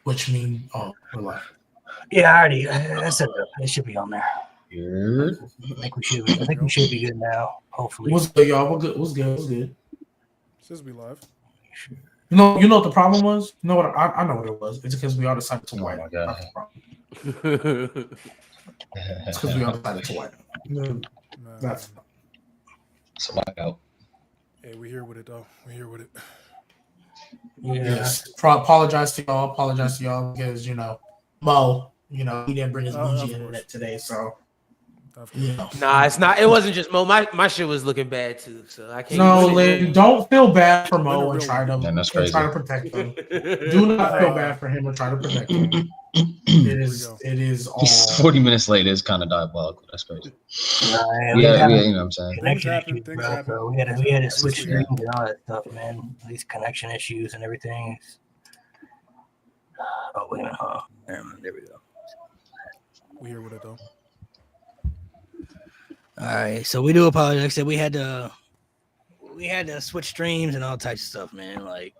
which means we're live. Yeah, I already. I said it should be on there. Yeah. I think we should be good now. Hopefully. What's good, y'all? What's good? Says we live. You know what the problem was? You know what? I know what it was. It's because we all decided to white. my God. It's because we all decided to white. That's So black out. Hey, we here with it though. We here with it. yes. Apologize to y'all because Mo, he didn't bring his bougie internet today, so Nah, it's not. It wasn't just Mo. My shit was looking bad too, so I can't. No, Lynn, don't feel bad for Mo and try to Man, that's crazy. try to protect him. Do not feel bad for him and try to protect him. It is all 40 minutes late is kind of diabolical. That's crazy. Yeah, You know what I'm saying? connection happen, issues, things bro. happen. So we had to switch streams and all that stuff, man. These connection issues and everything. Oh wait a minute, huh? There we go. We here with it though. All right, so we do apologize. Like I said, we had to switch streams and all types of stuff, man. Like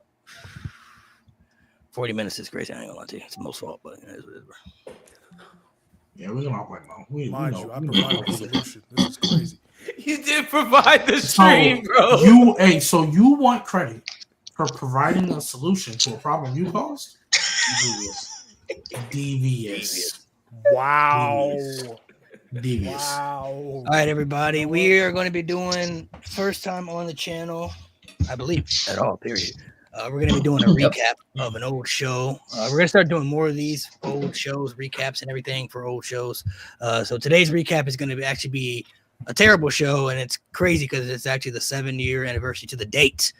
40 minutes is crazy. I ain't gonna lie to you. It's Mo's fault, but it is what it is, bro. yeah, we're gonna like Mo. Mind you, I provided a solution. This is crazy. You did provide the stream, bro. So you want credit for providing a solution to a problem you caused? Devious. Wow. Devious. Wow. All right, everybody. We are going to be doing first time on the channel, I believe, at all. Period. We're going to be doing a recap of an old show. We're going to start doing more of these old shows, recaps, and everything for old shows. So today's recap is going to actually be a terrible show, and it's crazy because it's actually the 7-year anniversary to the date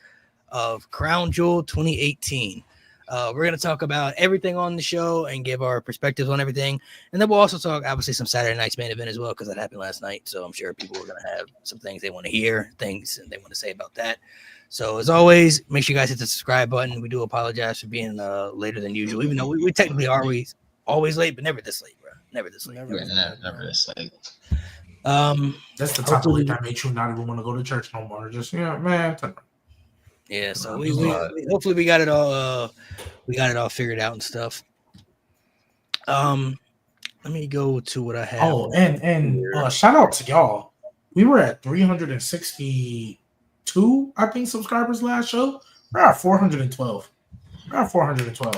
of Crown Jewel 2018. We're going to talk about everything on the show and give our perspectives on everything. And then we'll also talk, obviously, some Saturday night's main event as well, because that happened last night. So I'm sure people are going to have some things they want to hear, things and they want to say about that. So as always, make sure you guys hit the subscribe button. We do apologize for being later than usual, even though we technically are always late, but never this late, bro. Never this late. Never this late. That's the type of late that makes you not even want to go to church no more. Just man. Yeah, so we hopefully we got it all figured out and stuff. Let me go to what I have. Oh, and shout out to y'all. We were at 362, I think, subscribers last show. We're at 412.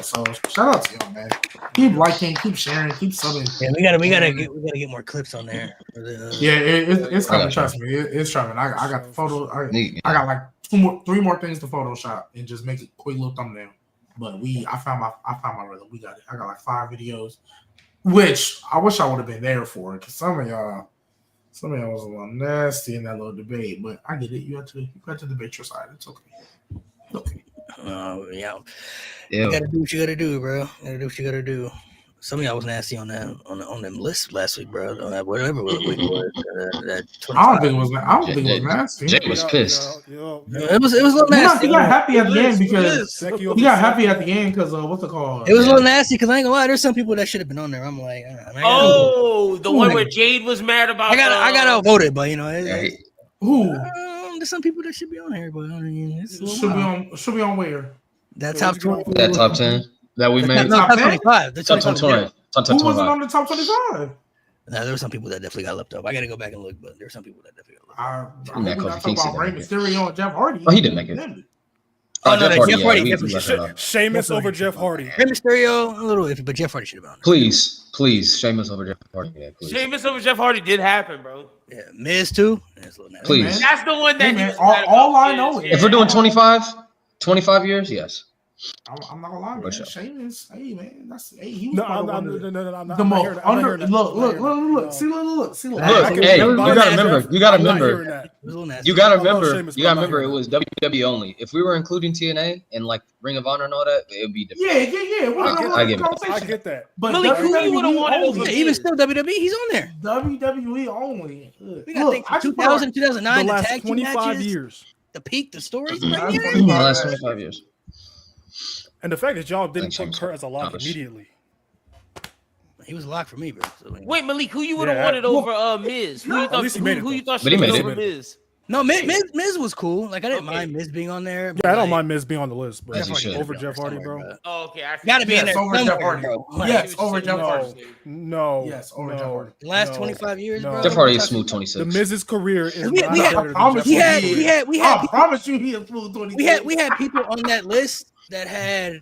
So shout out to y'all, man. Keep liking, keep sharing, keep subbing. Yeah, we gotta get more clips on there. It's coming. Trust me, it's coming. I got the photo. I got like 3 more things to Photoshop and just make a quick little thumbnail. But I found my rhythm. We got it. I got like 5 videos, which I wish I would have been there for, because some of y'all was a little nasty in that little debate. But I get it. You have to debate your side. It's okay. Okay. Yeah. You gotta do what you gotta do, bro. You gotta do what you gotta do. Some of y'all was nasty on them lists last week, bro. On that whatever week was. I don't think it was nasty. Jay was pissed. It was a little nasty. He got happy at the end because what's it called? It was a little nasty because I ain't gonna lie. There's some people that should have been on there. I'm like, the one where Jade was mad about. I got outvoted, but who? There's some people that should be on here, but I mean, it's should be on where? That top 20. That top 10 that we made. Top 25. Top 20. Who wasn't on the top 25? No, there were some people that definitely got left up. I got to go back and look, but there were some people that definitely got left up. I'm not talking about Rey Mysterio and Jeff Hardy. Oh, he didn't make it. Jeff Hardy definitely. Sheamus over Jeff Hardy. Rey Mysterio, a little iffy, but Jeff Hardy should have been on. Please, Sheamus over Jeff Hardy. Yeah, please. Sheamus over Jeff Hardy did happen, bro. Yeah, Miz too. Please. That's the one that. All I know is if we're doing 25 years, yes. I'm not gonna lie, man. Sheamus, hey man, he was No, part of I'm the not most hearing under. that. Look, see, look. Hey, you gotta remember. You gotta Sheamus, remember. It was WWE only. If we were including TNA and like Ring of Honor and all that, it would be different. Yeah. I get that. But Really, who you would have wanted over Yeah, even still WWE, he's on there. WWE only. We got things from 2000, 2009, The the last tag team 25 matches, years. the peak, the stories. The last 25 years. And the fact that y'all didn't Thanks, put Kurt as a lock Thomas. immediately. He was locked for me, bro. So, Wait, Malik, who you would have Yeah. wanted over Miz? Who you At least he made it, thought though. should But he have made been over it. Miz? No, Miz was cool. Like I didn't mind Miz being on there. Yeah, I don't mind Miz being on the list, but over Jeff Hardy, bro. Oh, okay. I gotta be in there. Over Jeff Hardy. Bro. Yes, over Jeff Hardy. No. Yes, over Jeff Hardy. The last 25 years, bro. Jeff Hardy is smooth 26. The Miz's career is We had- not better than Jeff Hardy. We had I promise you, he is smooth 26. we had people on that list that had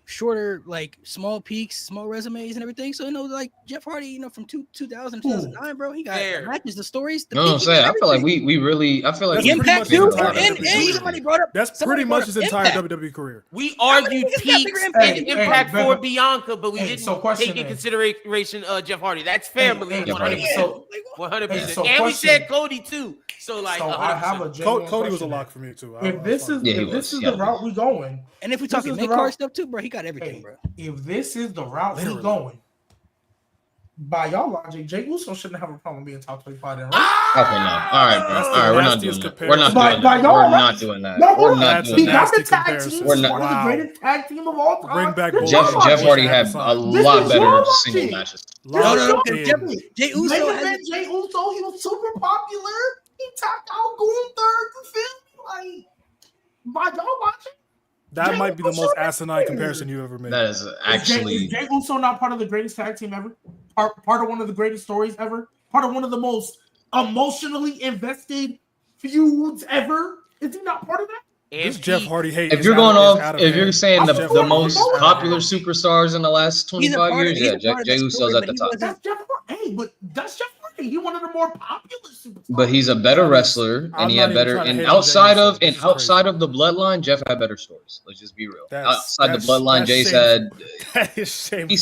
shorter, like small peaks, small resumes, and everything. So like Jeff Hardy, from 2000 2009, bro, he got matches, the stories. The I'm saying, I feel like we really, I feel like That's Impact pretty too, much his and somebody brought up. That's pretty much his entire WWE career. We argued peaks and impact hey, for Bianca, but we didn't question take in is- consideration Jeff Hardy. That's family, Hey, 100%. 100%. so And we question- said Cody too. So like, So I have a 100%. genuine Cody was a question. lock for me too. If this is the route we going, And if we This talking is the mid route- card stuff too, bro, he got everything, Hey, bro. if this is the route Literally. we going, by y'all logic, Jey Uso shouldn't have a problem being top 25 then, right? Okay, no. All right, bro. That's All the right, we're not nastiest doing that. comparison. We're not By- doing by that. y'all We're right? not doing that. No, We're no, not that's he doing got that. the tag comparison. team. We're He's not- one of Wow. the greatest tag team of all time. Bring back This is Jeff your Hardy logic. had a This lot is better your single logic. matches. No, Damn. Jey Main Uso event, has Jey Uso, he was super popular. He tapped out going third. You feel me? Like, by y'all watching? That Jey might be the Uso most right asinine there. comparison you ever made. That is actually. Is Jey Uso not part of the greatest tag team ever? Part of one of the greatest stories ever? Part of one of the most emotionally invested feuds ever? Is he not part of that? This Jeff Hardy hate. If is you're out going of- is off, out of if you're hand. saying Of the course, most of course. popular superstars in the last He's a 25 part of- years, he's yeah, a part of Jey the Uso's story, at but the he top. wasn't- That's Jeff Hardy. Hey, but that's Jeff Hardy. He one of the more popular superstars. But he's a better wrestler, I'm and he not had even better. trying to And hate on outside Jey of Uso. This is outside of the bloodline, Jeff had better stories. Let's just be real. Outside the bloodline, Jay said that is shameful. he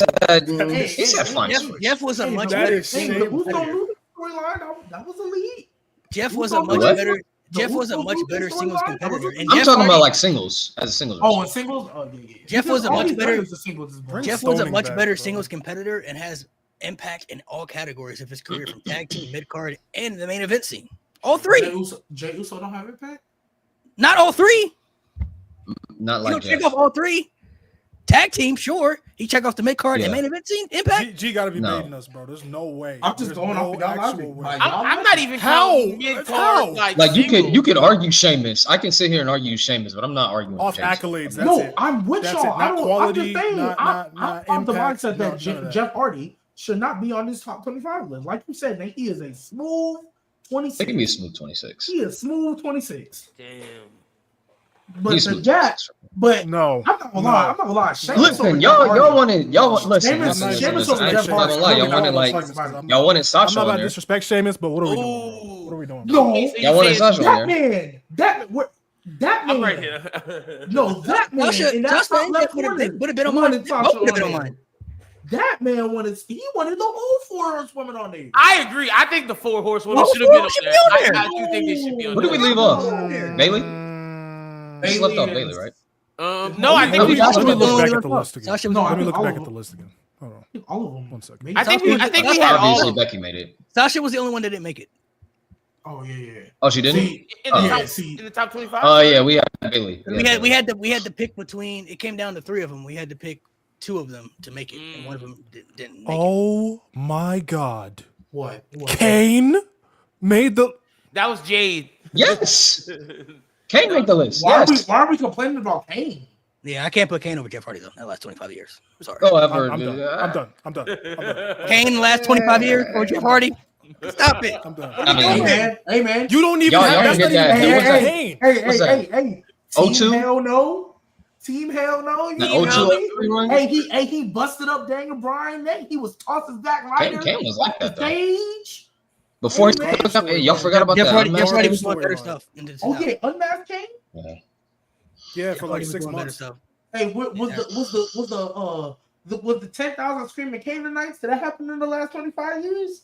said fine stories. Jeff was a much that better. is Hey, the shameful. Uso Luda storyline, that was elite. Jeff was Uso a much what? better. The Jeff was a Uso much Luda better singles storyline, that was competitor. elite. And I'm Jeff talking Hardy- about like singles as a singles. Oh, wrestler. and singles? Oh, yeah. Jeff was a All much he's better- done is the singles is brilliant. Jeff was a Stoning much back, better bro. singles competitor and has impact in all categories of his career, from tag team, mid card, and the main event scene. All three, Jey Uso don't have impact? not all three. Not You like don't Jeff. check off all three. Tag team, sure. He check off the mid card and Yeah. main event scene. Impact. G got to be No. baiting us, bro. There's no way. I'm just There's going no off y'all actual logic. way. Like, I'm not even How? counting mid How? card. Like you singles. could argue Sheamus. I can sit here and argue Sheamus, but I'm not arguing Off with Jason. accolades. That's No, it. I'm with That's y'all. it. Not quality, I'm just saying, not I'm of the impact, mindset that none of that. Jeff Hardy should not be on this top 25 list. Like you said, man, he is a smooth It can be a 26. smooth 26. He is smooth 26. Damn. But He's the smooth Jack, 26. but No. I'm not gonna lie. I'm not gonna lie. Sheamus Listen, over Jeff y'all Hardy. wanted listen. Sheamus- listen, Sheamus listen, over I Jeff ain't not gonna lie, Hardy. y'all wanted like y'all wanted I'm Sasha not on about to there. disrespect Sheamus, but what are we doing? Ooh. What are we doing? No, Okay, so Y'all you wanted saying- Sasha on that there. man, that man, I'm right here. No, that man in that top left corner would have been on wanted mine. Sasha Both would have been on on there. mine. That man wanted the whole 4 horsewomen on there. I agree. I think the 4 horsewomen Well, should have been on should be there. on there. I do think they should be on What there. did we leave off? Mm. Bailey? Mm, We slept off is- Bailey, right? No, I think Let we me Sasha look was back the at the list again. Sasha was No, the I Let me think look all back of at the them. list again. Hold on. All of them. 1 second. Maybe I think Sasha- we had all Obviously, of them. Becky made it. Sasha was the only one that didn't make it. Oh yeah. Oh, she didn't. See, In the, Oh. top, Yeah, see. in the top 25? Oh yeah, we had Bailey. We had to pick between. It came down to 3 of them. We had to pick 2 of them to make it, and one of them didn't make it. Oh my God. what? Kane made the. That was Jade. Yes. Kane made the list. Why Yes. are we complaining about Kane? Yeah, I can't put Kane over Jeff Hardy though. That last 25 years. Sorry. Go ever. I'm done. I'm done. Kane last 25 years or Jeff Hardy. Stop it. I'm done. I mean, Hey man. You don't even Y'all have don't that's get not that. even What's that? Kane. What's that? Hey. 02? Team hell no. Team hell no. You The know 02 me? Hey, he busted up Daniel Bryan neck. He was tossed his back rider. Kane was like that though. Stage. Before he, Hey, y'all forgot about Jeff that. Hardy, unmasked Jeff Hardy Kane? was doing better stuff. In the 2000s. Okay, unmasked Kane. Yeah. Yeah, Jeff for Hardy like was 6 doing better months. stuff. Hey, was the 10,000 screaming Canaanites? Did that happen in the last 25 years?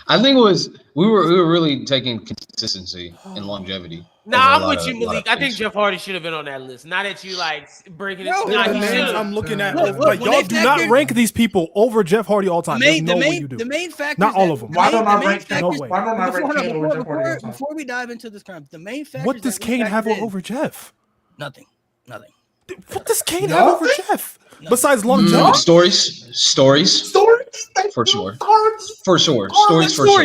I think it was we were really taking consistency and longevity. Nah, over a I'm with lot you, of- lot Malik. of I think things. Jeff Hardy should have been on that list. Not that you like breaking it. No, Nah, The he names should I'm have. looking at, Look, like when y'all they do not factor- rank these people over Jeff Hardy all time. There's no way you do. The main factor. Not all of them. Why don't I rank Kane? No way. Why don't I rank Kane over Jeff Hardy all time? Before we dive into this crime, the main factor. What does Kane have over Jeff? Nothing. What does Kane have over Nothing? Jeff? Besides longevity. Stories. Stories? For sure. Hardy. For sure. Oh, Stories for sure.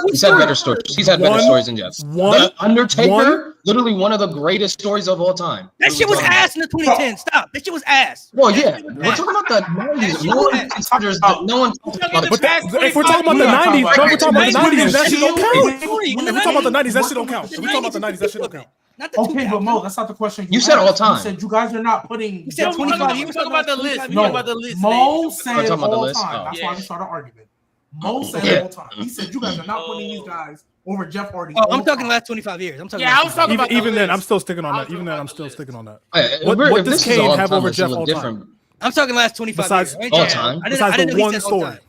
He's had better stories. He's had better stories than Jeff. The Undertaker, literally one of the greatest stories of all time. That shit was ass in the 2010s. Stop. That shit was ass. Well, yeah. We're talking about the 90s. No one considers that. No one talks about But it. if we're talking about the 90s, We're we're talking about the 90s, that shit don't count. Wait, If we're talking about the 90s, that shit don't count. If we're talking about the 90s, that shit don't count. Not the Okay, but 2000s. Mo, that's not the question. You said all time. You said you guys are not putting. You said 25 years. We're talking about the list. We're No, talking about the list. Mo Nate. said talking about the all list? time. Oh. That's why Yeah. we started arguing. Mo said Yeah. all time. He said you guys are not putting these guys over Jeff Hardy. Oh, all I'm talking time. last 25 years. I'm talking. Yeah, I was talking about the Even then, list. I'm still sticking on I that. was Even talking then, about I'm the still list. sticking on that. What does this is Kane all have time, over it's Jeff a all different. time? I'm talking last 25 Besides years. all time. I Besides didn't the know he one said all story. time.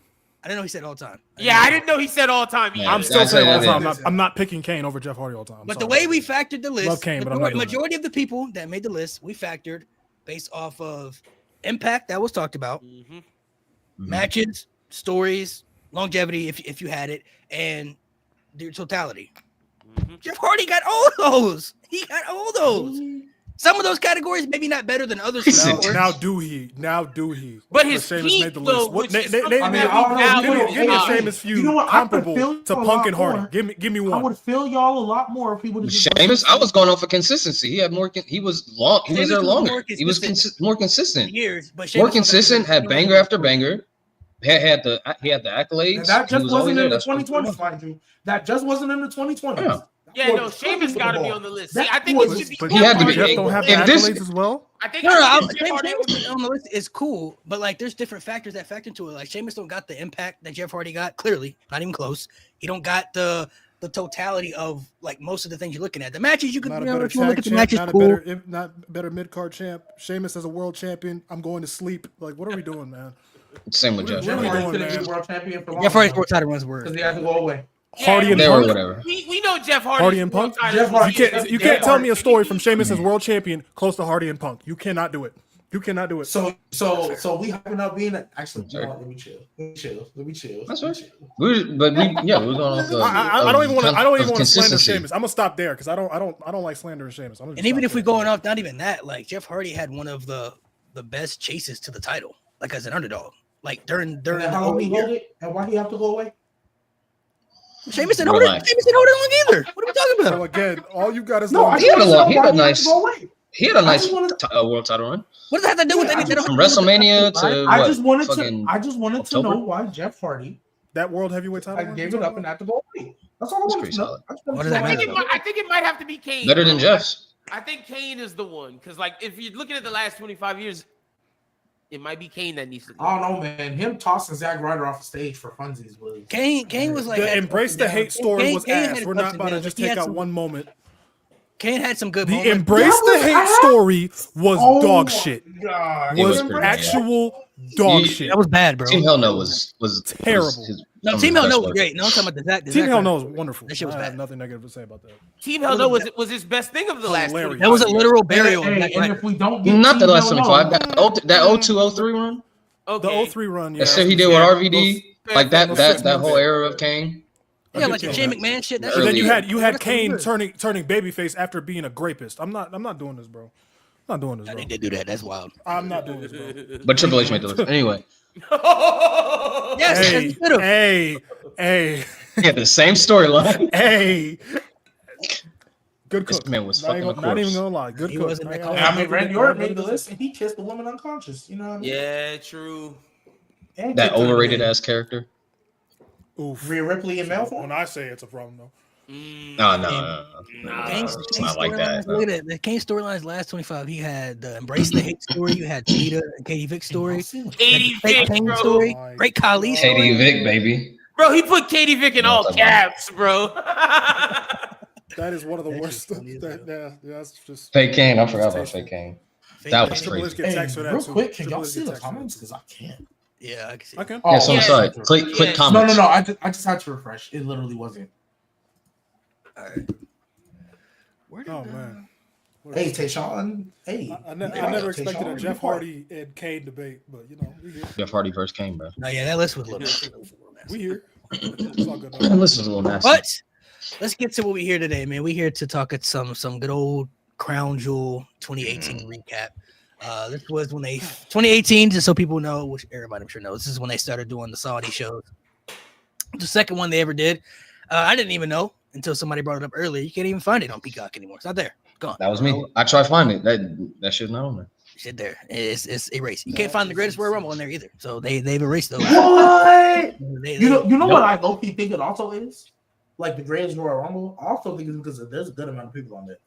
I didn't know he said all time. Yeah, I didn't know he said all time. Yeah, I'm still I'd say saying all that time. is. I'm not picking Kane over Jeff Hardy all time. I'm But the sorry. way we factored the list, Love Kane, but I'm not doing majority of the people that made the list, we factored based off of impact that was talked about, Mhm. matches, stories, longevity, if you had it, and the totality. Mhm. Jeff Hardy got all those. He got all those. Some of those categories maybe not better than others. for Now- sure. Now do he? Now do he? But his Sheamus peak, made the though, list. What, which name is name- something name- that I don't we know. now Give me- do give me a not. Sheamus feud You know what? I could comparable feel to you a Punk lot and Hardy. more. Give me I one. would feel y'all a lot more if he would have just. Sheamus, I was going off for consistency. He had more. He was long. He was Sheamus there was longer. more He was more consistent. years, but More Sheamus was- consistent. Had banger after banger. Had the accolades. And that He just was wasn't always there. in the That's what- 2020s, mind you. That just wasn't in the 2020s. Yeah. Yeah, no, Sheamus got to be on the list. See, That I think it was- should be. But He had to be. Jeff don't have the If this- accolades as well. I think. No, Jeff Sheamus Hardy- on the list is cool, but like there's different factors that factor into it. Like Sheamus don't got the impact that Jeff Hardy got. Clearly, not even close. He don't got the totality of like most of the things you're looking at. The matches you could, Not a you know, better if you want to look tag at the matches, champ, cool. not better mid card champ. Sheamus as a world champion. I'm going to sleep. Like, what are we doing, man? Same with Jeff. What are Jeff we Hardy doing, couldn't man? be world champion for Jeff Hardy's world title runs because word. he had to go away. Hardy and They were Punk. whatever. We know Jeff Hardy. Hardy and Punk? Jeff Hardy- You can't tell me a story from Sheamus as world champion close to Hardy and Punk. You cannot do it. You cannot do it. So we happen up being actually. You know what, let me chill. Let me chill. That's Let me right. chill. We're going off the. I don't even want to. I don't even want to slander consistency. Sheamus. I'm gonna stop there because I don't like slandering Sheamus. I'm gonna And even if we're going off, not even that, like Jeff Hardy had one of the best chases to the title, like as an underdog. Like during And the then how long he hold it, and why he have to go away? Sheamus didn't hold it. Relax. Sheamus didn't hold it long either. What are we talking So about? again, all you got is No, I He had a just lot- wanna he know had a why nice- to go away. He had a nice just wanted- world title run What does that have to do with Yeah, anything? from WrestleMania to I what? just wanted Fucking to. I just wanted October? to know why Jeff Hardy that world heavyweight title. I gave it up and had to go away. That's all I That's wanted pretty to know. solid. I just wanted What to does that know I matter? why. think it might have to be Kane. better than Jeff's. I think Kane is the one because, like, if you're looking at the last 25 years, it might be Kane that needs to go. I don't know, man. Him tossing Zack Ryder off the stage for funsies was. Kane was like The embrace the hate story was Kane ass. had We're ups not and about to downs. just He take had out some- one moment. Kane had some good The moments. embrace That the was hate ass. story was Oh dog my shit. God. It was Was pretty bad. actual dog You- shit. That was bad, bro. Team Hell No was Terrible. No, some of Team his Hell No best was work. great. No, I'm talking about the Zack. Team Hell No is wonderful. That shit was I have bad. nothing negative to say about that. Team Hell No was his best thing of the last. Hilarious. 25 That was a years. literal burial. of Hey, Zack and Ryder. if we don't get Not the Team last Hell 25. No, That 02-03 run. Okay. The 03 run, yeah. That shit he did with RVD, like that those 6 whole months. era of Kane. Yeah, like Good the team, Shane man. McMahon shit. That And And then Early- you had that's Kane good. turning babyface after being a grapist. I'm not doing this, bro. I'm not doing this, I bro. think they do that. That's wild. I'm not doing this, bro. But Triple H made the list. Anyway, Yes, Hey, he could have. hey, he had the same storyline. hey. Good This cook. man was not fucking even, a not even corpse. gonna lie. Good He cook. wasn't that I- cold. I mean, Randy Orton made the list and he kissed the woman unconscious. You know what I mean? Yeah, true. And That kicked her in the overrated head. ass character. Oof. Rhea Ripley in male form. When I say it's a problem, though. No. Kane's It's not like that. Look at it. The Kane storylines last 25. He had the Embrace the Hate story. You had Cheetah and Katie Vick story. Katie Fake Vick, Kane bro. story. My Great Khali story. Katie Vick, baby. Bro, he put Katie Vick in all caps, bro. That is one of the That's worst. just funny as hell. That's just. Fake Kane. I forgot about Fake Kane. Fake That Kane. was Triple H crazy. get text for that real too. quick, can Triple y'all H see get the text for that. comments? Because I can't. Yeah, I can see. I can. Oh, Yeah, so I'm yeah. sorry. Click Yeah. comments. No. I just had to refresh. It literally wasn't. All right. Where did Oh man. Hey, Tayshawn. Hey. I never Yeah, expected a Tayshawn, Jeff be quiet. Hardy and Kane debate, but you know, we here. Jeff Hardy versus Kane, bro. No, yeah, that list was a little. We here. It's all good. That though. list was a little nasty. But let's get to what we here today, man. We here to talk at some good old Crown Jewel 2018 recap. This was when 2018, just so people know, which everybody I'm sure knows, this is when they started doing the Saudi shows. The second one they ever did. I didn't even know until somebody brought it up earlier. You can't even find it on Peacock anymore. It's not there. It's gone. That was me. I tried finding it. That shit's not on there. Shit there. It's erased. You can't find the Greatest Royal Rumble in there either. So they've erased those. What? They, You know what I low-key think it also is? Like the Greatest Royal Rumble. I also think it's because there's a good amount of people on there.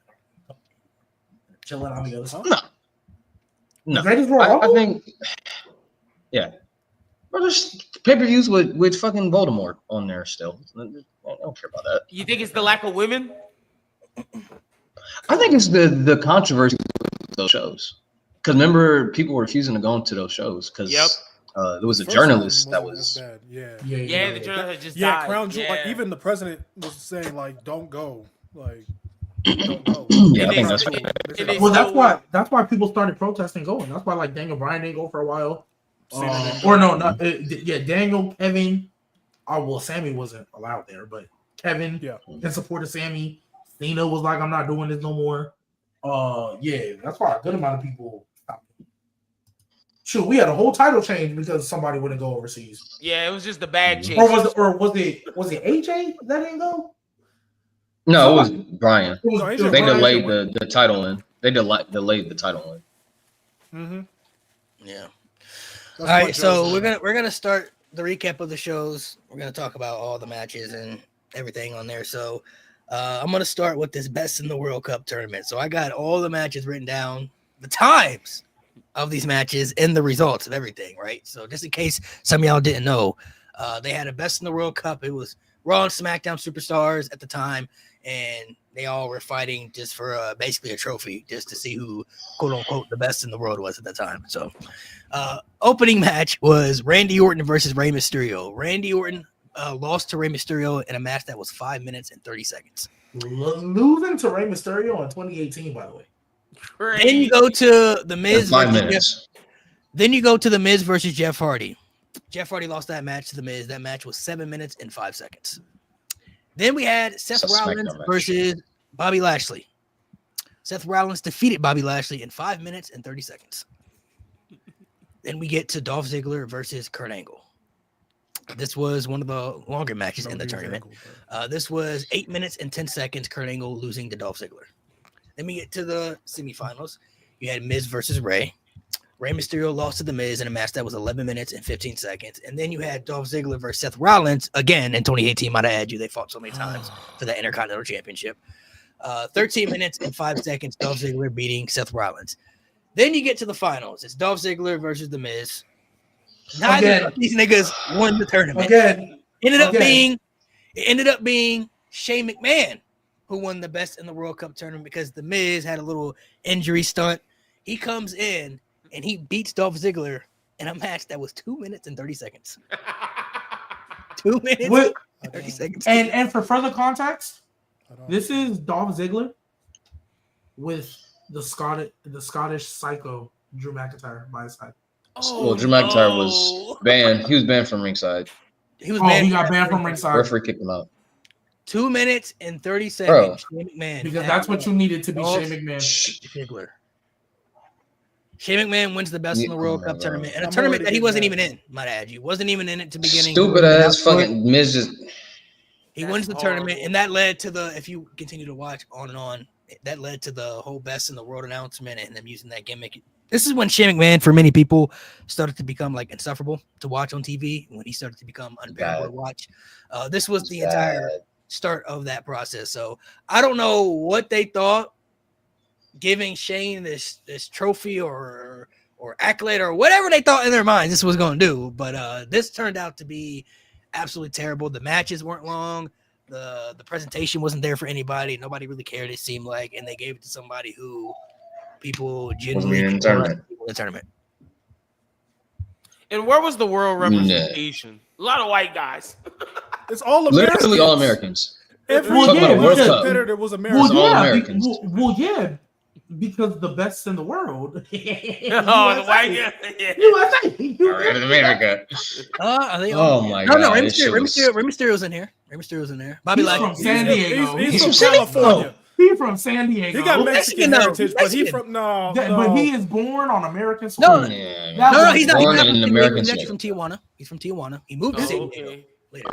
Chilling on the other side. No. The Greatest Royal Rumble? I think, yeah. Bro, there's pay-per-views with fucking Voldemort on there still. I don't care about that. You think it's the lack of women? I think it's the controversy with those shows. Because remember, people were refusing to go into those shows because there was a journalist that was. Yeah, the journalist just yeah, died. Crown Jewel. Like even the president was saying, like, don't go, like, don't go. Yeah, I think that's It Well, is that's why people started protesting going. That's why like Daniel Bryan didn't go for a while. Daniel, Kevin. Sammy wasn't allowed there, but Kevin in support of Sammy. Cena was like, I'm not doing this no more. That's why a good amount of people stopped. Shoot, we had a whole title change because somebody wouldn't go overseas. Yeah, it was just the bad chick. Or was it AJ that didn't go? No, it was Brian. It was They Bryan. delayed the title in. They delayed the title in. Mm-hmm. Yeah. All right, so we're gonna start the recap of the shows. We're gonna talk about all the matches and everything on there. So I'm gonna start with this Best in the World Cup tournament. So I got all the matches written down, the times of these matches, and the results of everything. Right. So just in case some of y'all didn't know, they had a Best in the World Cup. It was Raw and SmackDown superstars at the time, and they all were fighting just for basically a trophy, just to see who, quote unquote, the best in the world was at the time. So, opening match was Randy Orton versus Rey Mysterio. Randy Orton lost to Rey Mysterio in a match that was 5 minutes and 30 seconds. Losing to Rey Mysterio in 2018, by the way. Then you go to the Miz. 5 minutes. Then you go to the Miz versus Jeff Hardy. Jeff Hardy lost that match to the Miz. That match was 7 minutes and 5 seconds. Then we had Seth Rollins versus Bobby Lashley. Seth Rollins defeated Bobby Lashley in 5 minutes and 30 seconds. Then we get to Dolph Ziggler versus Kurt Angle. This was one of the longer matches in the tournament. This was 8 minutes and 10 seconds, Kurt Angle losing to Dolph Ziggler. Then we get to the semifinals. You had Miz versus Rey. Rey Mysterio lost to The Miz in a match that was 11 minutes and 15 seconds. And then you had Dolph Ziggler versus Seth Rollins. Again, in 2018, might I add you, they fought so many times for the Intercontinental Championship. 13 minutes and 5 seconds, Dolph Ziggler beating Seth Rollins. Then you get to the finals. It's Dolph Ziggler versus The Miz. Neither of these niggas won the tournament. It ended up being Shane McMahon who won the Best in the World Cup tournament because The Miz had a little injury stunt. He comes in and he beats Dolph Ziggler in a match that was 2 minutes and 30 seconds. 2 minutes and 30 seconds. And for further context, this is Dolph Ziggler with the Scottish psycho Drew McIntyre by his side. Well, Drew McIntyre was banned. He was banned from ringside. He got banned from ringside. Referee kicked him out. 2 minutes and 30 seconds. Shane McMahon. Because that's what you needed to be Shane McMahon. Ziggler. Shane McMahon wins the Best in the World Cup tournament, and a tournament that he wasn't even in. Might I add you, wasn't even in it to beginning. Stupid ass fucking Miz just. He wins the tournament, and that led to the. If you continue to watch on and on, that led to the whole Best in the World announcement and them using that gimmick. This is when Shane McMahon, for many people, started to become like insufferable to watch on TV. When he started to become unbearable to watch, this was the entire start of that process. So I don't know what they thought giving Shane this trophy or accolade or whatever they thought in their minds this was going to do, but this turned out to be absolutely terrible. The matches weren't long. The presentation wasn't there for anybody. Nobody really cared, it seemed like, and they gave it to somebody who people genuinely in the tournament. And where was the world representation? A lot of white guys. It's all Americans. Literally all Americans. Every World Cup. competitor was American. all Americans. Because the best in the world. Oh, the white guy. USA. America. Are they Oh all? my No, god. Rey Mysterio's in here. Rey Mysterio's in there. Bobby He's Lashley. from San Diego. He's He's from from California. He from San Diego. He got Mexican heritage, but he Mexican. from But he is born on American No, soil. no, he's not. Born He's in not American he's soil. actually from Tijuana. He's from Tijuana. He moved to San Diego later.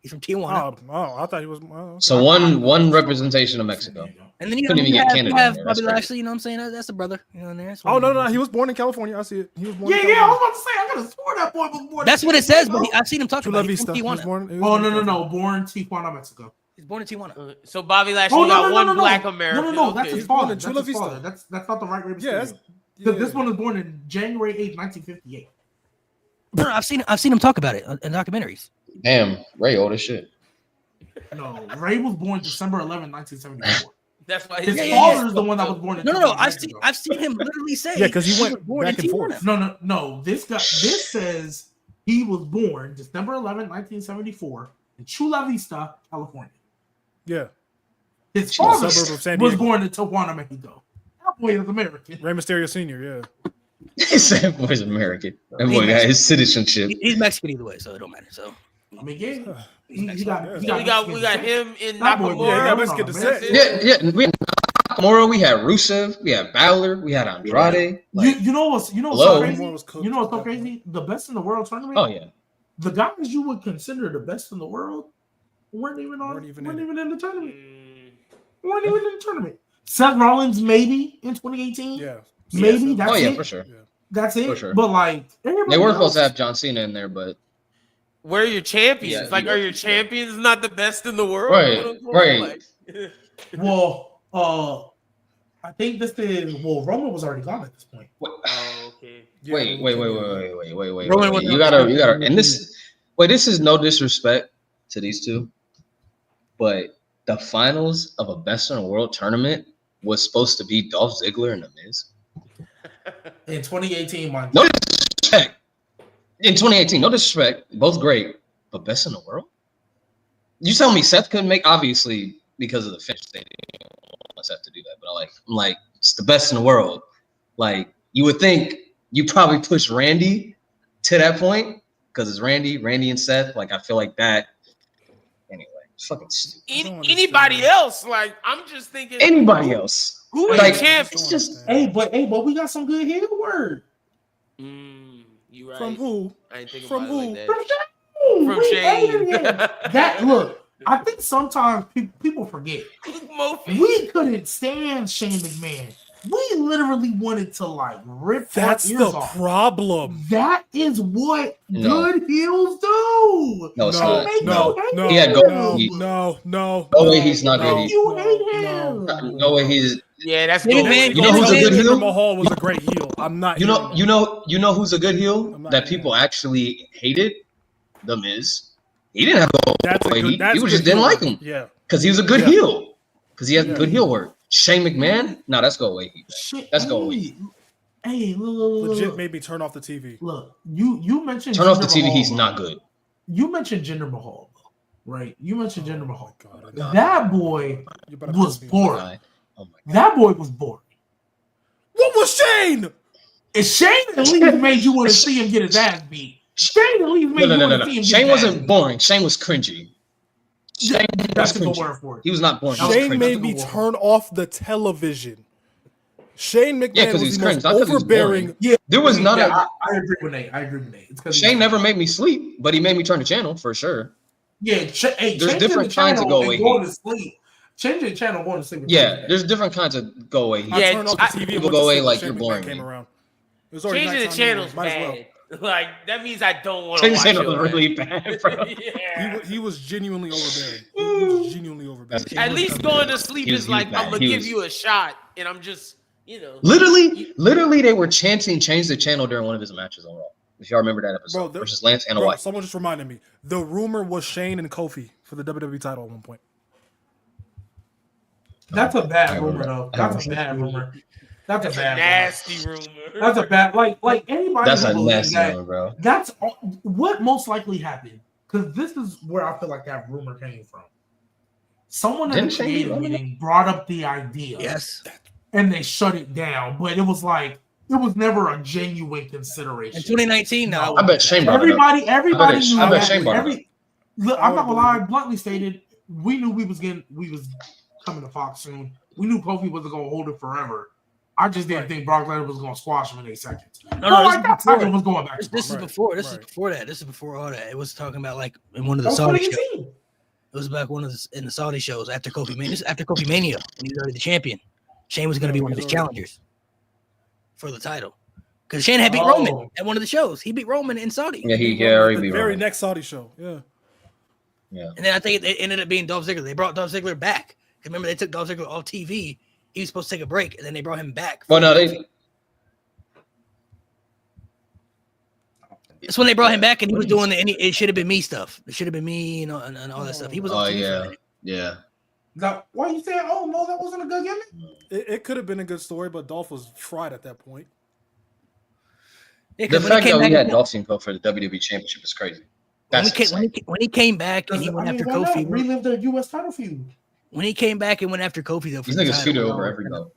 He's from Tijuana. Oh, I thought he was. So one representation of Mexico. And then you Couldn't even get Canada in have there. Bobby That's crazy. Lashley. You know what I'm saying? That's a brother. You know, in there. Oh no, he was born in California. I see it. He was born. Yeah, in I California. was about to say, I could have sworn that boy was born. That's what it says, but I've seen him talk Chula about it. He's Vista. from He was Tijuana. born- he was Oh born no, in born in Tijuana, Mexico. He's born in Tijuana. So Bobby Lashley Oh got one no. black American. No, that's Okay. his father. in That's Chula his Vista. father. That's not the right Rey Yeah, Mysterio. This one was born in January 8th, 1958. No, I've seen him talk about it in documentaries. Damn, Ray old as shit. No, Ray was born December 11th, 1974. That's why His Yeah, father yeah. is the one that was born in No. Tijuana, I've seen him literally say. Yeah, 'cause he went was born back in and forth. Tijuana. No. This says he was born December 11th, 1974 in Chula Vista, California. Yeah, His father suburb of San was Diego. born in Tijuana, Mexico. That boy is American. Rey Mysterio Senior. Yeah. He said that boy's American. That boy got his citizenship. He's Mexican either way, so it don't matter. So I mean, yeah, he we got him in That boy, Nakamura. yeah, that was Mexican on descent. American. Yeah. We had Nakamura, we had Rusev, we had Balor, we had Andrade. Like, You know what's Hello? so crazy? Moore was cooked You know what's so at that point. crazy? The best in the world tournament. oh yeah. The guys you would consider the best in the world weren't even Weren't even in the tournament. Mm, Weren't even in the tournament. Seth Rollins maybe in 2018. Yeah. Maybe Yeah, that's Oh yeah, it. for sure. Yeah. That's it. For sure. But like everybody They were else- supposed to have John Cena in there, but where are your champions? Yeah, like, yeah. are your champions not the best in the world? Right, Quote, unquote? right. Like, Well, I think Roman was already gone at this point. oh, okay. Yeah, wait. Roman was You gotta, and this is no disrespect to these two, but the finals of a Best in the World tournament was supposed to be Dolph Ziggler and The Miz. In 2018, No disrespect. In 2018, no disrespect, both great, but Best in the World? You tell me Seth couldn't make, obviously, because of the finish, they didn't want Seth to do that, but I'm like, it's the best in the world. Like, you would think you probably push Randy to that point, because it's Randy and Seth. Like, I feel like that. Anyway, it's fucking stupid. Anybody else? Like, I'm just thinking. Anybody else? Who are Like, your champions? it's just, hey, but we got some good heel word. You right. From who? I ain't thinking From about it who? like From that. Shane. From We Shane. hated him. That look. I think sometimes people forget. Luke Mofi. We couldn't stand Shane McMahon. We literally wanted to like rip That's our the ears off. problem. That is what No. good heels do. no, it's No, not. Make no, you hate no, He had him. gold. no. No way he's not no, good. You hate no, him. No way he's. Yeah, that's Maybe good. man- You know who's a good Jinder heel? Mahal was a great heel. I'm not. You know who's a good heel I'm not that hearing people actually hated? The Miz. He didn't have gold. That's a good. He That's just good didn't heel. like him Yeah. because he was a good Yeah. heel. Because he has Yeah. good heel work. Shane McMahon? No, that's go away. Shit, Let's go. Hey, look. Legit made me turn off the TV. Look, you mentioned Turn off the Jinder TV. Mahal. He's not good. You mentioned Jinder Mahal, right? You mentioned Jinder Mahal. Oh my God. No. That boy You better was piss me off. boring. God. Oh my God. That boy was boring. What was Shane? If Shane at least made you want to see him get his ass beat. Shane at least made you want to see him get Shane his ass wasn't beat. boring. Shane was cringy. Shane was That's a good cringy. word for it. He was not boring. He was Shane cringy. made me turn off the television. Shane McMahon Yeah, 'cause was he's the cringe, most not 'cause he's overbearing. boring. Yeah, There was not yeah, a. I agree with Nate. It's because Shane never made me sleep, but he made me turn the channel for sure. Yeah, There's changing different the kinds of channel go-away and going heat. to sleep. Changing the channel, going to sleep. Yeah, there's different kinds of go away. I Yeah, turned off the TV and people went go to away sleep when like Shane you're McMahon boring came me. around. It was already Changing the nighttime channel's anyway. Might as well. bad. Like, that means I don't want to Changing watch the channel it. was really bad, bro. Yeah. He was genuinely overbearing. He was genuinely overbearing. At least going to sleep He was- is he was like, bad. I'm going to He give was- you a shot, and I'm just, you know. Literally, they were chanting "change the channel" during one of his matches on Raw. If y'all remember that episode Bro, versus Lance and Bro, White. someone just reminded me. The rumor was Shane and Kofi for the WWE title at one point. That's a bad I rumor, remember. though. I That's a remember. bad rumor. That's a That's a bad nasty rumor. That's a bad like anybody. That's who a believes nasty that, one, bro. That's what most likely happened. Because this is where I feel like that rumor came from. Someone in Didn't the Shane creative Roman- meeting brought up the idea. yes. And they shut it down. But it was like it was never a genuine consideration. In 2019, now I bet Shane brought it up. Everybody knew I bet that. Shane brought it up. Look, I'm not gonna lie, bluntly stated, we knew we was coming to Fox soon. We knew Kofi wasn't going to hold it forever. I just didn't think Brock Lesnar was going to squash him in 8 seconds. No, like that title was going back. This is before. This is before that. This is before all that. It was talking about like in one of the That was Saudi 2018. shows. It was back in the Saudi shows after Kofi Mania. This is after Kofi Mania, when he was already the champion. Shane was going to be one of his challengers for the title. Because Shane had beat Roman at one of the shows. He beat Roman in Saudi. Yeah, he already beat the very Roman. next Saudi show. Yeah. Yeah. And then I think it ended up being Dolph Ziggler. They brought Dolph Ziggler back. Remember, they took Dolph Ziggler off TV. He was supposed to take a break, and then they brought him back. Well, no, they. That's when they brought him back, and he was doing it should have been me stuff. It should have been me, and all that stuff. He was. Oh yeah. Now, why are you saying? Oh no, that wasn't a good gimmick. It could have been a good story, but Dolph was fried at that point. Yeah, The fact that we had Dolph Ziggler for the WWE Championship is crazy. When he came back and he went after Kofi, relive the U.S. title feud. When he came back and went after Kofi, though, these niggas feuded over every belt.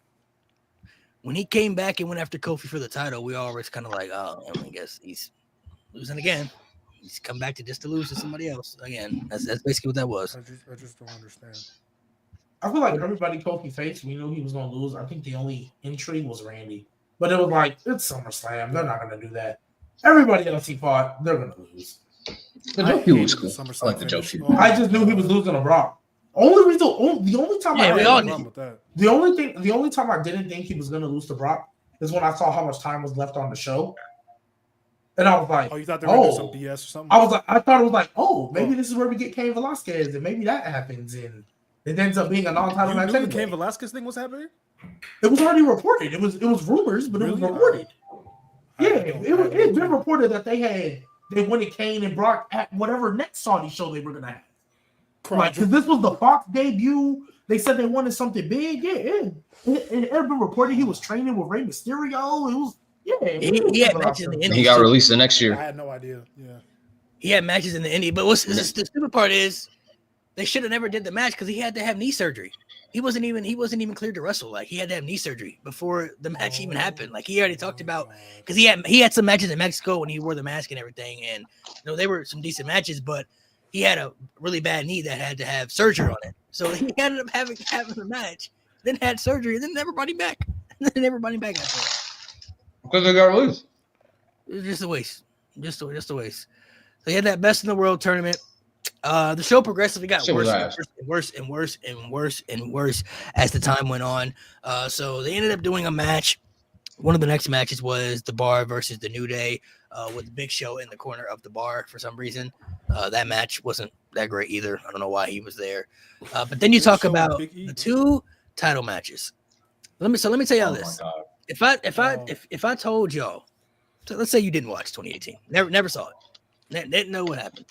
When he came back and went after Kofi for the title, we all was kind of like, oh, I guess he's losing again. He's come back to just to lose to somebody else again. That's basically what that was. I just don't understand. I feel like everybody Kofi faced, we knew he was going to lose. I think the only intrigue was Randy. But it was like, it's SummerSlam. They're not going to do that. Everybody else he fought, they're going to lose. The joke feud was cool. I like the joke feud. I just knew he was losing to Brock. The only time the only time I didn't think he was going to lose to Brock is when I saw how much time was left on the show. And I was like, oh, you thought they were going to do some BS or something? I thought it was like, maybe this is where we get Cain Velasquez, and maybe that happens, and it ends up being a non-title match. The Cain Velasquez thing was happening? It was already reported. It was rumors, but it was reported. Yeah, it been reported that they wanted Kane and Brock at whatever next Saudi show they were gonna have. Like, because this was the Fox debut. They said they wanted something big. Yeah, it had been reported he was training with Rey Mysterio. It was he had matches in the Indies. He got released the next year. I had no idea. Yeah, he had matches in the Indies. But the stupid part is they should have never did the match because he had to have knee surgery. He wasn't even cleared to wrestle. Like, he had to have knee surgery before the match even happened. Like, he already talked about, because he had some matches in Mexico when he wore the mask and everything, and they were some decent matches, but he had a really bad knee that had to have surgery on it. So he ended up having the match, then had surgery, and then never brought him back. After that. Because they got released. It was just a waste. Just a waste. So he had that Best in the World tournament. The show progressively got worse and worse as the time went on. So they ended up doing a match. One of the next matches was The Bar versus The New Day, with the Big Show in the corner of The Bar for some reason. That match wasn't that great either. I don't know why he was there. But then you talk about the 2 title matches. Let me tell y'all this. If I told y'all, so let's say you didn't watch 2018, never saw it, didn't know what happened.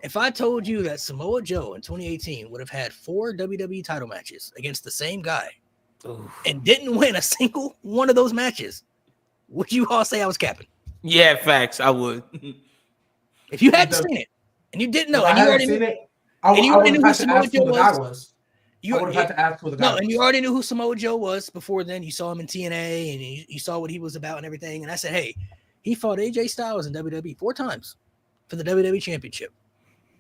If I told you that Samoa Joe in 2018 would have had 4 WWE title matches against the same guy and didn't win a single one of those matches, would you all say I was capping? Yeah, facts. I would. If you hadn't seen it and you didn't know, and you already knew who Samoa Joe was. You would have had to ask who the guy was. And you already knew who Samoa Joe was before then. You saw him in TNA and you saw what he was about and everything. And I said, hey, he fought AJ Styles in WWE 4 times for the WWE Championship.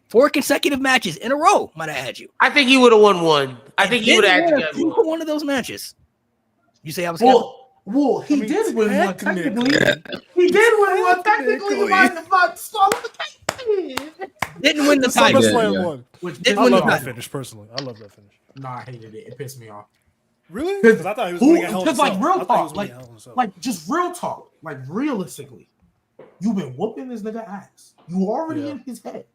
4 consecutive matches in a row, might I add you. I think he would have won one. I think he would have had one of those matches. You say I was Well, he did win one technically. He did win one technically. Didn't win the title. I love that finish personally. I love that finish. Nah, I hated it. It pissed me off. Really? Because I thought he was winning a hell of a like real talk, like just real talk, like realistically, you've been whooping this nigga ass. You already in his head.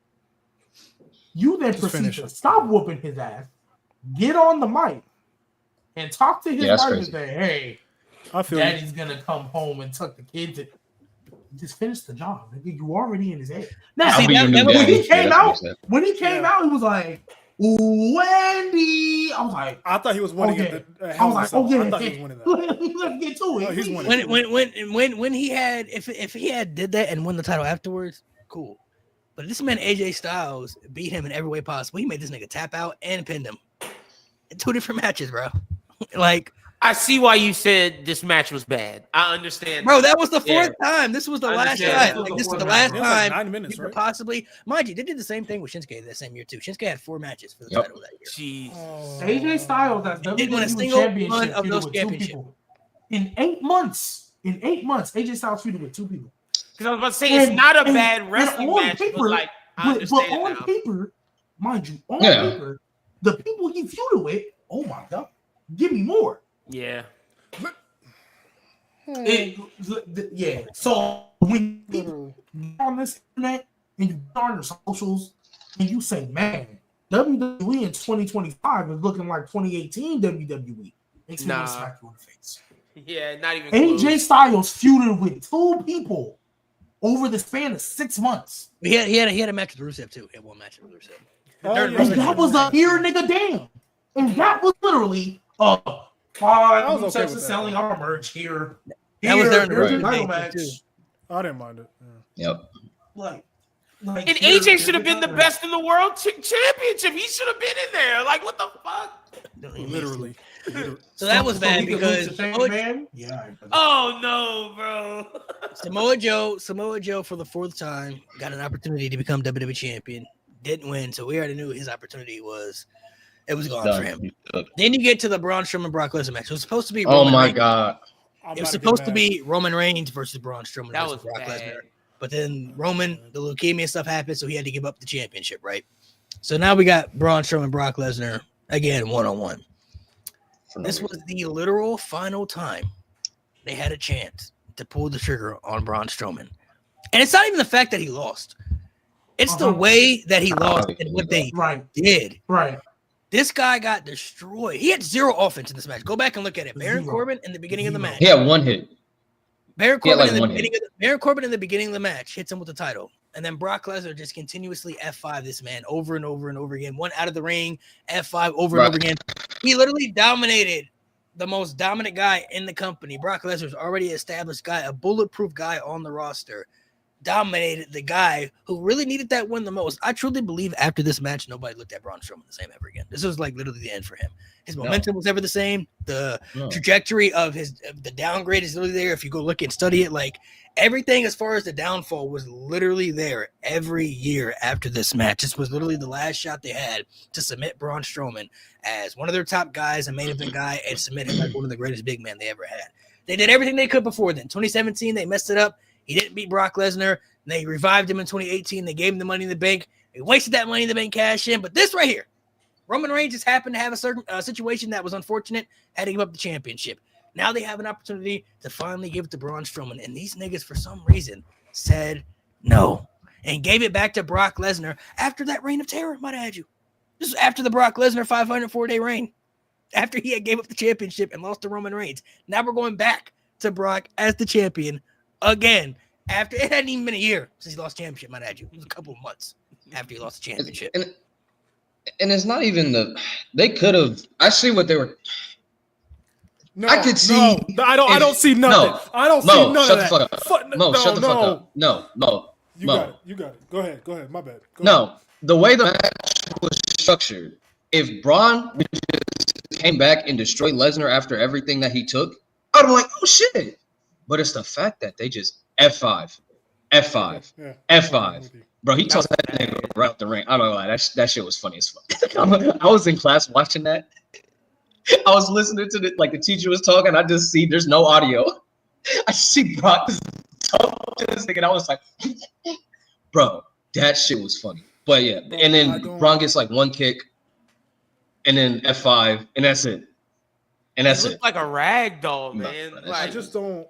You then proceed to stop whooping his ass, get on the mic, and talk to his wife and say, "Hey, Daddy's gonna come home and tuck the kids in." Just finish the job, nigga. You already in his head. Now, when he came out, he was like, "Wendy." I was like, I thought he was winning it. I was like, "Oh yeah, I thought he was winning that. Let's get to it." Oh, he's winning. When he had, if he had did that and won the title afterwards, cool. But this man AJ Styles beat him in every way possible. He made this nigga tap out and pinned him in 2 different matches, bro. Like, I see why you said this match was bad. I understand. Bro, that was the fourth time. This was the last understand. time. Like, this is the It was last like time 9 minutes, you could right? possibly, mind you, they did the same thing with Shinsuke that same year too. Shinsuke had 4 matches for the Yep. title that year. Jeez. AJ Styles has Didn't win a WWE single championship one of feuded those with 2 championships. people. In 8 months, AJ Styles feuded with 2 people. Because I was about to say it's not a bad wrestling on match, paper, but like I but understand on now. paper, mind you, on Yeah. paper, the people he feuded with, oh my god, give me more. Yeah. Yeah. So when you on this internet and you go on your socials and you say, man, WWE in 2025 is looking like 2018 WWE, makes me want to smack you in the face. Yeah, not even AJ close. Styles feuded with 2 people over the span of 6 months. He had a match with Rusev too. He had 1 match with Rusev. Oh, Third yeah, And match. that was a here nigga damn. And that was literally I fine. was okay with that. Selling our merch here. That was during the here's Right. a title Rumble match. too. I didn't mind it. Yeah. Yep. Like And AJ should have been the best in the world championship. He should have been in there. Like, what the fuck? Literally. So that was bad because yeah. Oh no, bro. Samoa Joe for the 4th time got an opportunity to become WWE champion. Didn't win, so we already knew his opportunity was gone for him. Then you get to the Braun Strowman Brock Lesnar match. It was supposed to be Oh Roman my Reigns. god. It was supposed to be Roman Reigns versus Braun Strowman That versus was Brock bad. Lesnar. But then Roman, the leukemia stuff happened, so he had to give up the championship, right? So now we got Braun Strowman, Brock Lesnar again, 1-on-1. This was the literal final time they had a chance to pull the trigger on Braun Strowman. And it's not even the fact that he lost. It's the way that he lost and what they did. Right. This guy got destroyed. He had 0 offense in this match. Go back and look at it. Baron 0. Corbin in the beginning of the match. He had 1 hit. Baron He had, Corbin, like, in the one beginning of the, Baron Corbin in the beginning of the match hits him with the title. And then Brock Lesnar just continuously F5 this man over and over and over again. 1 out of the ring, F5 over and over again. He literally dominated the most dominant guy in the company. Brock Lesnar's already established guy, a bulletproof guy on the roster. Dominated the guy who really needed that win the most. I truly believe after this match, nobody looked at Braun Strowman the same ever again. This was like literally the end for him. His momentum was ever the same. The trajectory of the downgrade is literally there. If you go look and study it, like everything as far as the downfall was literally there every year after this match. This was literally the last shot they had to submit Braun Strowman as one of their top guys, a main event guy, and submit him like one of the greatest big men they ever had. They did everything they could before then. 2017, they messed it up. He didn't beat Brock Lesnar. They revived him in 2018. They gave him the Money in the Bank. They wasted that Money in the Bank cash in. But this right here, Roman Reigns just happened to have a certain situation that was unfortunate, had to give up the championship. Now they have an opportunity to finally give it to Braun Strowman. And these niggas, for some reason, said no and gave it back to Brock Lesnar after that reign of terror, might I add you. This was after the Brock Lesnar 504-day reign, after he had gave up the championship and lost to Roman Reigns. Now we're going back to Brock as the champion again. After it hadn't even been a year since he lost championship, might I add you. It was a couple of months after he lost the championship. And it's not even they could have. I see what they were. No, I could see. No, I don't see nothing. No, I don't see Mo, none shut of the fuck that. up. Mo, shut the fuck up. No, Mo. You Mo. got it. You got it. Go ahead. My bad. Go No, ahead. the way the match was structured, if Braun just came back and destroyed Lesnar after everything that he took, I'd be like, oh shit. But it's the fact that they just F5, F5, Yeah. F5. Bro, he tossed that nigga right out the ring. I don't know why. That shit was funny as fuck. I was in class watching that. I was listening to the teacher was talking. I just see there's no audio. I see Brock just talk to this nigga, and I was like, bro, that shit was funny. But yeah, and then Braun gets like 1 kick, and then F5, and that's it. And that's It it. looked like a rag doll, man. No, like, I just don't.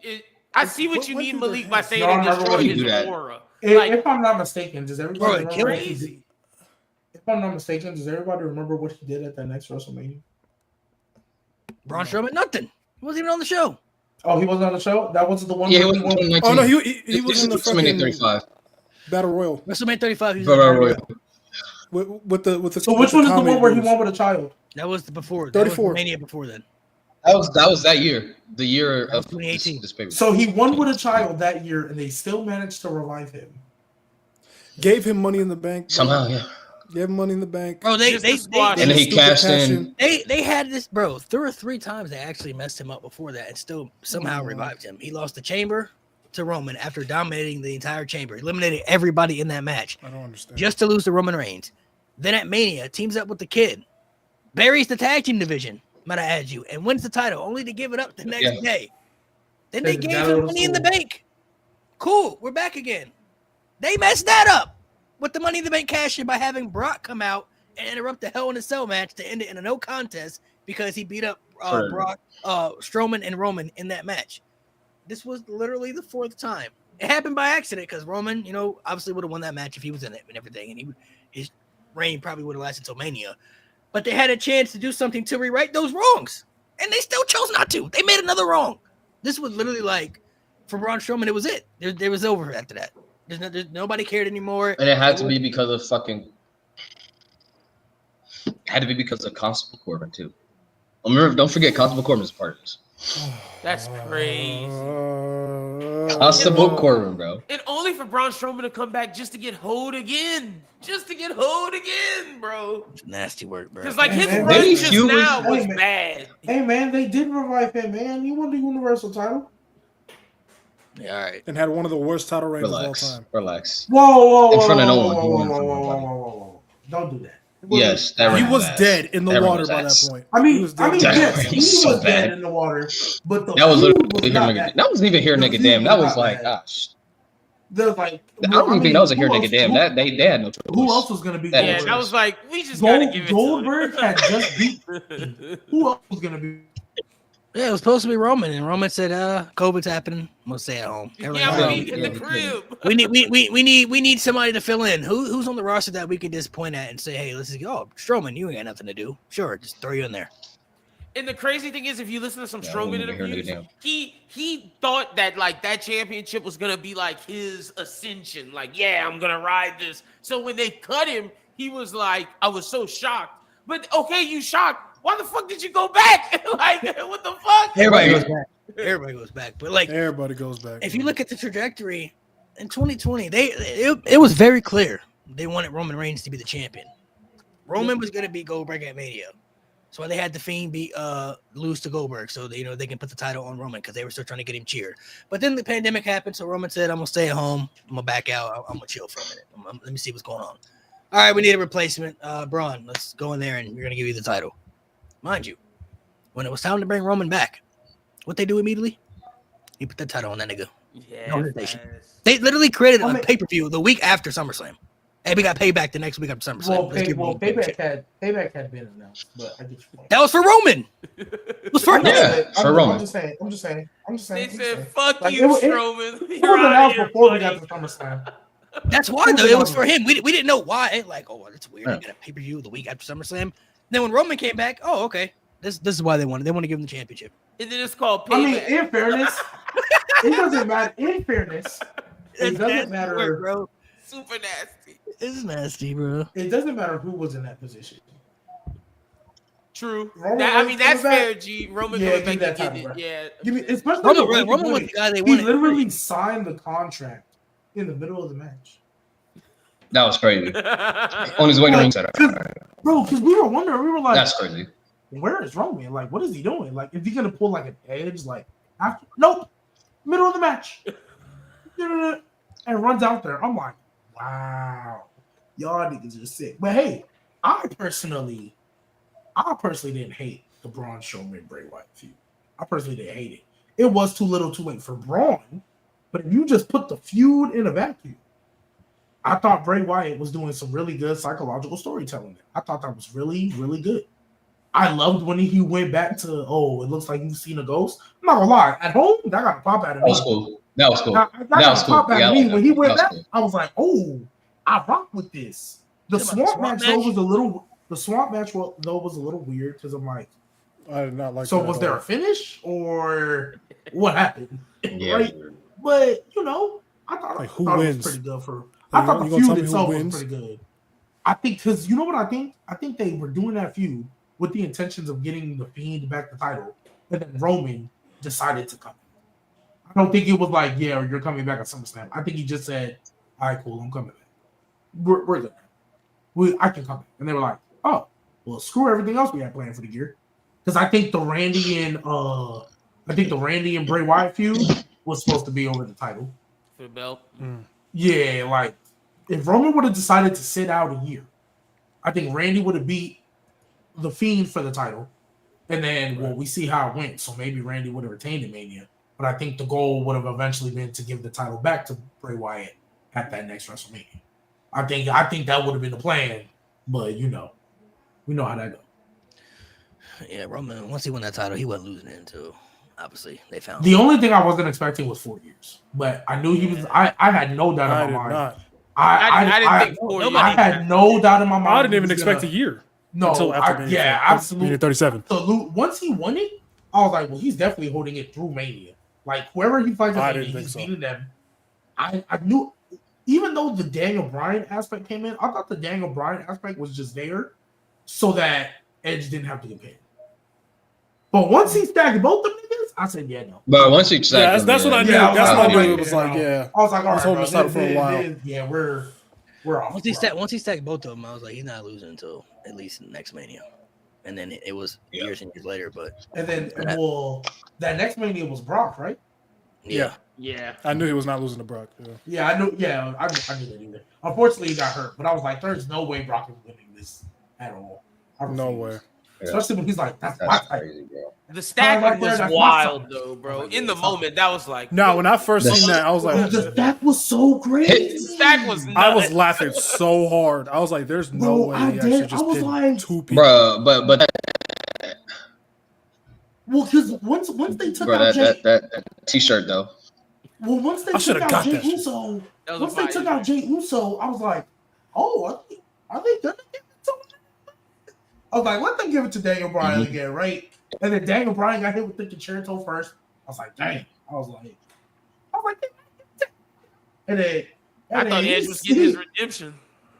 I see what you What mean, do they Malik, by have? saying No, it I'm not destroyed gonna do his that. aura. If I'm not mistaken, does everybody Bro, remember what crazy. he did? If I'm not mistaken, does everybody remember what he did at that next WrestleMania? Braun Strowman, nothing. He wasn't even on the show. Oh, he wasn't on the show? That wasn't the one Yeah, he where was he won. in 2019. Oh no, he This was is in the WrestleMania fucking 35. Battle Royal WrestleMania 35. He was Battle in the Royal. with the. So which one is the one where he won with a child? That was the before. That was 34. Mania before then. That was that year. The year That was of 2018. this paper. So he won with a child that year, and they still managed to revive him. Gave him Money in the Bank. Somehow, yeah. Give him Money in the Bank. Bro, Just to squash And then he Stupid cashed cash in. they had this, bro. There were 3 times they actually messed him up before that and still somehow revived him. He lost the chamber to Roman after dominating the entire chamber, eliminated everybody in that match I don't understand. just to lose to Roman Reigns. Then at Mania, teams up with the Kid, buries the tag team division, might I add you, and wins the title only to give it up the next day. Then they gave him Money in the Bank. Cool, we're back again. They messed that up with the Money in the Bank cash in by having Brock come out and interrupt the Hell in a Cell match to end it in a no contest because he beat up Brock, Strowman, and Roman in that match. This was literally the 4th time. It happened by accident because Roman, obviously would have won that match if he was in it and everything, and his reign probably would have lasted until Mania. But they had a chance to do something to rewrite those wrongs, and they still chose not to. They made another wrong. This was literally like, for Braun Strowman, it was it. There was over after that. There's nobody cared anymore. And it had to be because of fucking. Had to be because of Constable Corbin too. Remember, don't forget Constable Corbin's part of this. That's crazy. Constable Corbin, bro. And only for Braun Strowman to come back just to get hoed again. Just to get hoed again, bro. Nasty work, bro. Because like his Man, run maybe just Hugh now was- was bad. Hey man, they did revive him, man. He won the Universal title. Yeah, all right. And had one of the worst title reigns of all Relax, time. relax. Whoa, In front of no one, whoa, he whoa, won whoa, from whoa, nobody. whoa, whoa, whoa. Don't do that. Yes, that He ran was his ass. dead in the That ran water his by ass. that point. I He mean, was dead. yes, he He's so was dead bad. in the water, but the That was feud literally not here, bad. nigga. That wasn't even here, The nigga. feud Damn, that was was not like, bad. gosh. There's like, I don't even think that was a here, who nigga. else- Damn, who- that they had no choice. Who else was gonna be? That Yeah, was- that was like, we just gotta give it Goldberg to had just beat. Who else was gonna be? Yeah, it was supposed to be Roman, and Roman said, "COVID's happening. I'm gonna stay at home." Yeah, Everybody's we like, in the crib. we need somebody to fill in. Who's on the roster that we can just point at and say, "Hey, let's just go. Oh, Strowman, you ain't got nothing to do. Sure, just throw you in there." And the crazy thing is, if you listen to some Yeah, I Strowman wouldn't even hear interviews, nigga he thought that like that championship was gonna be like his ascension. Like, yeah, I'm gonna ride this. So when they cut him, he was like, I was so shocked. But okay, you shocked. Why the fuck did you go back? Like, what the fuck? Everybody goes back. Everybody goes back. But like, Everybody goes back. if you look at the trajectory in 2020, it was very clear they wanted Roman Reigns to be the champion. Roman was gonna be Goldberg at Mania. So they had the Fiend lose to Goldberg, so they can put the title on Roman because they were still trying to get him cheered. But then the pandemic happened, so Roman said, "I'm gonna stay at home. I'm gonna back out. I'm gonna chill for a minute. Let me see what's going on." All right, we need a replacement. Braun, let's go in there and we're gonna give you the title. Mind you, when it was time to bring Roman back, what they do immediately? You put the title on that nigga. Yeah, No hesitation. They literally created a pay-per-view the week after SummerSlam. Hey, we got payback the next week after SummerSlam. Payback had been announced, but I get your point. That was for Roman. It was for him. Yeah, for Roman. I'm just saying. They said, "Fuck Like, you, it Strowman." It You're was out announced here, before we buddy. got to SummerSlam. That's why though. It was for him. We didn't know why. It like, oh, that's weird. They got a pay-per-view the week after SummerSlam. Then when Roman came back, oh, okay. This is why they want to give him the championship. And then it's called I mean, payback. in fairness, it doesn't matter. In fairness, it That's doesn't nasty matter. work, bro. Super nasty. It's nasty, bro. It doesn't matter who was in that position. True. Roman I Reigns mean, that's coming back? fair, G. Roman Yeah, coming give back that to title, get bro. it. Yeah. Give me, especially the way Roman he was did the it. guy they He wanted. literally signed the contract in the middle of the match, That was crazy. On his way to ringside. bro. Because we were wondering, we were like, That's crazy. where is Roman? Like, what is he doing? Like, is he gonna pull like an edge? Like, after? Nope, middle of the match, and runs out there. I'm like, wow, y'all niggas are sick. But hey, I personally didn't hate the Braun Strowman Bray Wyatt feud. I personally didn't hate it. It was too little, too late for Braun, but if you just put the feud in a vacuum, I thought Bray Wyatt was doing some really good psychological storytelling. I thought that was really, really good. I loved when he went back to, oh, it looks like you've seen a ghost. I'm not gonna lie, at home, that got a pop out of That me. was cool. That was cool. That That got was a pop cool. out Yeah, of me. When he went that back, was cool. I was like, oh, I rock with this. The swamp match though was a little. The swamp match though was a little weird because I'm like, I did not like. so that was at there all. a finish or what happened? Yeah. Right? But I thought Like, who it wins? was pretty good for. Like, I thought you the gonna tell feud me who itself was wins? pretty good. I think because you know what I think? I think they were doing that feud with the intentions of getting the Fiend back the title, and then Roman decided to come. I don't think it was like, yeah, you're coming back at SummerSlam. I think he just said, all right, cool, I'm coming back. We're good. I can come back. And they were like, oh, well, screw everything else we had planned for the year. Because I think the Randy and Bray Wyatt feud was supposed to be over the title. For the belt. Yeah, like if Roman would have decided to sit out a year, I think Randy would have beat the Fiend for the title. And then we see how it went. So maybe Randy would have retained in Mania. But I think the goal would have eventually been to give the title back to Bray Wyatt at that next WrestleMania. I think that would have been the plan, but we know how that goes. Yeah, Roman, once he won that title, he wasn't losing it until obviously they found The only thing I wasn't expecting was 4 years. But I knew he was I had no doubt in my mind. I didn't think 4 years. I had no doubt in my mind. I didn't even expect a year. No, until after Mania, absolutely. 37. Once he won it, I was like, well, he's definitely holding it through Mania. Like whoever he fights at Mania, he's beating them. I knew, even though the Daniel Bryan aspect came in, I thought the Daniel Bryan aspect was just there so that Edge didn't have to get paid. But once he stacked both the niggas, I said, yeah, no. But once he stacked that's what I knew. Yeah, That's what I knew. like, It was like, yeah. I was like, all right, holding this title for a while. Yeah, we're off. Once he stacked both of them, I was like, he's not losing until at least the next Mania. And then it was years and years later, but that next Mania was Brock, right? Yeah. I knew he was not losing to Brock. Yeah, I knew. Yeah, I knew that either. Unfortunately, he got hurt, but I was like, "There's no way Brock is winning this at all." No way. Especially when he's like, "That's my crazy, bro." The stacking right there, was that's wild, my though, bro. like, In the yeah, moment, that was like, No, when I first seen that, I was like, the stack was so great. the stack was nuts. I was laughing so hard. I was like, "There's no way he actually just pinned two people." Bro, but Well, because once they took out that T-shirt though. Well, once they took out Jey Uso, I was like, "Oh, are they gonna give it to him?" I was like, "Let them give it to Daniel Bryan again, right?" And then Daniel Bryan got hit with the concerto first. I was like, "Dang!" I was like, and then I thought Edge was getting his redemption.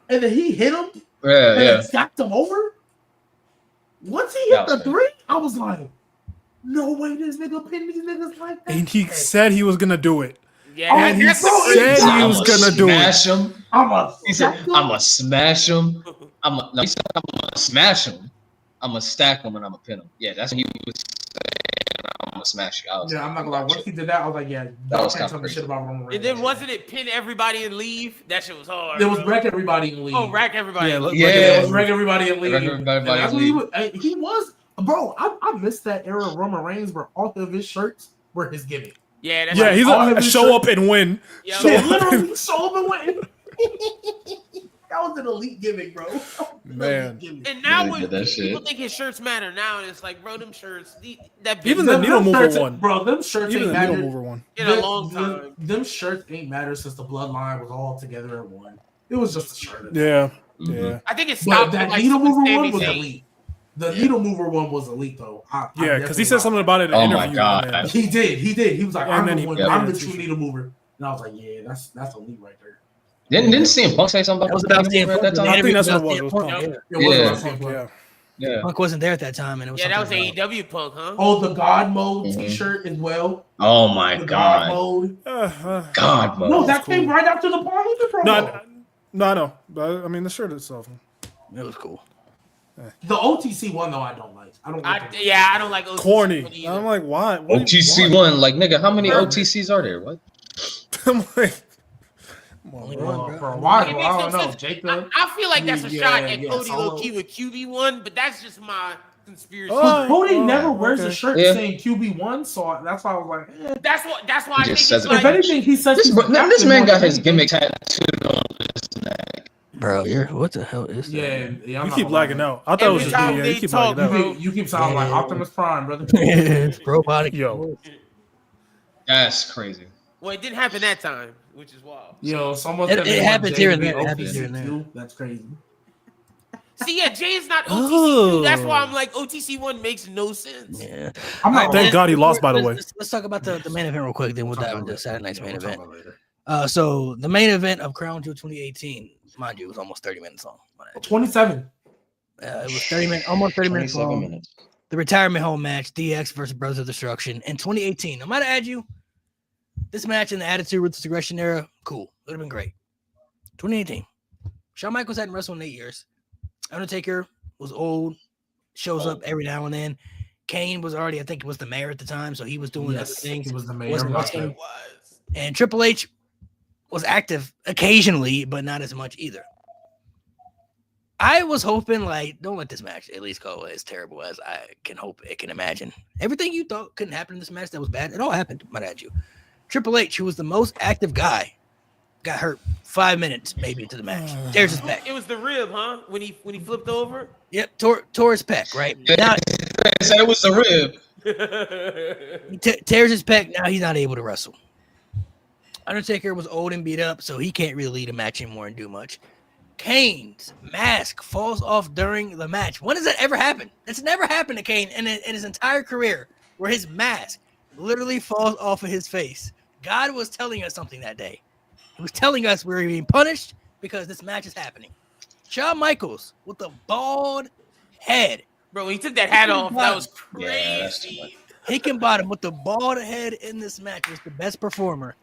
And then he hit him. Yeah. Stacked him over. Once he hit the three, I was like, no way this nigga pinned these niggas like that. And he said he was gonna do it. Yeah, and he said he was gonna do it. He said, I'm gonna smash him. I'm gonna smash him. I'm gonna stack him and I'm gonna pin him. Yeah, that's what he was saying. I'm gonna smash you. Yeah, I'm not gonna lie. Once he did that, I was like, yeah, that was kind of shit about Roman Reigns. And then wasn't it pin everybody and leave? That shit was hard. It was wreck everybody and leave. Oh, rack everybody. Yeah, and it was wreck everybody and leave. That's what he was. Bro, I missed that era of Roman Reigns where all of his shirts were his gimmick. Yeah, that's he's a show up and win. Yeah, literally show up and win. That was an elite gimmick, bro. Man. And now when people think his shirts matter now, it's like, bro, them shirts, even the needle mover one, bro. Them shirts even ain't the mattered needle mover one in a long time. Them shirts ain't mattered since the Bloodline was all together at one. It was just a shirt. Yeah. I think it stopped. That like needle mover one was Zayn. elite. The needle mover one was elite though. Because he said something about it in an interview. My God. He did. He was like, I'm the true t-shirt. needle mover. And I was like, yeah, that's elite right there. Didn't CM Punk say something about that at that time? I think that's what it was. Yeah. Punk wasn't there at that time, and it was that was about AEW Punk, huh? Oh, the God Mode T-shirt as well. Oh my The God. Mode. God Mode. No, that came right after the Paul Heyman promo. No. But I mean, the shirt itself. It was cool. The OTC one though, I don't like. I don't like OTC. Corny. I'm like, why? OTC one, like nigga, how many OTCs are there? What? I'm like, Only one, for a bro. while, It I makes don't no know. sense. Jacob. I feel like that's a shot at Yeah, Cody Solo. low-key with QB1, but that's just my conspiracy. Cody never wears a shirt Yeah. saying QB1, so that's why I was like, eh. That's why I think says it's it. If like, anything, he says This man got his gimmick tattooed on his neck. Bro, what the hell is that? Yeah, you I'm keep not lagging gonna out. I thought it was Every just time me. they You keep talk, lagging out. bro. You keep sounding like Optimus Prime, brother. Robotic. Yo. That's crazy. well, it didn't happen that time, which is wild. Yo, someone It said they happens want here Jay and to there. be It happens OTC here and there. too. That's crazy. See, yeah, Jay is not OTC. Oh. That's why I'm like, OTC1 makes no sense. Yeah. I'm not. Thank God he lost, by the way. Let's talk about the main event real quick, then we'll dive into Saturday night's main We'll talk event. about it later. So the main event of Crown Jewel 2018, mind you, it was almost 30 minutes long. 27. It was 30 minutes, almost 30 minutes long. The retirement home match, DX versus Brothers of Destruction in 2018. I'm gonna add you. This match in the Attitude with the Aggression era, cool. Would have been great. 2018. Shawn Michaels hadn't wrestled in 8 years. Undertaker was old, shows up every now and then. Kane was already, I think, was the mayor at the time, so he was doing other things. He was the mayor. Wasn't wrestling. And Triple H was active occasionally, but not as much either. I was hoping, like, don't let this match at least go as terrible as I can hope it can imagine. Everything you thought couldn't happen in this match that was bad, it all happened, might add you. Triple H, who was the most active guy, got hurt 5 minutes maybe into the match. Tears his pec. It was the rib, huh? When he flipped over. Yep, tore his pec, right? Now, I said it was the rib. he tears his pec. Now he's not able to wrestle. Undertaker was old and beat up, so he can't really lead a match anymore and do much. Kane's mask falls off during the match. When does that ever happen? It's never happened to Kane in his entire career, where his mask literally falls off of his face. God was telling us something that day. He was telling us we were being punished because this match is happening. Shawn Michaels with a bald head. Bro, when he took that hat off, that was crazy. Hickenbottom with the bald head in this match was the best performer.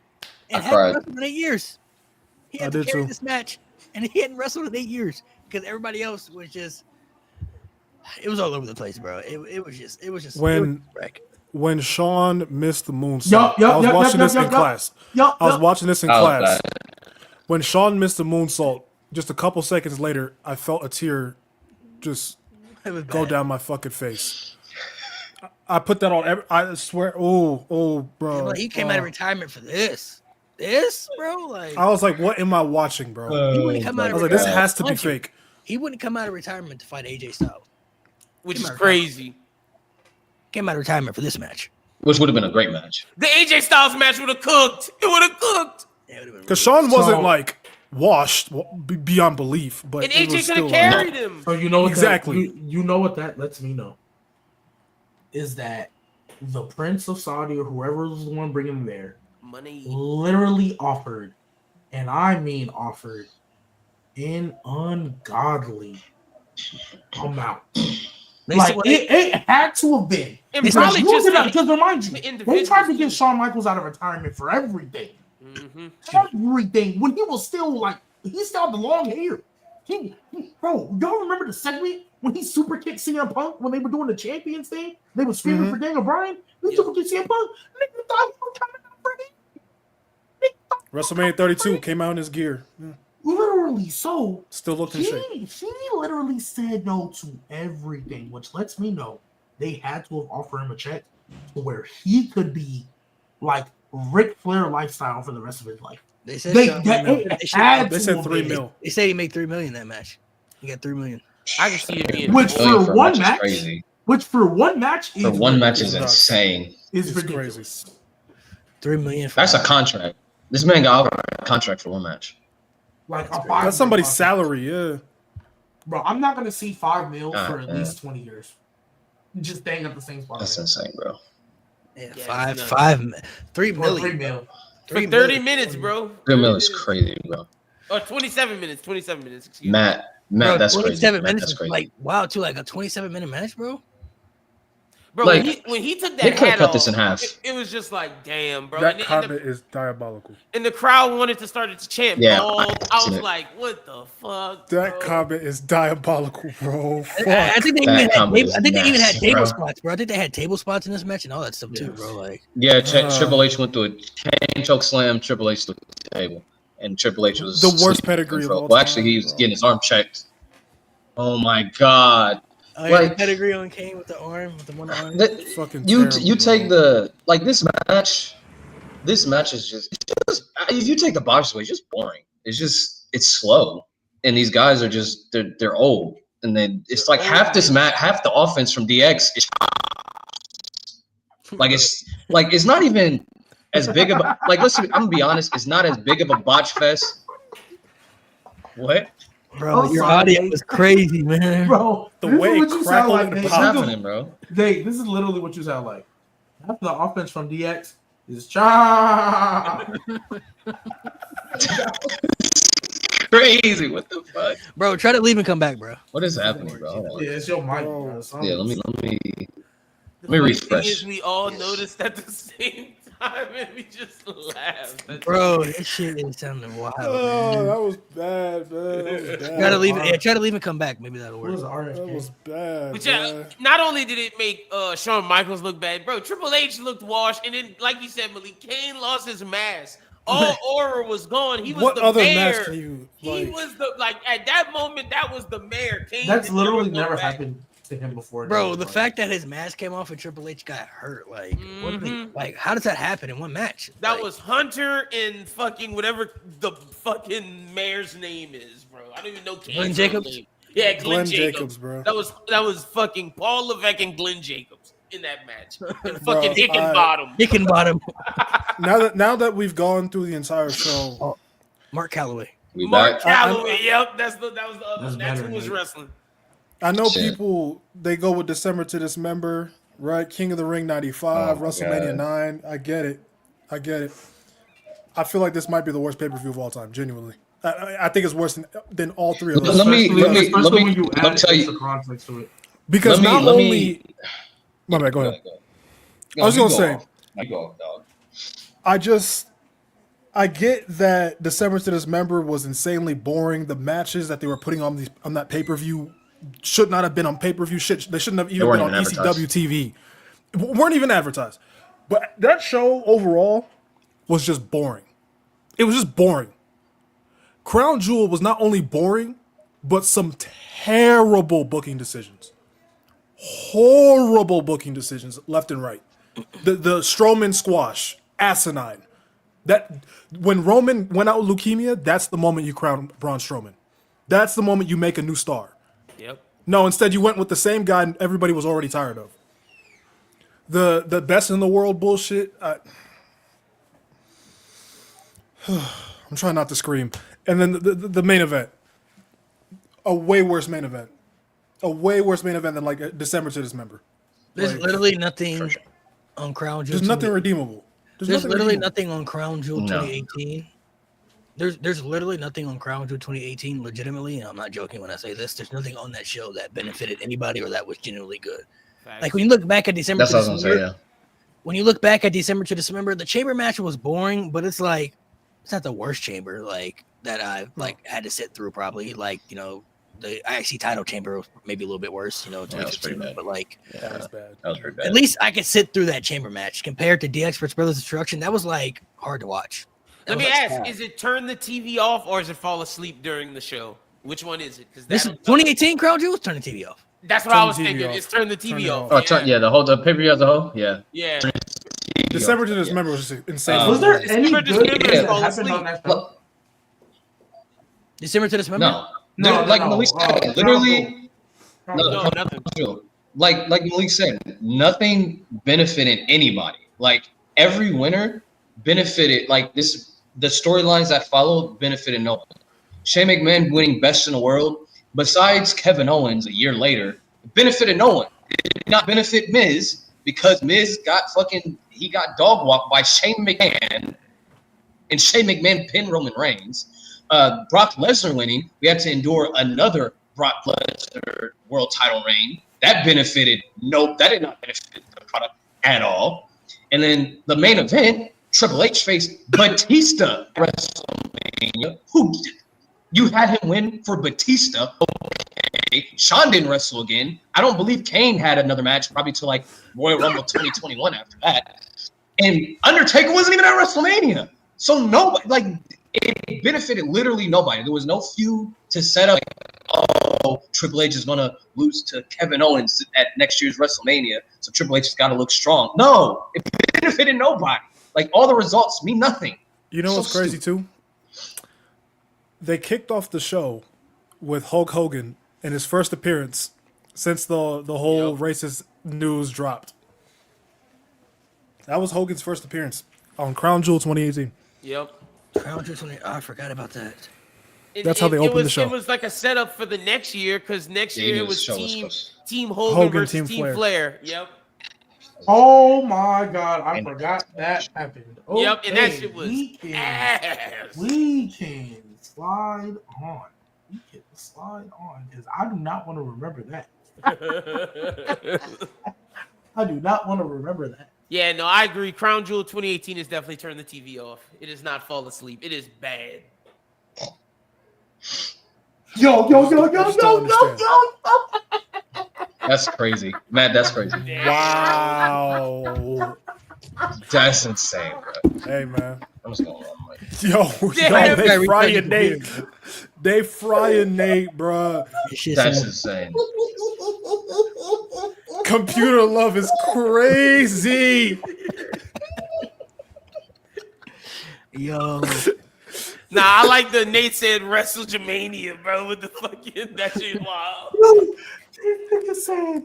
And I hadn't cried. wrestled in 8 years. He had to carry this match, and he hadn't wrestled in 8 years because everybody else was just. It was all over the place, bro. It was just when Shawn missed the moonsault. I was watching this in class. I was watching this in class. When Shawn missed the moonsault, just a couple seconds later, I felt a tear just go down my fucking face. I put that on. I swear. Oh, bro. Like, he came out of retirement for this. This, bro. Like, I was like, what am I watching, bro? He wouldn't come out. I was like, this has to be fake. He wouldn't come out of retirement to fight AJ Styles, which is crazy. Came out of retirement for this match, which would have been a great match. The AJ Styles match would have cooked. It would have cooked. Because Shawn wasn't like washed beyond belief, but and AJ could have carried him. So you know what exactly. You know what that lets me know is that the Prince of Saudi or whoever was the one bringing him there money literally offered, and I mean offered, an ungodly amount. Like it had to have been. And probably just because remind you, they tried to get Shawn Michaels out of retirement for everything. Mm-hmm. Everything when he was still like he still had the long hair. Bro, y'all remember the segment when he super kicked CM Punk when they were doing the champions thing? They were screaming for Daniel Bryan. He super kicked CM Punk. Nigga thought he was coming out for him. WrestleMania 32 came out in his gear. Yeah. Literally, so still looked in shape. She literally said no to everything, which lets me know they had to have offered him a check to where he could be like Ric Flair lifestyle for the rest of his life. They said they said $3 million. They said he made $3 million that match. He got $3 million. I can see it being which for one match is insane. Is ridiculous. $3 million. That's a contract. This man got a contract for one match. Like that's somebody's salary, yeah. Bro, I'm not gonna see $5 million for at least 20 years. Just staying at the same spot. That's insane, bro. Yeah, $3 million. For 30 minutes, bro. 3 million is crazy, bro. Or 27 minutes. 27 minutes. Excuse Matt, bro, that's 27 crazy. minutes. That's crazy. Like wow, too. Like a 27-minute match, bro. Bro, like, when he took that they could hat cut off, this in half. It was just like, damn, bro. That comment is diabolical. And the crowd wanted to start to chant. Yeah, I was like, what the fuck? That comment is diabolical, bro. I think they even had table spots, bro. I think they had table spots in this match and all that stuff too, bro. Like, yeah, Triple H went through a Kane choke slam. Triple H through the table, and Triple H was the worst pedigree of all time. Well, actually, he was getting his arm checked. Oh my god. Like pedigree on Kane with the arm, with the one arm. You take the like this match. This match is just if you take the box away, it's just boring. It's slow, and these guys are just they're old, and then it's like half the offense from DX is it's not even as big of a listen. I'm gonna be honest, it's not as big of a botch fest. What? Bro, your audio was crazy, man. Bro, the way it crackled what's happening, bro? This is literally what you sound like. Half the offense from DX is cha. Crazy. What the fuck? Bro, try to leave and come back, bro. What is happening, bro? Yeah, it's your mic, bro. Yeah, let me refresh. We all noticed at the same I made me just laugh. Bro, this shit is sounding wild. Oh, that was bad, man. That was bad. Try to leave it. Yeah, try to leave and come back. Maybe that'll work. That was bad. But yeah, not only did it make Shawn Michaels look bad, bro, Triple H looked washed, and then, like you said, Malik, Kane lost his mask. All aura was gone. He was what the other mayor. match can you? He was the at that moment. That was the mayor. Kane. That's literally never happened to him before. Bro, the fact that his mask came off and Triple H got hurt, like, what like, how does that happen in one match? That like, was Hunter and fucking whatever the fucking mayor's name is, bro. I don't even know Kane's Glenn Jacobs. name. Yeah, Glenn Jacobs, bro. That was fucking Paul Levesque and Glenn Jacobs in that match. And fucking Hickenbottom. Now that we've gone through the entire show, Mark Calloway. Mark Calloway. Yep, that was the other one. That's who was wrestling. I know people, they go with December to Dismember, right? King of the Ring 95, WrestleMania 9. I get it. I feel like this might be the worst pay-per-view of all time, genuinely. I think it's worse than all three of those. Let me tell you. Context to it. Because My bad, go ahead. I was going to say, I get that December to Dismember was insanely boring. The matches that they were putting on that pay-per-view should not have been on pay-per-view. They shouldn't have even been on ECW TV. Weren't even advertised. But that show overall was just boring. It was just boring. Crown Jewel was not only boring, but some terrible booking decisions. Horrible booking decisions left and right. The Strowman squash, asinine. That when Roman went out with leukemia, that's the moment you crown Braun Strowman. That's the moment you make a new star. Yep. No, instead you went with the same guy everybody was already tired of. The best in the world bullshit. I'm trying not to scream. And then the main event. A way worse main event. A way worse main event than like December to Dismember. There's literally nothing on Crown Jewel. There's nothing redeemable. There's literally nothing on Crown Jewel 2018. There's literally nothing on Crown Jewel 2018, legitimately, and I'm not joking when I say this. There's nothing on that show that benefited anybody or that was genuinely good. Fact. Like when you look back at December to Dismember, when you look back at December to Dismember, the chamber match was boring, but it's like it's not the worst chamber like that I had to sit through probably. Like, you know, the IC title chamber was maybe a little bit worse, you know, that was pretty bad. But like that was bad. That was pretty bad. At least I could sit through that chamber match compared to DX Brothers Destruction. That was like hard to watch. Let me ask: is it turn the TV off or is it fall asleep during the show? Which one is it? Because this is 2018 Crown Jewel. Turn the TV off. That's what I was thinking. It's turn the TV off. Oh, the pay-per-view as a whole. Yeah. Yeah. December to Dismember was insane. Was there any good that happened on that show? December to Dismember? No. Like Malik said, literally. No, nothing. Like Malik said, nothing benefited anybody. Like every winner benefited. Like this, the storylines that followed benefited no one. Shane McMahon winning Best in the World, besides Kevin Owens a year later, benefited no one. It did not benefit Miz because Miz got dog walked by Shane McMahon, and Shane McMahon pinned Roman Reigns. Brock Lesnar winning, we had to endure another Brock Lesnar world title reign. That did not benefit the product at all. And then the main event, Triple H faced Batista WrestleMania. You had him win for Batista. Okay. Shawn didn't wrestle again. I don't believe Kane had another match, probably till like Royal Rumble 2021 after that. And Undertaker wasn't even at WrestleMania. So nobody, like, it benefited literally nobody. There was no feud to set up. Triple H is going to lose to Kevin Owens at next year's WrestleMania, so Triple H has got to look strong. No, it benefited nobody. Like, all the results mean nothing. You know what's crazy, too? They kicked off the show with Hulk Hogan in his first appearance since the whole racist news dropped. That was Hogan's first appearance on Crown Jewel 2018. Yep. Crown Jewel 2018. Oh, I forgot about that. That's how they opened the show. It was like a setup for the next year because next year it was Team Hogan versus Team Flair. Yep. Oh my God! I forgot that happened. Okay. Yep, and that shit was ass. We can slide on. We can slide on because I do not want to remember that. I do not want to remember that. Yeah, no, I agree. Crown Jewel 2018 is definitely turn the TV off. It is not fall asleep. It is bad. Yo. That's crazy, Matt. That's crazy. Wow. That's insane, bro. Hey, man. I'm just going on, Mike. Yo, they frying Nate. They frying Nate, bro. That's insane. Computer love is crazy. Yo. Nah, I like the Nate said WrestleMania, bro, with the fucking that shit wild. Nigga said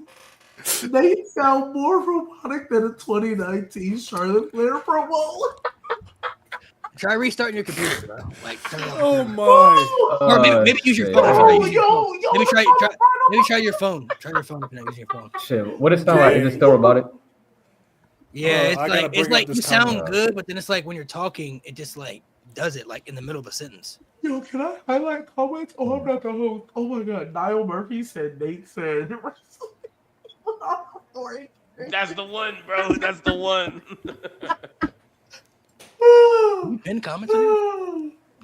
they sound more robotic than a 2019 Charlotte Flair promo. Try restarting your computer, bro. Like, turn it on. Oh my. Or maybe use your phone. Maybe try your phone. Try your phone if you're not using your phone. Shit, what it sound like? Is it still robotic? Yeah, it's like you sound good, but then it's like when you're talking, it just like does it like in the middle of a sentence. Yo, can I highlight comments? Oh, I'm not the host. Oh my god, Niall Murphy said Nate said. That's the one, bro. That's the one. You pin comments on it?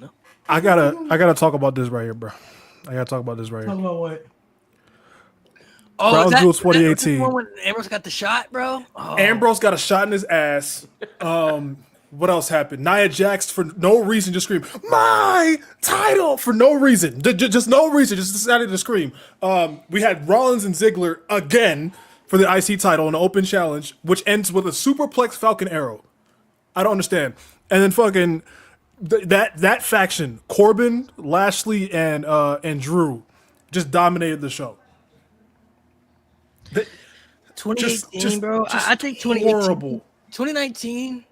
No. I gotta talk about this right here, bro. I gotta talk about this right Talk here. about what? Oh, Crown Jewel 2018. When Ambrose got the shot, bro. Oh. Ambrose got a shot in his ass. What else happened? Nia Jax for no reason just screamed my title for no reason, just no reason, just decided to scream. We had Rollins and Ziggler again for the IC title in an open challenge, which ends with a superplex Falcon Arrow. I don't understand. And then fucking that faction, Corbin, Lashley, and Drew, just dominated the show. 2018, bro. I think 2018. Horrible. 2019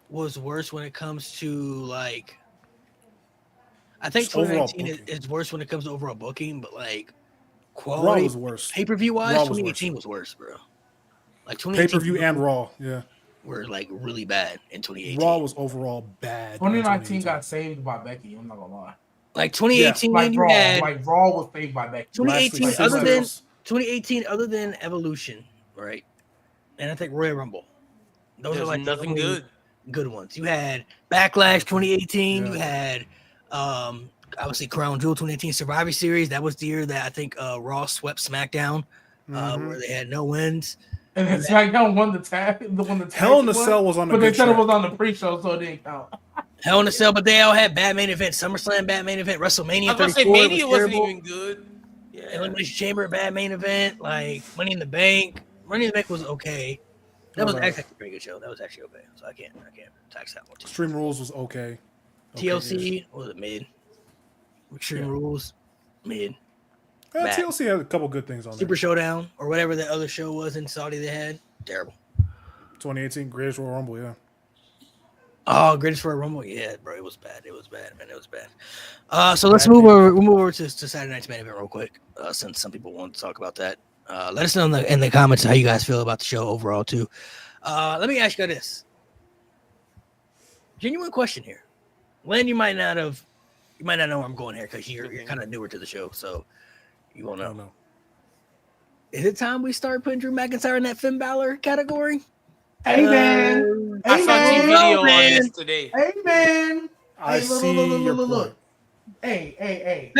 was worse when it comes to like. I think 2019 is worse when it comes to overall booking, but like quality Raw was worse. Pay-per-view wise, 2018 was worse, bro. Like 2018 pay-per-view and Raw, yeah, were like really bad in 2018. Raw was overall bad. 2019 got saved by Becky. I'm not gonna lie. Like 2018, like you Raw, had like Raw was saved by Becky. 2018, other than Evolution, right? And I think Royal Rumble. Those are like nothing good ones. You had Backlash 2018. You had obviously Crown Jewel 2018 Survivor Series. That was the year that I think Raw swept SmackDown, where they had no wins. And then SmackDown won the tag. Hell in a Cell was on the but they said it was on the pre-show, so it didn't count. Hell in a Cell, but they all had bad main event. SummerSlam bad main event. WrestleMania. I was gonna say Mania wasn't even good. Yeah. Elimination Chamber bad main event. Like Money in the Bank. Money in the Bank was okay. That was actually a pretty good show. That was actually okay. So I can't tax that one. Extreme Rules was okay. TLC was it mid? Extreme Rules mid. Yeah, TLC had a couple good things on there. Super Showdown or whatever the other show was in Saudi they had. Terrible. 2018 Greatest Royal Rumble, yeah. Oh, Greatest Royal Rumble, yeah, bro. It was bad, man. It was bad. So let's move over to Saturday Night's Main Event real quick, since some people want to talk about that. Let us know in the comments how you guys feel about the show overall too. Let me ask you this. Genuine question here. Len, you might not know where I'm going here because you're kind of newer to the show, so you won't know. Is it time we start putting Drew McIntyre in that Finn Balor category? Amen. I saw a video on this today. Amen. Look. Hey.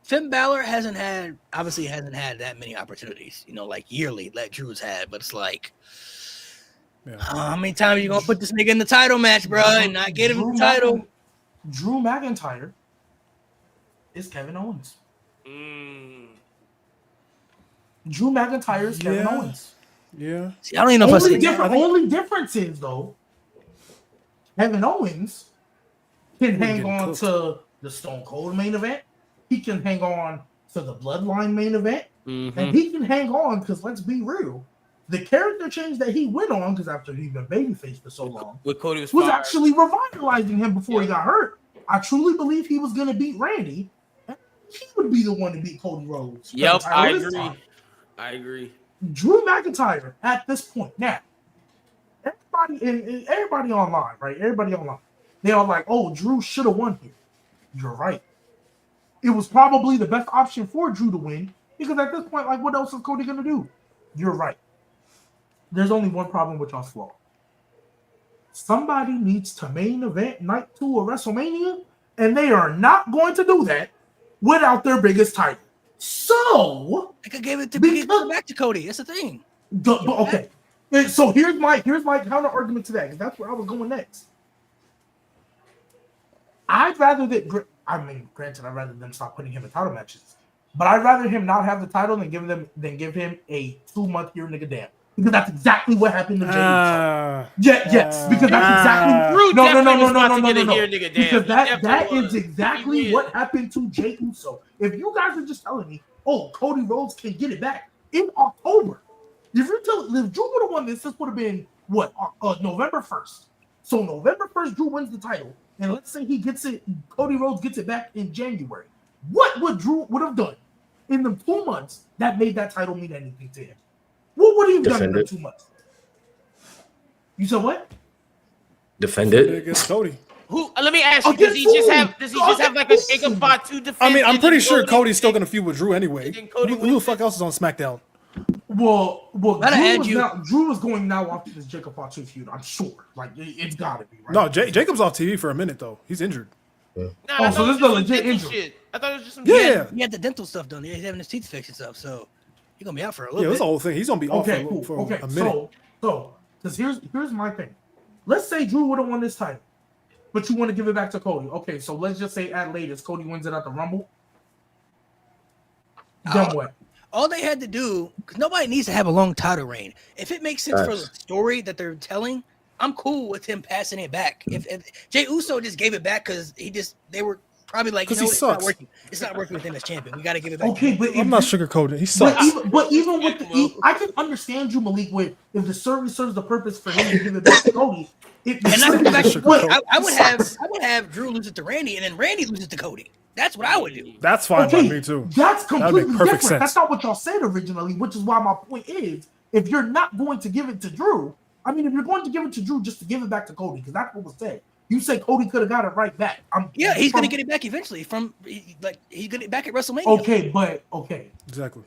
Finn Balor hasn't had that many opportunities, like yearly that Drew's had, but it's like, how many times are you gonna put this nigga in the title match, bro, and not get him the title? Drew McIntyre is Kevin Owens. Drew McIntyre is Kevin Owens. Yeah. See, I don't even know if only difference is though, Kevin Owens can hang on to the Stone Cold main event. He can hang on to the Bloodline main event, and he can hang on because let's be real, the character change that he went on because after he'd been babyface for so long, with Cody was actually revitalizing him before he got hurt. I truly believe he was going to beat Randy. He would be the one to beat Cody Rhodes. Yep, I agree. Drew McIntyre at this point now. Everybody online, right? Everybody online. They are like, "Oh, Drew should have won here." You're right. It was probably the best option for Drew to win because at this point, like, what else is Cody gonna do? You're right. there's only one problem with y'all's flow. Somebody needs to main event night 2 of WrestleMania, and they are not going to do that without their biggest title. So I could give it back to Cody. That's the thing. Okay. So here's my counter argument to that, because that's where I was going next. I'd rather granted, I'd rather them stop putting him in title matches, but I'd rather him not have the title than give him a 2-month here nigga damn. Because that's exactly what happened to Jey Uso. Yes, because that's exactly no. Because that is exactly what happened to Jey Uso. If you guys are just telling me, oh, Cody Rhodes can get it back in October. If Drew would have won this would have been what? November 1st. So November 1st, Drew wins the title, and let's say Cody Rhodes gets it back in January. What would Drew would have done in the 2 months that made that title mean anything to him? What would he have done in the 2 months? You said what? Defend it against Cody. Who? Let me ask you. Does he just have like a Jacob Fatu defense? I mean, I'm pretty sure Cody's still gonna feud with Drew anyway. Who the fuck else is on SmackDown? Well, Drew was going now off this Jacob Fatu feud. I'm sure. Like it's gotta be right. No, Jacob's off TV for a minute though. He's injured. So this is a legit injury. Shit. I thought it was just some. Yeah, he had the dental stuff done. He's having his teeth fixed and stuff. So he's gonna be out for a little bit. Yeah, that's the whole thing. He's gonna be off for a minute. So because here's my thing. Let's say Drew would have won this title, but you want to give it back to Cody. Okay, so let's just say at latest Cody wins it at the Rumble. Then what? All they had to do, because nobody needs to have a long title reign. If it makes sense for the story that they're telling, I'm cool with him passing it back. If Jey Uso just gave it back because they were probably like, it's not working. It's not working with him as champion. We got to give it back. Okay, but I'm not sugarcoating. He sucks. But even with I can understand you, Malik. With if the service serves the purpose for him to give it back to Cody, I would have Drew lose it to Randy, and then Randy loses to Cody. That's what I would do. That's fine by me too. That's completely different. Sense. That's not what y'all said originally, which is why my point is, if you're not going to give it to Drew, if you're going to give it to Drew just to give it back to Cody, because that's what was said. You said Cody could have got it right back. He's going to get it back eventually. He's going to get it back at WrestleMania. Okay. Exactly.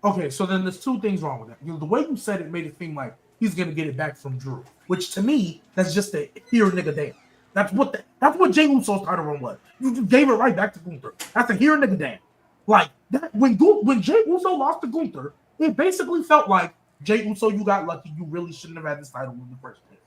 Okay, so then there's two things wrong with that. The way you said it made it seem like he's going to get it back from Drew, which to me, that's just a here nigga damn. That's what Jey Uso's title run was. You just gave it right back to Gunther. That's a here nigga damn. Like that when Jey Uso lost to Gunther, it basically felt like Jey Uso, you got lucky. You really shouldn't have had this title in the first place.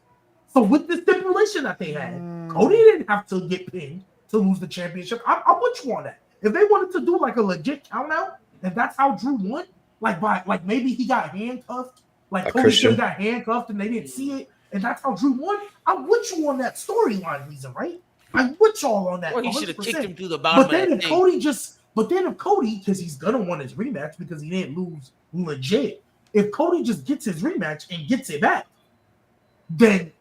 So with this stipulation that they had, Cody didn't have to get pinned to lose the championship. I'm with you on that. If they wanted to do like a legit count out, and that's how Drew won, like maybe he got handcuffed, like Cody should have got handcuffed and they didn't see it. And that's how Drew won. I'm with you on that storyline reason, right? I'm with y'all on that. Well, he should have kicked him through the bottom. But then if Cody, because he's gonna want his rematch because he didn't lose legit. If Cody just gets his rematch and gets it back, then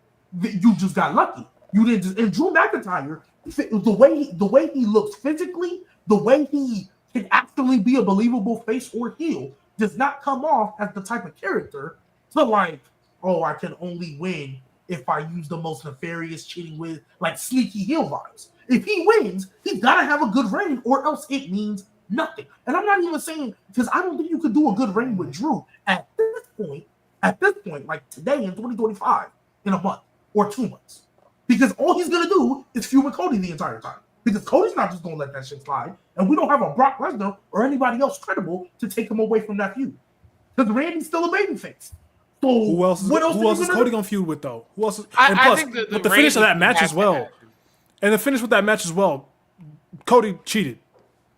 you just got lucky. You didn't just. And Drew McIntyre, the way he looks physically, the way he can actually be a believable face or heel, does not come off as the type of character to like, oh, I can only win if I use the most nefarious cheating with like sneaky heel vibes. If he wins, he's got to have a good reign or else it means nothing. And I'm not even saying, because I don't think you could do a good reign with Drew at this point, like today in 2025, in a month or 2 months. Because all he's going to do is feud with Cody the entire time. Because Cody's not just going to let that shit slide. And we don't have a Brock Lesnar or anybody else credible to take him away from that feud. Because Randy's still a babyface. So who else is Cody gonna feud with though? Who else? I think with the finish of that match as well, and the finish with that match as well, Cody cheated.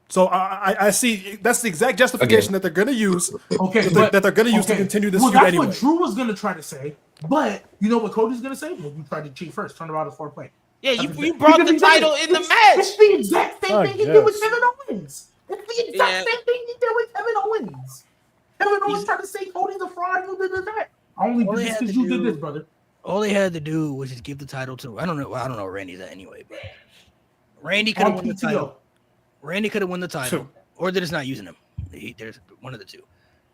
So I see that's the exact justification that they're gonna use. That they're gonna use to continue this feud anyway. That's what Drew was gonna try to say, but you know what Cody's gonna say? Well, you tried to cheat first. Turn around as foreplay. Yeah, you brought the title in the match. It's the exact same thing he did with Kevin Owens. It's the exact same thing he did with Kevin Owens. Kevin Owens tried to say Cody's a fraud. You did that. Only because you did this, brother. All they had to do was just give the title to. I don't know where Randy's at anyway, but Randy could have won the title. Randy could have won the title, or they're just not using him. There's one of the two.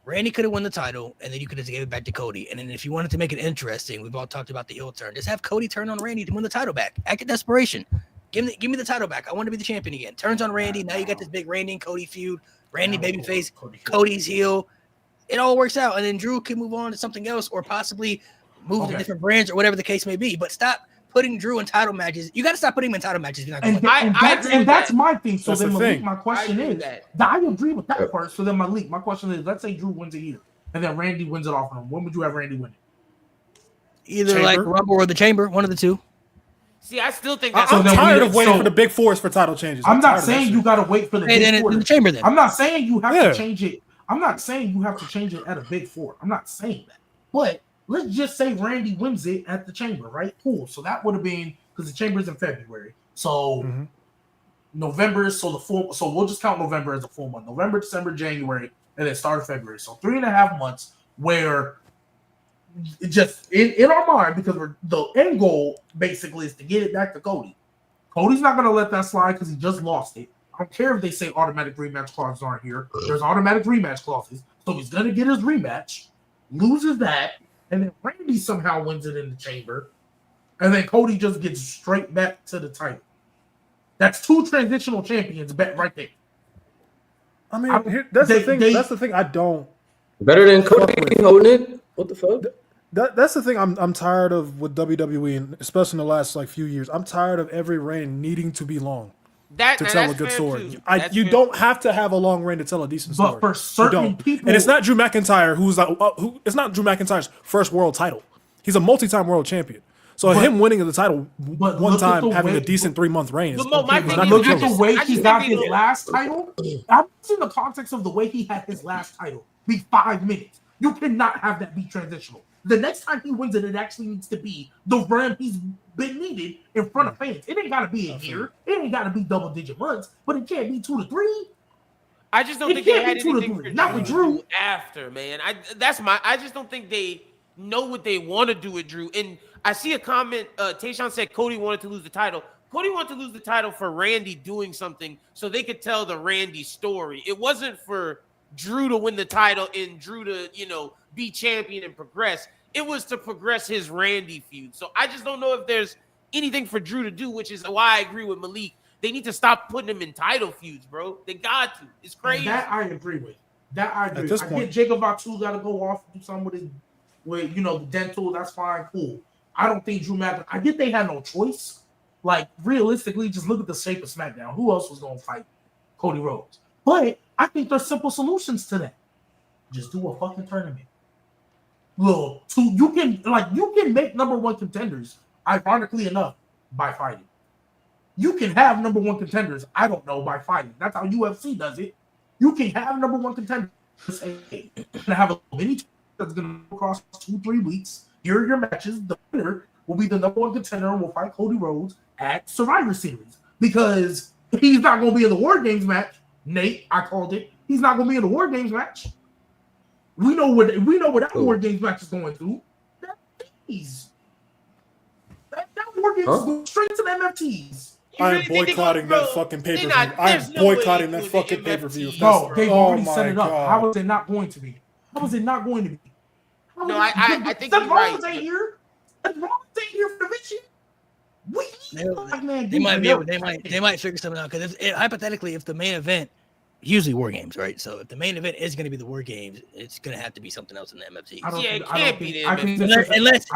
Randy could have won the title, and then you could have gave it back to Cody. And then if you wanted to make it interesting, we've all talked about the heel turn. Just have Cody turn on Randy to win the title back. Act of desperation. Give me the title back. I want to be the champion again. Turns on Randy. Now you got this big Randy and Cody feud. Randy babyface, Cody's heel. it all works out, and then Drew can move on to something else, or possibly move to different brands or whatever the case may be. But stop putting Drew in title matches. You got to stop putting him in title matches. That's my thing. So that's then, Malik, my question is, I agree with that part. So then, Malik, my question is, let's say Drew wins it here, and then Randy wins it off of him. When would you have Randy win it? Either Chamber. Like Rumble or the Chamber, one of the two. See, I still think that's I'm tired of waiting for the big fours for title changes. I'm not saying you got to wait for the big four. The Chamber then. I'm not saying you have to change it. I'm not saying you have to change it at a big four. I'm not saying that. But let's just say Randy wins it at the Chamber, right? Cool. So that would have been because the Chamber's in February. So November, so we'll just count November as a full month. November, December, January, and then start of February. So 3.5 months where it just in our mind, because the end goal basically is to get it back to Cody. Cody's not going to let that slide because he just lost it. I don't care if they say automatic rematch clauses aren't here. There's automatic rematch clauses. So he's going to get his rematch, loses that, and then Randy somehow wins it in the Chamber. And then Cody just gets straight back to the title. That's 2 transitional champions bet right there. I mean, that's the thing. That's the thing I don't. Better than Cody holding it? What the fuck? That's the thing I'm tired of with WWE, and especially in the last few years. I'm tired of every reign needing to be long to tell a good story. You don't have to have a long reign to tell a decent story. But for certain people, and it's not Drew McIntyre it's not Drew McIntyre's first world title. He's a multi-time world champion. So him winning the title one time, having a decent 3-month reign is look at the way he got his last title. I'm in the context of the way he had his last title be 5 minutes. You cannot have that be transitional. The next time he wins it actually needs to be the run he's been needed in front of fans. It ain't got to be a year. It ain't got to be double-digit months, but it can't be 2 to 3. I just don't think they had anything for not with Drew after, man. I just don't think they know what they want to do with Drew. And I see a comment. Tayshaun said Cody wanted to lose the title. Cody wanted to lose the title for Randy doing something so they could tell the Randy story. It wasn't for Drew to win the title and Drew to, be champion and progress. It was to progress his Randy feud. So I just don't know if there's anything for Drew to do, which is why I agree with Malik. They need to stop putting him in title feuds, bro. They got to. It's crazy. And that I agree with. I get Jacob Fatu got to go off and do something with the dental. That's fine, cool. I don't think Drew McIntyre. I get they had no choice. Like, realistically, just look at the shape of SmackDown. Who else was going to fight Cody Rhodes? But I think there's simple solutions to that. Just do a fucking tournament. Well, you can make number one contenders, ironically enough, by fighting. You can have number one contenders, I don't know, by fighting. That's how UFC does it. You can have number one contenders. Say, hey, you're going to have a mini that's going to go across 2-3 weeks. Here are your matches. The winner will be the number one contender and will fight Cody Rhodes at Survivor Series. Because he's not going to be in the War Games match. Nate, I called it. He's not going to be in the War Games match. We know what that War Games match is going to. That War Games is going straight to the MFTs. I am boycotting that fucking pay-per-view. I am boycotting that fucking pay-per-view. Bro, they've already set it up. How is it not going to be? How is it not going to be? No, I think you're right. Ain't here. Seth Rollins ain't here for the shit. They might figure something out because hypothetically, if the main event, usually War Games, right? So if the main event is going to be the War Games, it's going to have to be something else in the MFT. It can't be the MFT.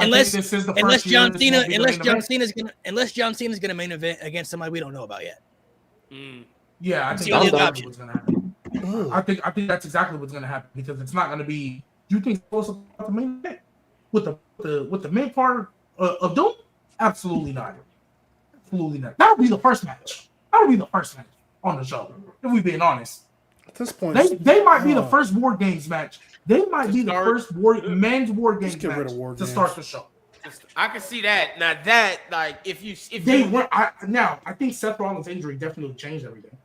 Unless John Cena's going to main event against somebody we don't know about yet. Yeah, I think that's exactly what's going to happen. I think that's exactly what's going to happen because it's not going to be. You think it's supposed to be the main event with the main part of Doom? Absolutely not. Absolutely not. That would be the first match. That would be the first match on the show. If we're being honest, at this point, they might be the first War Games match. They might be the first men's War Games match to start the show. I can see that. Now that I think Seth Rollins' injury definitely changed everything.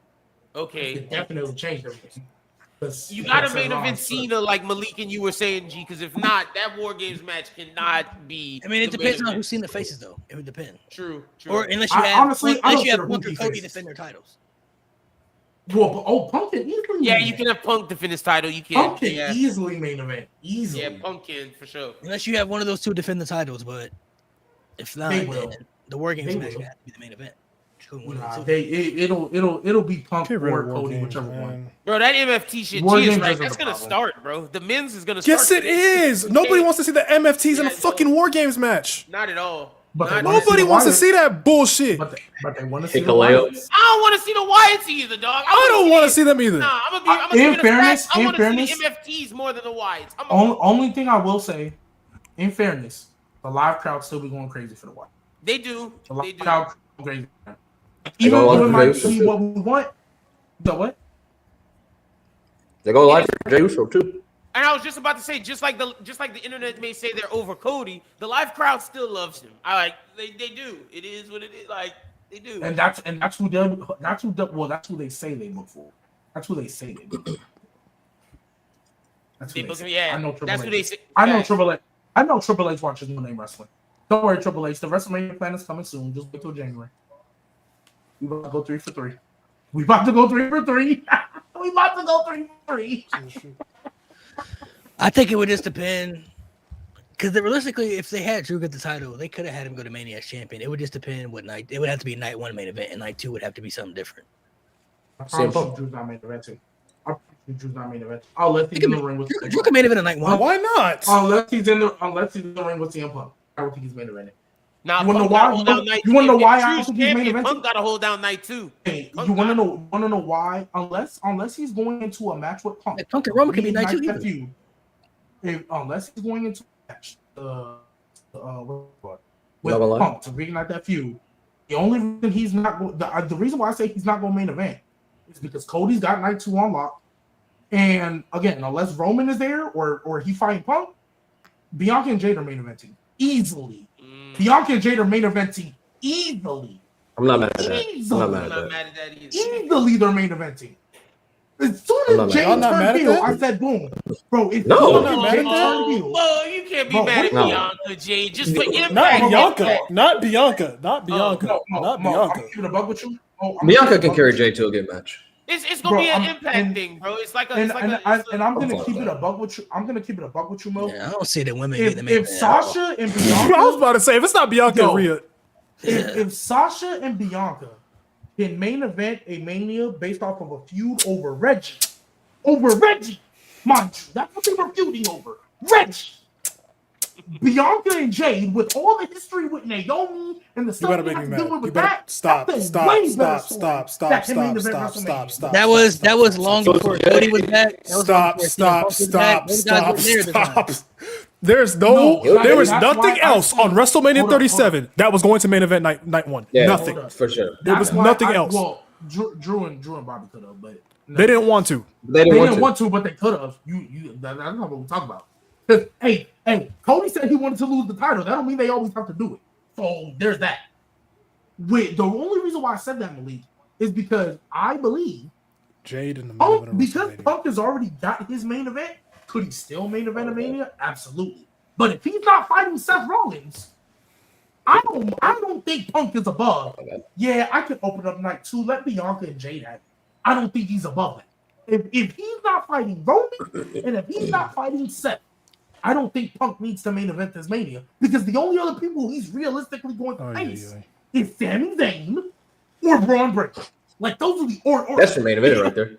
Okay, it definitely changed everything. You got to main event Cena like Malik and you were saying, G, because if not, that War Games match cannot be. I mean, it depends on who's seen the faces, though. It would depend. True. Or unless you have Punk or Cody defend their titles. Well, Punk can easily. Yeah, you can have Punk defend his title. You can. Punk can easily main event. Easily. Yeah, Punk can for sure. Unless you have one of those two defend the titles, but if not, then the War Games match has to be the main event. It'll be Punk Get rid or of War Cody, Games, whichever man. one. Bro, that MFT shit, War G is Games right. isn't That's the gonna problem. start, bro. The men's is gonna start. Yes, it is. Nobody wants to see the MFTs in a Yeah, fucking War Games match. Not at all. But Not- Nobody wants to see that bullshit. But they want to see the Hikaleo. Wyatts. I don't want to see the Wyatts either, dog. I don't want to see them either. Nah, I'm In gonna be the fairness- facts. I in want to see fairness- the MFTs more than the Wyatts. Only thing I will say, in fairness, the live crowd still be going crazy for the Wyatts. They do. The They live do. crowd go crazy. They Even go though it live might for be Jey what we want. The what? They go live for Jey Uso too. And I was just about to say, just like the internet may say they're over Cody, the live crowd still loves him. They do. It is what it is. Like they do. And that's who they say they look for. That's who they say they look for. That's who They they book say. him, yeah. I know Triple That's H. who they say. I know Facts. Triple H. I know Triple H watches No Name Wrestling. Don't worry, Triple H. The WrestleMania plan is coming soon. Just wait till January. We about to go 3 for 3. We about to go 3 for 3. We about to go 3 for 3. I think it would just depend. Because realistically, if they had Drew get the title, they could have had him go to Mania as champion. It would just depend what night. It would have to be night 1 main event, and night 2 would have to be something different. I promise you Drew's not main event too. I promise you Drew's not main event. Unless he's in the ring with Drew can main event at night 1. Why not? Unless he's in the ring with CM Punk. I don't think he's main event. Nah, You wanna know Punk gotta why? hold down night You wanna know two. why If I Drew's think he's main champion, eventing? Punk gotta hold down night 2. Hey, Punk you wanna know why? Unless he's going into a match with Punk. Like, Punk and Roman could be night 2 reignite that either. feud. Unless he's going into a match, with Love and Punk to reignite that feud. The only reason he's not the reason why I say he's not going main event is because Cody's got night 2 on lock. And again, unless Roman is there or he fighting Punk, Bianca and Jade are main eventing easily. Bianca and Jade are main eventing easily. I'm not mad at that. I'm Easily. not I'm mad not at that. mad at that either. Easily they're main eventing. As soon I'm not as mad. Jade Y'all not mad turned at heel, that? I said boom. Bro, it's No. soon I'm as not mad Jade at that. turned heel. Oh, you can't be Bro, mad at no. Bianca, Jay. Just for impact. Not Bianca. Impact. Not Bianca. Not Bianca. No, Not I'm Bianca. keeping a buck with you. I'm Bianca keeping a can buck carry with you. Jey to a good match. It's gonna Bro, be an I'm- impact and- thing, bro. It's like a. And I'm gonna I'm keep fine it with a buck with you. I'm gonna keep it a buck with you, Mo. Yeah, I don't see the women getting the main If event. at all. Sasha and I was Bianca, about to say, if it's not Bianca Yo. and Rhea, if Sasha and Bianca can main event a Mania based off of a feud over Reggie, mind you, that's what they were feuding over, Reggie. Bianca and Jade, with all the history with Naomi and the you stuff better they make have me to deal mad. with You with better that, stop, that's a stop, way better stop, story stop, stop, that can main stop, event stop, WrestleMania. stop, stop. That was stop, long So before Jay- Cody was back. That was Stop, before CM stop, Punk was back. stop, Those guys stop, weren't there at the time. stop. There's No, there was that's nothing why I else said- on WrestleMania Hold on, 37 that was going to main event night 1. Yeah. Nothing. Hold on. For sure. There was That's why nothing else. Well, Drew and Bobby could have, but no. They didn't want to. They They didn't didn't want want to, but they could have. That's not what we're talking about. 'Cause, hey, Cody said he wanted to lose the title. That don't mean they always have to do it. So there's that. Wait, the only reason why I said that, Malik, is because I believe Jade in the main event of because WrestleMania. Punk has already got his main event, could he still main event a Mania? Absolutely. But if he's not fighting Seth Rollins, I don't think Punk is above. Yeah, I could open up night 2. Let Bianca and Jade have it. I don't think he's above it. If he's not fighting Roman and if he's not fighting Seth, I don't think Punk needs to main event this Mania because the only other people he's realistically going to face is Sami Zayn or Braun Breaker. Like those are the or That's your main event right there.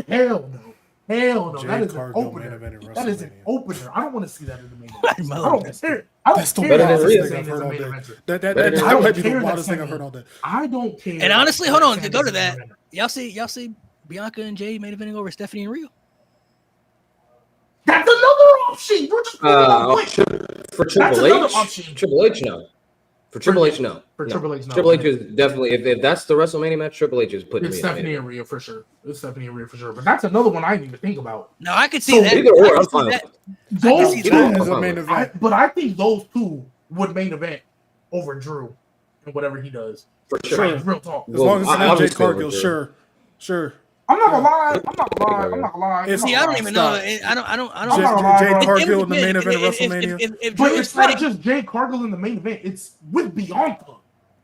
Hell no. Hell no. Jade That is an Cargill main opener. event at That is an WrestleMania. opener. I don't want to see that in the main event. I Mo, don't care. I don't That's the care better that than Sami Rhea. Zayn I've is heard a all main day. eventer. Better That than- I don't might be the care that wildest thing Sami- I've heard all day. I don't care. And honestly, that hold on, Sami to go to is a main that, eventer. y'all see Bianca and Jade main eventing over Stephanie and Rhea. That's another option. You're just proving my point. For That's Triple another H, option. Triple H, no. For Triple H, no. For No. Triple H, no. Triple H is definitely if that's the WrestleMania match, Triple H is putting It's me in. Stephanie and Rhea for sure. It's Stephanie and Rhea for sure. But that's another one I didn't even think about. No, I could see So that. Either I or, could I'm see fine. that. with Those see two, That is I'm a fine main with event. but I think those two would main event over Drew and whatever he does. For sure. Sure. Like, real talk. As long as it's I not Jade obviously Cargill, would do. sure. I'm not gonna lie. I'm not gonna lie. It's- See, I don't even know. Stop. I don't. I'm not gonna lie, Jade bro. Cargill in the main If- event of if- if- WrestleMania. If But Drew is it's not fighting, just Jade Cargill in the main event. It's with Bianca.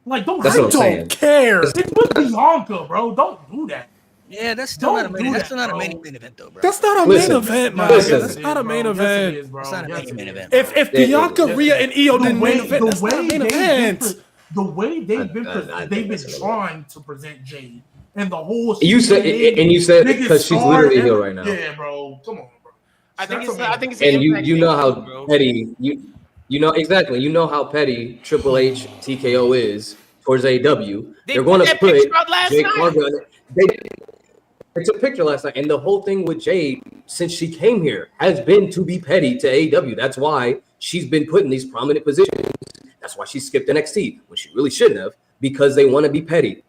Like, don't That's do what I'm that. saying. Don't care. It's with Bianca, bro. Don't do that. yeah, that's still not a Don't main. do That's that, still not a bro. main event though, bro. That's not a Listen, main event, man. listen. That's not a main Yes, it event. is, bro. It's not a Yes, main it is. event. If Yeah, Bianca, yeah. Rhea, and Io The didn't way- main event, the that's not a way main they event. did the way they've been trying to present Jade and the whole. You said because she's literally heel right now. Yeah, bro. Come on, bro. I think it's and you know how petty you know exactly. You know how petty Triple H TKO is towards AEW. They're going to put Jade Cargill. They took a picture last night, and the whole thing with Jade since she came here has been to be petty to AEW. That's why she's been put in these prominent positions. That's why she skipped NXT when she really shouldn't have, because they want to be petty.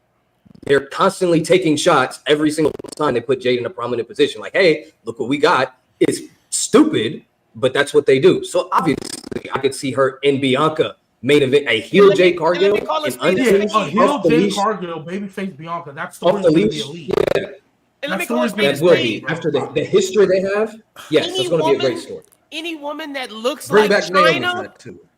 They're constantly taking shots every single time they put Jade in a prominent position. Like, hey, look what we got. It's stupid, but that's what they do. So obviously, I could see her in Bianca main event, a heel Jade Cargill, a heel Jade Cargill, babyface Bianca. That's story's gonna be elite. Yeah. And let me call it that will be after the history they have. Yes, that's going to be a great story. Any woman that looks like China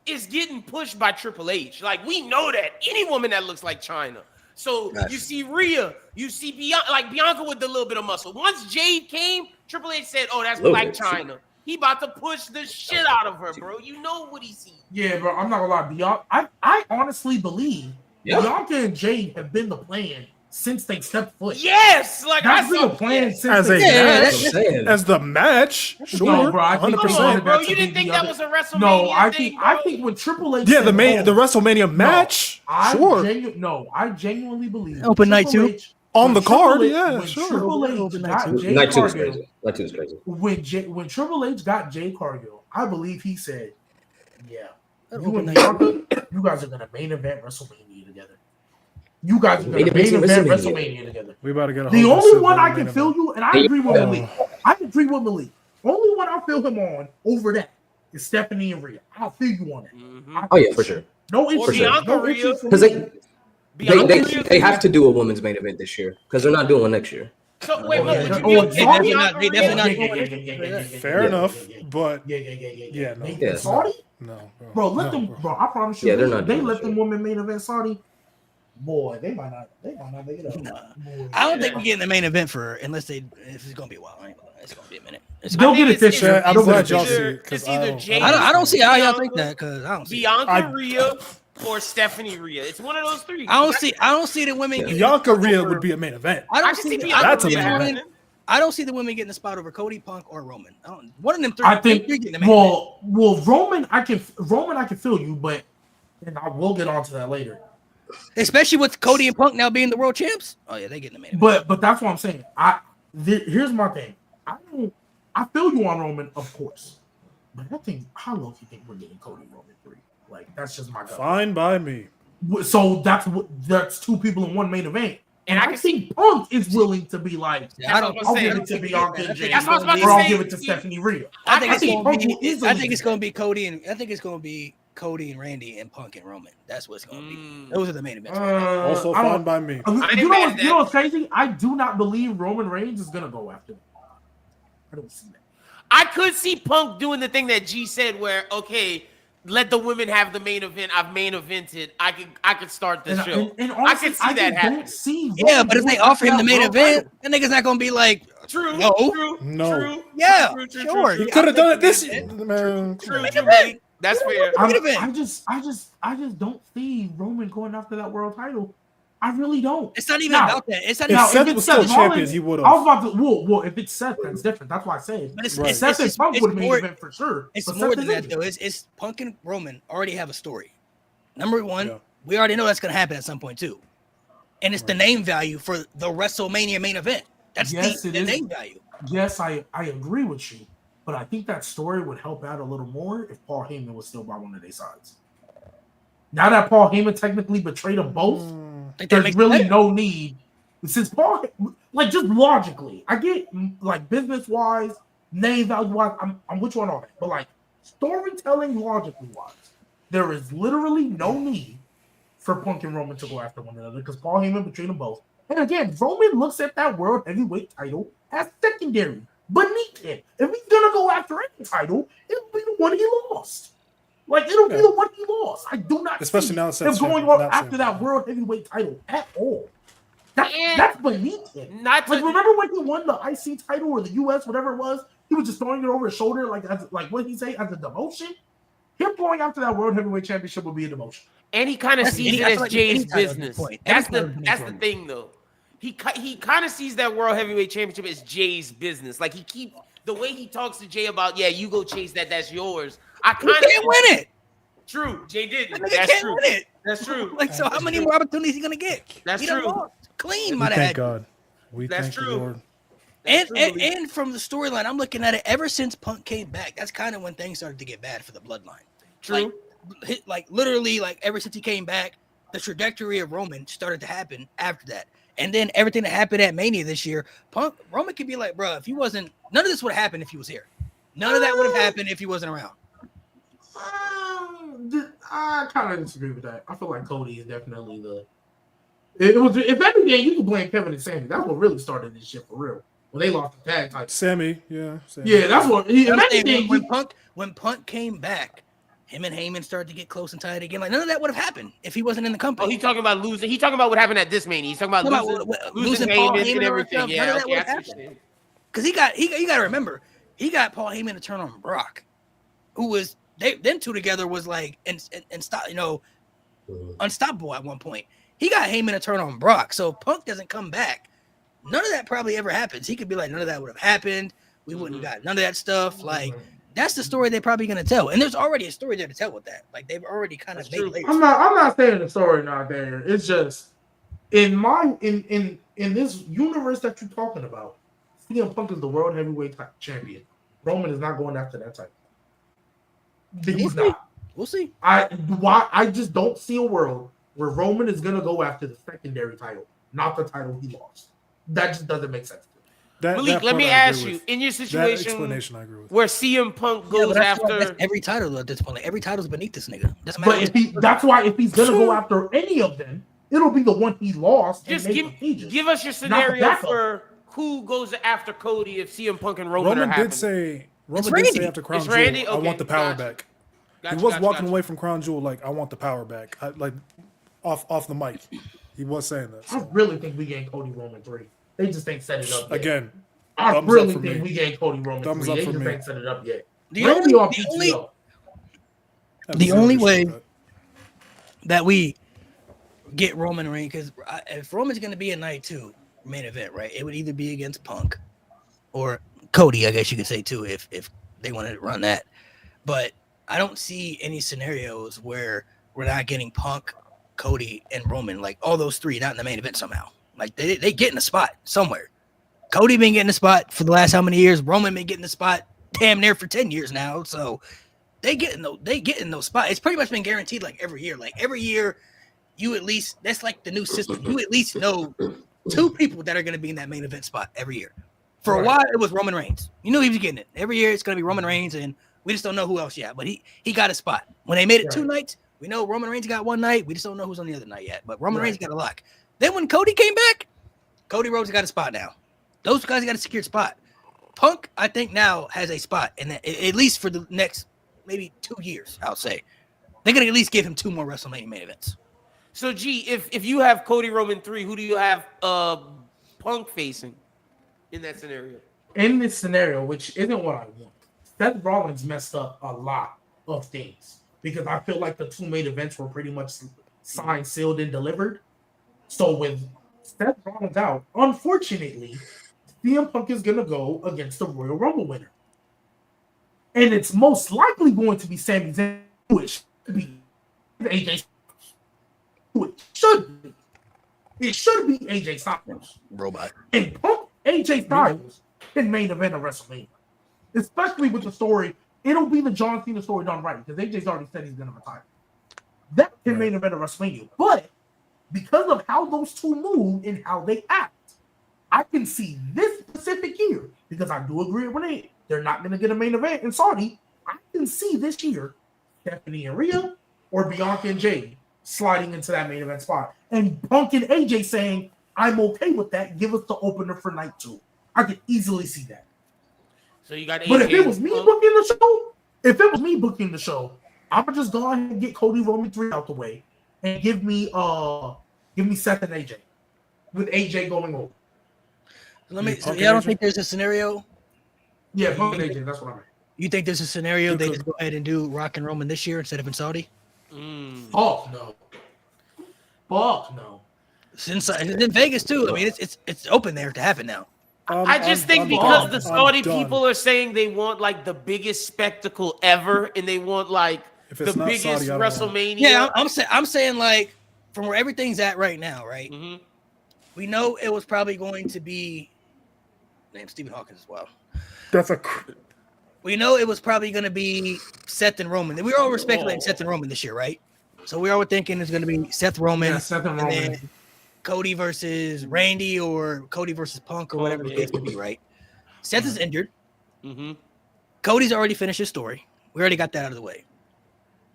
is getting pushed by Triple H. Like, we know that. Any woman that looks like China. So you see Rhea, you see Bianca with a little bit of muscle. Once Jade came, Triple H said, "Oh, that's Black China." He about to push the shit out of her, bro. You know what he sees. Yeah, bro. I'm not gonna lie, Bianca. I honestly believe Bianca and Jade have been the plan since they stepped foot. Yes, like that's been the plan since as as the match. Sure, no, bro. 100%. Bro, you didn't think that was a WrestleMania? No, I think when Triple H, the WrestleMania match. I genuinely believe open night too on the card. Triple H got Jade Cargill. Night 2 is crazy. When Triple H got Jade Cargill, I believe he said, "Yeah, you and Bianca, you guys are gonna main event WrestleMania together. You guys are going to main event WrestleMania together." We about to get the only one I can feel you, and I agree with Malik. Only one I'll feel him on over that is Stephanie and Rhea. I'll feel you on that. Mm-hmm. Oh yeah, for sure. No issue. Because they have to do a women's main event this year because they're not doing one next year. So wait, fair enough, but Saudi? No, bro. Let them, bro. I promise you. Yeah, they're not. They let them women main event Saudi. Boy, they might not make it up. Nah. I don't think we get in the main event if it's gonna be a while. It's gonna be a minute. They'll get it this year. I'm glad y'all see it. It's either Jade. I don't see how y'all think that because I don't see Bianca Rhea or Stephanie Rhea. It's one of those three. I don't see the women. Bianca Rhea would be a main event. I don't see Bianca. That's a main event. I don't see the women getting the spot over Cody, Punk, or Roman. One of them three. I think. Well, Roman, I can feel you, but and I will get onto that later. Especially with Cody and Punk now being the world champs. Oh yeah, they getting the main event. But that's what I'm saying. Here's my thing. I feel you on Roman, of course, but I think how low do you think we're getting Cody Roman 3? Like that's just my gut. Fine by me. So that's two people in one main event. And I think Punk is willing to be like, I'll give it to Bianca and Jade, or I'll give it to Stephanie Rhea. I think it's going to be Cody and Randy and Punk and Roman. That's what it's going to be. Those are the main events. Also fine by me. You know what's crazy? I do not believe Roman Reigns is going to go after them. I don't see that. I could see Punk doing the thing that G said where, okay, let the women have the main event. I've main evented. I could start the show. And honestly, I can see that happening. Yeah, but if they offer him the main event, that nigga's not gonna be like, true. Yeah, sure. You could have done it this year, man. True. That's fair. I just don't see Roman going after that world title. I really don't. It's not even about that. It's not if even Seth was still champion, he would have. I was about to. Well, if it's Seth, that's different. That's why I said. But Seth and Punk would have made event for sure. It's more than that, though. It's Punk and Roman already have a story. Number one, we already know that's going to happen at some point too, and it's the name value for the WrestleMania main event. That's the name value. Yes, I agree with you, but I think that story would help out a little more if Paul Heyman was still by one of their sides. Now that Paul Heyman technically betrayed them both. There's really no need since Paul, like just logically, I get like business wise, name value wise, I'm with you on all that, but like storytelling logically wise, there is literally no need for Punk and Roman to go after one another because Paul Heyman betrayed them both. And again, Roman looks at that world heavyweight title as secondary, beneath him. If he's gonna go after any title, it'll be the one he lost. Like it'll be the one he lost. I do not especially now him going on after that world heavyweight title at all. That's beneath him. Remember when he won the IC title or the US, whatever it was? He was just throwing it over his shoulder, like what did he say, as a demotion? him going after that World Heavyweight Championship will be a demotion. And he kind of sees it as Jay's business. That's the thing, though. He kind of sees that World Heavyweight Championship as Jay's business. Like the way he talks to Jay about, yeah, you go chase that, that's yours. I kind of can't win it. True, Jay didn't. That's true. Win it. That's true. Like, so how many more opportunities is he gonna get? That's true. Clean, thank God. That's true. Lord. And from the storyline, I'm looking at it ever since Punk came back. That's kind of when things started to get bad for the Bloodline. True. Like literally, like ever since he came back, the trajectory of Roman started to happen after that. And then everything that happened at Mania this year, Roman could be like, bro, if he wasn't, none of this would have happened if he was here. None of that would have happened if he wasn't around. I kind of disagree with that. I feel like Cody is definitely it was, if anything, you can blame Kevin and Sammy. That's what really started this shit for real. When they lost the tag title. Sammy. Yeah, that's what. When Punk came back, him and Heyman started to get close and tight again. Like none of that would have happened if he wasn't in the company. Oh, he's talking about losing. He's talking about what happened at this Mania. He's talking about losing Heyman and everything. Yeah, none of that would have happened. Because he got to remember, he got Paul Heyman to turn on Brock, who was them two together was like unstoppable at one point. He got Heyman to turn on Brock, so Punk doesn't come back. None of that probably ever happens. He could be like, none of that would have happened. We wouldn't have got none of that stuff. Like. That's the story they're probably gonna tell, and there's already a story there to tell with that. Like they've already kind of made layers. I'm not saying the story not there. It's just in this universe that you're talking about, CM Punk is the World Heavyweight Champion. Roman is not going after that title. He's not. We'll see. I just don't see a world where Roman is gonna go after the secondary title, not the title he lost. That just doesn't make sense. Malik, let me ask you: in your situation, explanation I agree with. where CM Punk goes after every title at this point, like every title's beneath this nigga. That's why if he's gonna go after any of them, it'll be the one he lost. Just give us your scenario for who goes after Cody if CM Punk and Roman are happening. Roman did say after Crown Jewel, okay, I want the power back. He was walking away from Crown Jewel like, I want the power back. Off the mic. He was saying that. So. I really think we getting Cody Roman 3. They just ain't set it up yet. Again, I really think we getting Cody Roman 3. They just ain't set it up yet. The only way that we get Roman Reigns, because if Roman's going to be a night 2 main event, right, it would either be against Punk or Cody, I guess you could say too, if they wanted to run that. But I don't see any scenarios where we're not getting Punk, Cody, and Roman, like all those three, not in the main event somehow. Like they get in a spot somewhere. Cody been getting a spot for the last how many years? Roman been getting a spot damn near for 10 years now. So they get in those spots. It's pretty much been guaranteed like every year. Like every year, you at least, that's like the new system. You at least know 2 people that are going to be in that main event spot every year. For a while, it was Roman Reigns. You knew he was getting it. Every year, it's going to be Roman Reigns, and we just don't know who else yet. But he got a spot. When they made it 2 nights, we know Roman Reigns got 1 night. We just don't know who's on the other night yet. But Roman Reigns got a lock. Then when Cody came back, Cody Rhodes got a spot now. Those guys got a secured spot. Punk, I think, now has a spot, and at least for the next maybe 2 years, I'll say. They're going to at least give him 2 more WrestleMania main events. So, G, if you have Cody Roman 3, who do you have Punk facing in that scenario? In this scenario, which isn't what I want, Seth Rollins messed up a lot of things because I feel like the 2 main events were pretty much signed, sealed, and delivered. So with Seth Rollins out, unfortunately, CM Punk is going to go against the Royal Rumble winner. And it's most likely going to be Sami Zayn, which should be AJ Styles. It should be AJ Styles. Robot. And Punk AJ Styles in main event of WrestleMania. Especially with the story. It'll be the John Cena story done right, because AJ's already said he's going to retire. That can main event of WrestleMania. But because of how those 2 move and how they act, I can see this specific year, because I do agree with Renee, they're not going to get a main event in Saudi. I can see this year Stephanie and Rhea or Bianca and Jade sliding into that main event spot. And Punk and AJ saying, I'm okay with that. Give us the opener for night 2. I could easily see that. So you got AJ. But if it was me booking the show, I'm going to just go ahead and get Cody Roman 3 out the way and give me Seth and AJ, with AJ going over. I don't think there's a scenario. Yeah, Punk and AJ. That's what I meant. You think there's a scenario they just go ahead and do Rock and Roman this year instead of in Saudi? Fuck no. Fuck no. Since it's in Vegas too. I mean, it's open there to happen now. I just think because the Saudi people are saying they want like the biggest spectacle ever, and they want like the biggest Saudi, WrestleMania. Yeah, I'm saying like from where everything's at right now, right? Mm-hmm. We know it was probably going to be named Stephen Hawkins as well. We know it was probably going to be Seth and Roman. We all were speculating Seth and Roman this year, right? So we all were thinking it's going to be Seth Roman, and then Cody versus Randy or Cody versus Punk or whatever the case could be, right? Seth is injured. Mm-hmm. Cody's already finished his story. We already got that out of the way.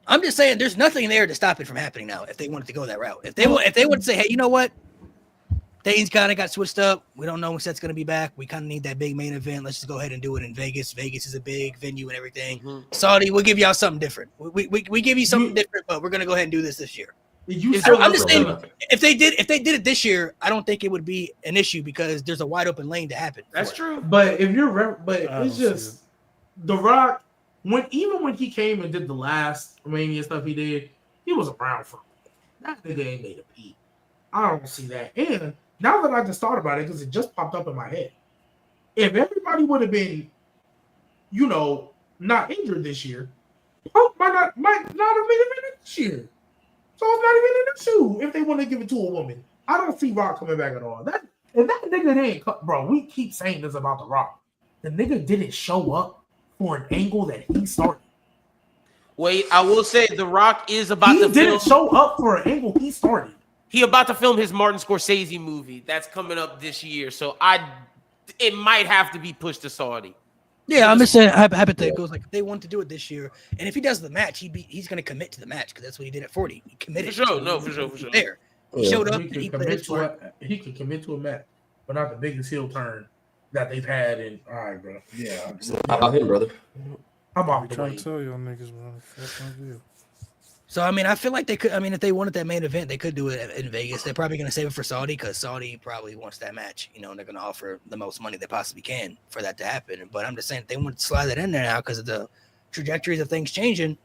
I'm just saying there's nothing there to stop it from happening now if they wanted to go that route. If they would say, hey, you know what? Things kind of got switched up. We don't know when Seth's going to be back. We kind of need that big main event. Let's just go ahead and do it in Vegas. Vegas is a big venue and everything. Mm-hmm. Saudi, we'll give y'all something different. We give you something different, but we're going to go ahead and do this year. I'm just saying, if they did it this year, I don't think it would be an issue because there's a wide open lane to happen. That's true. But if you're, it's just The Rock. Even when he came and did the last Mania stuff he did, he was around for that nigga ain't made a peep. I don't see that. And now that I just thought about it, because it just popped up in my head, if everybody would have been, not injured this year, Punk might not have made it this year. So it's not even an issue if they want to give it to a woman. I don't see Rock coming back at all. If that nigga didn't, bro, we keep saying this about The Rock. The nigga didn't show up for an angle that he started. Wait, I will say The Rock is about to film. He didn't show up for an angle he started. He about to film his Martin Scorsese movie that's coming up this year. So it might have to be pushed to Saudi. Yeah, I'm just saying hypotheticals. Like if they want to do it this year, and if he does the match, he's going to commit to the match because that's what he did at 40. He committed. For sure. There, he showed up. He can commit to a match, but not the biggest heel turn that they've had in. All right, bro. Yeah. How about him, brother? I'm off the trying to tell y'all niggas, bro. That's my view. So I mean, I feel like they could. I mean, if they wanted that main event, they could do it in Vegas. They're probably going to save it for Saudi because Saudi probably wants that match. And they're going to offer the most money they possibly can for that to happen. But I'm just saying, if they want to slide that in there now because of the trajectories of things changing,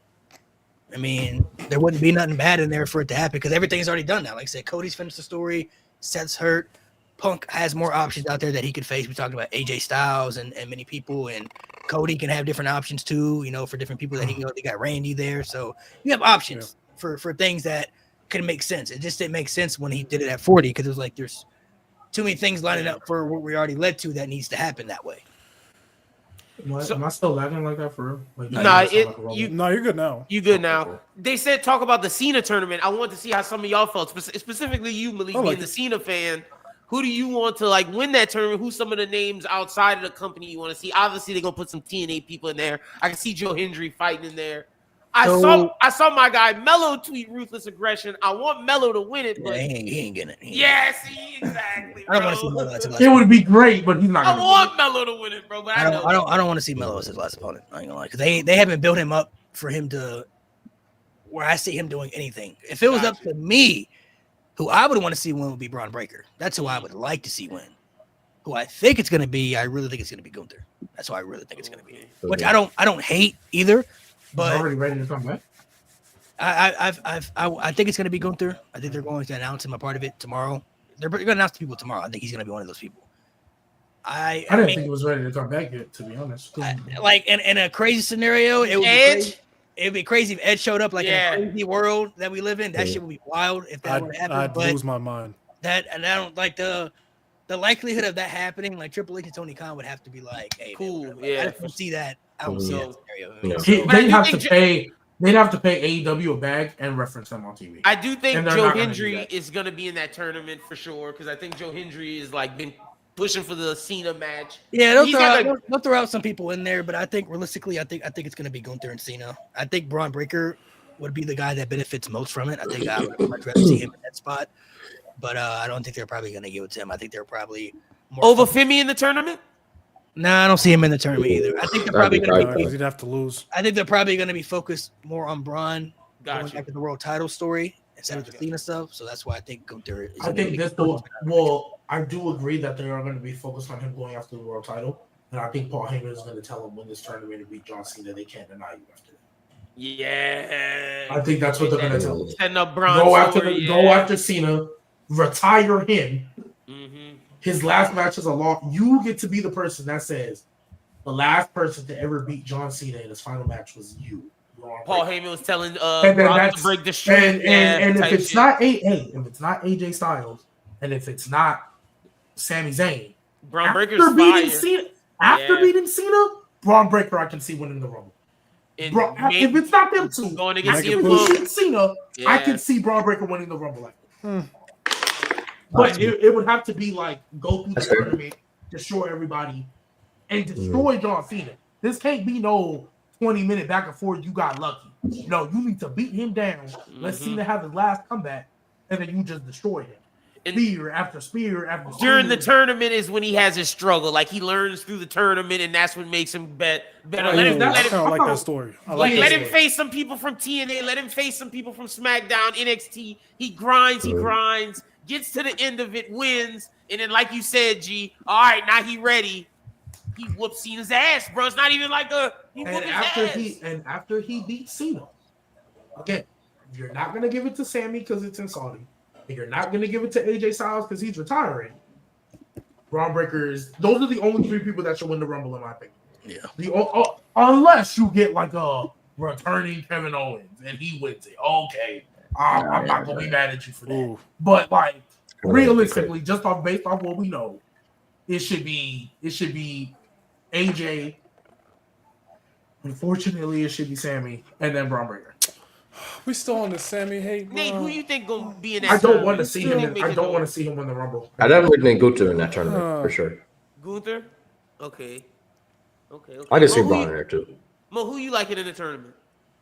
I mean, there wouldn't be nothing bad in there for it to happen because everything's already done now. Like I said, Cody's finished the story. Seth's hurt. Punk has more options out there that he could face. We talked about AJ Styles and many people, and Cody can have different options too, for different people that he can go. They got Randy there. So you have options for things that can make sense. It just didn't make sense when he did it at 40 because it was like there's too many things lining up for what we already led to that needs to happen that way. Am I still lagging like that for real? You're good now. You good now. They said talk about the Cena tournament. I want to see how some of y'all felt, specifically you, Malik, being the Cena fan. Who do you want to win that tournament? Who's some of the names outside of the company you want to see? Obviously, they're gonna put some TNA people in there. I can see Joe Hendry fighting in there. I saw my guy Mello tweet ruthless aggression. I want Mello to win it, but he ain't getting it. Exactly. I don't want to see Mello as his last opponent. It would be great, but he's not. I want Mello to win it, bro. But I don't want to see Mello as his last opponent. I ain't gonna lie, because they haven't built him up for him to where I see him doing anything. If it was up to me, who I would want to see win would be Braun Breaker. That's who I would like to see win. Who I think it's going to be, I really think it's going to be Gunther. That's who I really think it's going to be. Which I don't hate either. But he's already ready to come back. I think it's going to be Gunther. I think they're going to announce him a part of it tomorrow. They're going to announce the people tomorrow. I think he's going to be one of those people. I didn't think he was ready to come back yet, to be honest. In a crazy scenario, it would be crazy. It'd be crazy if Ed showed up in a crazy world that we live in. That shit would be wild if that would happen. I'd lose my mind. I don't like the likelihood of that happening. Like Triple H and Tony Khan would have to be like, "Hey, cool, man, I don't see that. I don't see that scenario." They'd have to pay AEW a bag and reference them on TV. I do think Joe Hendry is going to be in that tournament for sure because I think Joe Hendry is been pushing for the Cena match. Yeah, they'll throw out some people in there, but I think realistically, I think it's going to be Gunther and Cena. I think Braun Breaker would be the guy that benefits most from it. I think I would much rather see him in that spot, but I don't think they're probably going to give it to him. I think they're probably more over Femi in the tournament. No, I don't see him in the tournament either. I think they're probably going to be. He'd have to lose. I think they're probably going to be focused more on Braun going back to the world title story instead of the Cena stuff. So that's why I think Gunther is. I do agree that they are going to be focused on him going after the world title. And I think Paul Heyman is going to tell him when this tournament to beat John Cena, they can't deny you after that. Yeah. I think that's what they're going to tell him. Setting up Braun Go Strowman, after Cena, retire him. Mm-hmm. His last match is a loss. You get to be the person that says the last person to ever beat John Cena in his final match was you. Paul Heyman was telling Brock to break the streak. And if it's not if it's not AJ Styles, and if it's not Sami Zayn, Braun Breaker's beating Cena, Braun Breaker I can see winning the Rumble. If it's not them two, going against Cena, I can see Braun Breaker winning the Rumble. But it would have to be like go through the tournament, destroy everybody, and destroy John Cena. This can't be no 20-minute back and forth. You got lucky. No, you need to beat him down. Let Cena have his last comeback, and then you just destroy him. Spear after spear after spear. During the tournament is when he has his struggle. Like he learns through the tournament, and that's what makes him better. I like that story. Let him face some people from TNA. Let him face some people from SmackDown, NXT. He grinds, gets to the end of it, wins, and then like you said, G, all right, now he ready. He whoops Cena's ass, bro. It's not even like after he beats Cena, again, you're not gonna give it to Sammy because it's in Saudi. And you're not gonna give it to AJ Styles because he's retiring. Braun Breakers. Those are the only three people that should win the Rumble, in my opinion. Yeah. Unless you get like a returning Kevin Owens and he wins it. Okay, I'm not gonna be mad at you for that. Ooh. But like realistically, based off what we know, it should be AJ. Unfortunately, it should be Sammy and then Braun Breaker. We still on the Sammy hate, bro. Nate, who you think gonna be in that? I don't want to see him. I don't want to see him win the Rumble. I definitely think Gunther in that tournament for sure. Gunther, okay. I just see Braun in there too. Mo, who you liking in the tournament?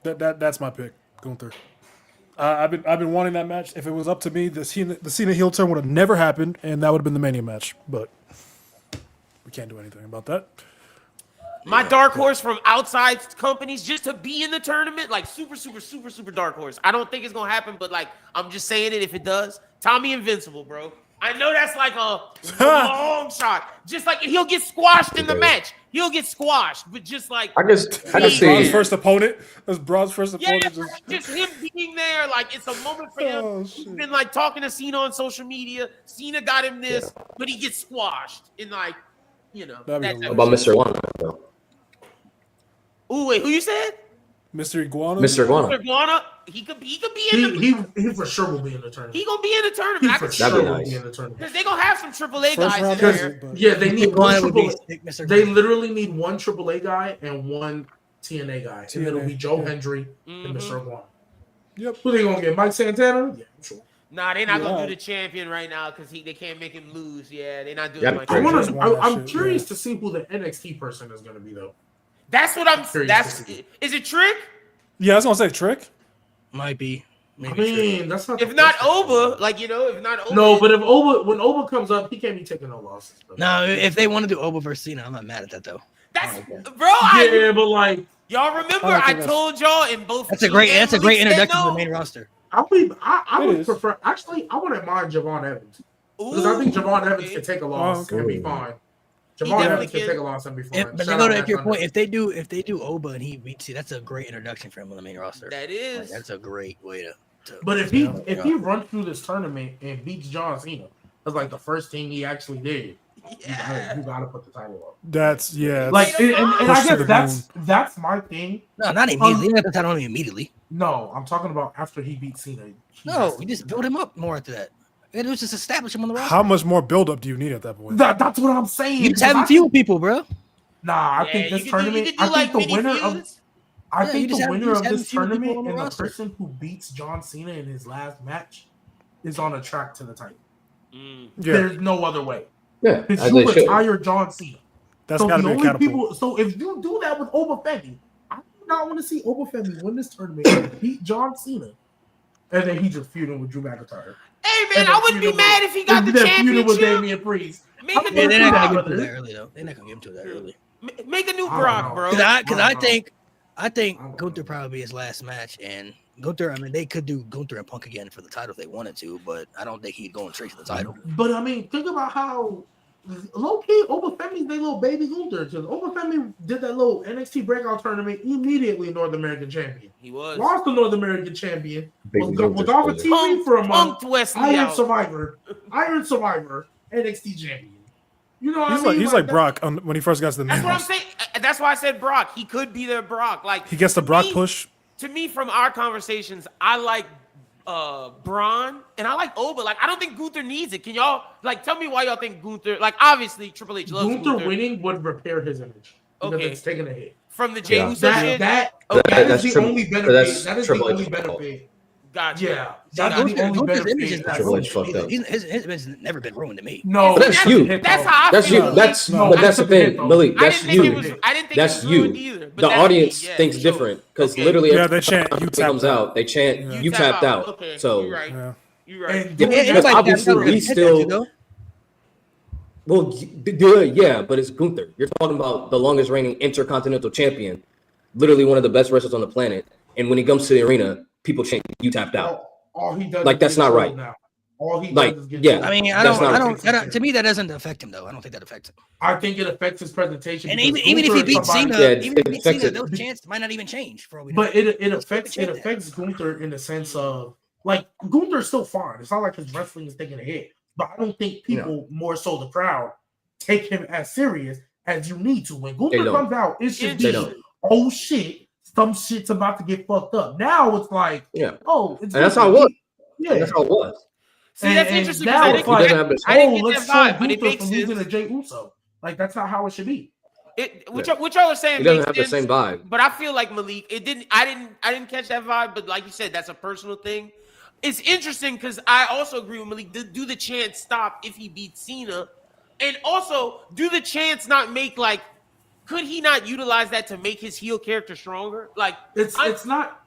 That's my pick, Gunther. I've been wanting that match. If it was up to me, the Cena heel turn would have never happened, and that would have been the Mania match. But we can't do anything about that. My dark horse from outside companies just to be in the tournament, like super dark horse. I don't think it's gonna happen, but like I'm just saying it if it does. Tommy Invincible, bro. I know that's like a long shot. Just like he'll get squashed in the match. He'll get squashed, but just like I just see Braun's first opponent. That's Braun's first opponent. Just him being there, like it's a moment for him. He's been like talking to Cena on social media. Cena got him this, but he gets squashed in like, about Mr. Iguana, though. Ooh, wait, who you said? Mr. Iguana. Mr. Iguana. Mr. Iguana. He could be in the. He for sure will be in the tournament. He gonna be in the tournament. That'd be nice. Because they gonna have some AAA guys in there. Yeah, they need one They literally need one AAA guy and one TNA guy, and it'll be Joe Hendry and Mr. Iguana. Yep. Who they gonna get? Mike Santana? Yeah, I'm sure. Nah, they're not gonna do the champion right now because they can't make him lose. Yeah, they're not doing. I'm curious to see who the NXT person is gonna be though. That's what I'm. Is it Trick? Yeah, I was gonna say Trick. Might be. Maybe that's not. If not Oba, if not Oba. No, but when Oba comes up, he can't be taking no losses. No, if they want to do Oba versus Cena, I'm not mad at that though. That's but like y'all remember, I told y'all in both. That's a great introduction to the main roster. I would prefer. Actually, I wouldn't mind Javon Evans because I think Javon Evans can take a loss and be fine. Javon Evans can take a loss and be fine. But to your point, if they do Oba and he beats you, that's a great introduction for him on the main roster. That is. That's a great way to. But if he runs through this tournament and beats John Cena, that's like the first thing he actually did. Yeah. You gotta put the title up. That's like, and I guess that's my thing. No, not immediately. You have the title on immediately. No, I'm talking about after he beats Cena. You just build him up more after that. It was just establish him on the roster. How much more build up do you need at that point? That's what I'm saying. You just have a few people, bro. Nah, I think this tournament. I think the winner of. I think the winner of this tournament and the person who beats John Cena in his last match is on a track to the title. There's no other way. Yeah, because you retire John Cena. That's gotta be a catapult. So if you do that with Oba Femi, I do not want to see Oba Femi win this tournament and beat John Cena, and then he just feuding with Drew McIntyre. Hey man, I wouldn't be mad if he got the championship. With Damian Priest. They're not gonna give him to that early though. They're not gonna give him to that early. Make a new Brock, bro. Because I think Gunther probably be his last match, and Gunther. I mean, they could do Gunther and Punk again for the title if they wanted to, but I don't think he'd go straight to the title. But I mean, think about how low key, Obafemi's their little baby Gunther. Because Obafemi did that little NXT breakout tournament immediately North American champion. He was Lost the North American champion. Was off of TV for a month. Iron Survivor, NXT champion. You know what I mean? He's like Brock when he first got to the main. That's what I'm saying. That's why I said Brock. He could be their Brock. Like he gets the Brock push. To me, from our conversations, I like Braun and I like Oba. Like I don't think Gunther needs it. Can y'all tell me why y'all think Gunther? Like obviously Triple H loves Gunther winning would repair his image. Okay, it's taking a hit from the Jey Uso shit. That is the only benefit. That is the only benefit. Gotcha. Yeah, that's the only benefit. Triple H fucked up. His image has never been ruined to me. No, that's you. That's how I feel. That's the thing, Malik. That's you. I didn't think that's it was you. ruined either. The audience thinks different because literally they chant you comes out. They chant you tapped out. Okay, so you're right. You're right. Because obviously we still. Well, yeah, but it's Gunther. You're talking about the longest reigning intercontinental champion, literally one of the best wrestlers on the planet. And when he comes to the arena, people chant you tapped out. All he does that's not right. Now. All he does is get yeah. I mean, I don't. To me, that doesn't affect him though. I don't think that affects him. I think it affects his presentation. And even if he beats Cena, those chances might not even change. For all we know. But it affects Gunther in the sense of Gunther's still fine. It's not like his wrestling is taking a hit. But I don't think people, more so the crowd, take him as serious as you need to. When Gunther comes out, it should be, oh shit, some shit's about to get fucked up. Now it's like, oh, it's and that's how it was. Yeah, that's how it was. See, that's interesting. Now it's like, I didn't get that vibe, but it makes sense. Losing to Jey Uso. Like that's not how it should be. What y'all are saying, he doesn't have the same vibe. But I feel like Malik, I didn't catch that vibe. But like you said, that's a personal thing. It's interesting because I also agree with Malik. Do the chance stop if he beats Cena? And also, do the chance not make could he not utilize that to make his heel character stronger? Like it's not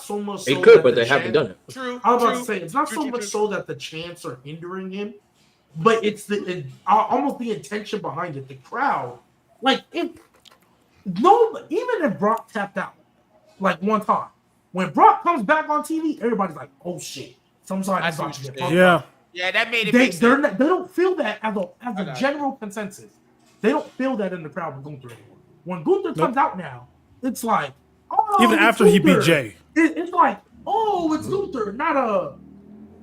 so much. They could, but they haven't done it. True. I was about to say it's not so much so that the chants are hindering him, but it's almost the intention behind it. The crowd, even if Brock tapped out, one time. When Brock comes back on TV, everybody's like, "Oh shit, somebody's about to get fucked up." Yeah, that made it. They don't feel that as a general consensus. They don't feel that in the crowd with Gunther anymore. When Gunther comes out now, it's like, oh, even after he beat Jey, it's like, oh, it's Gunther, not a,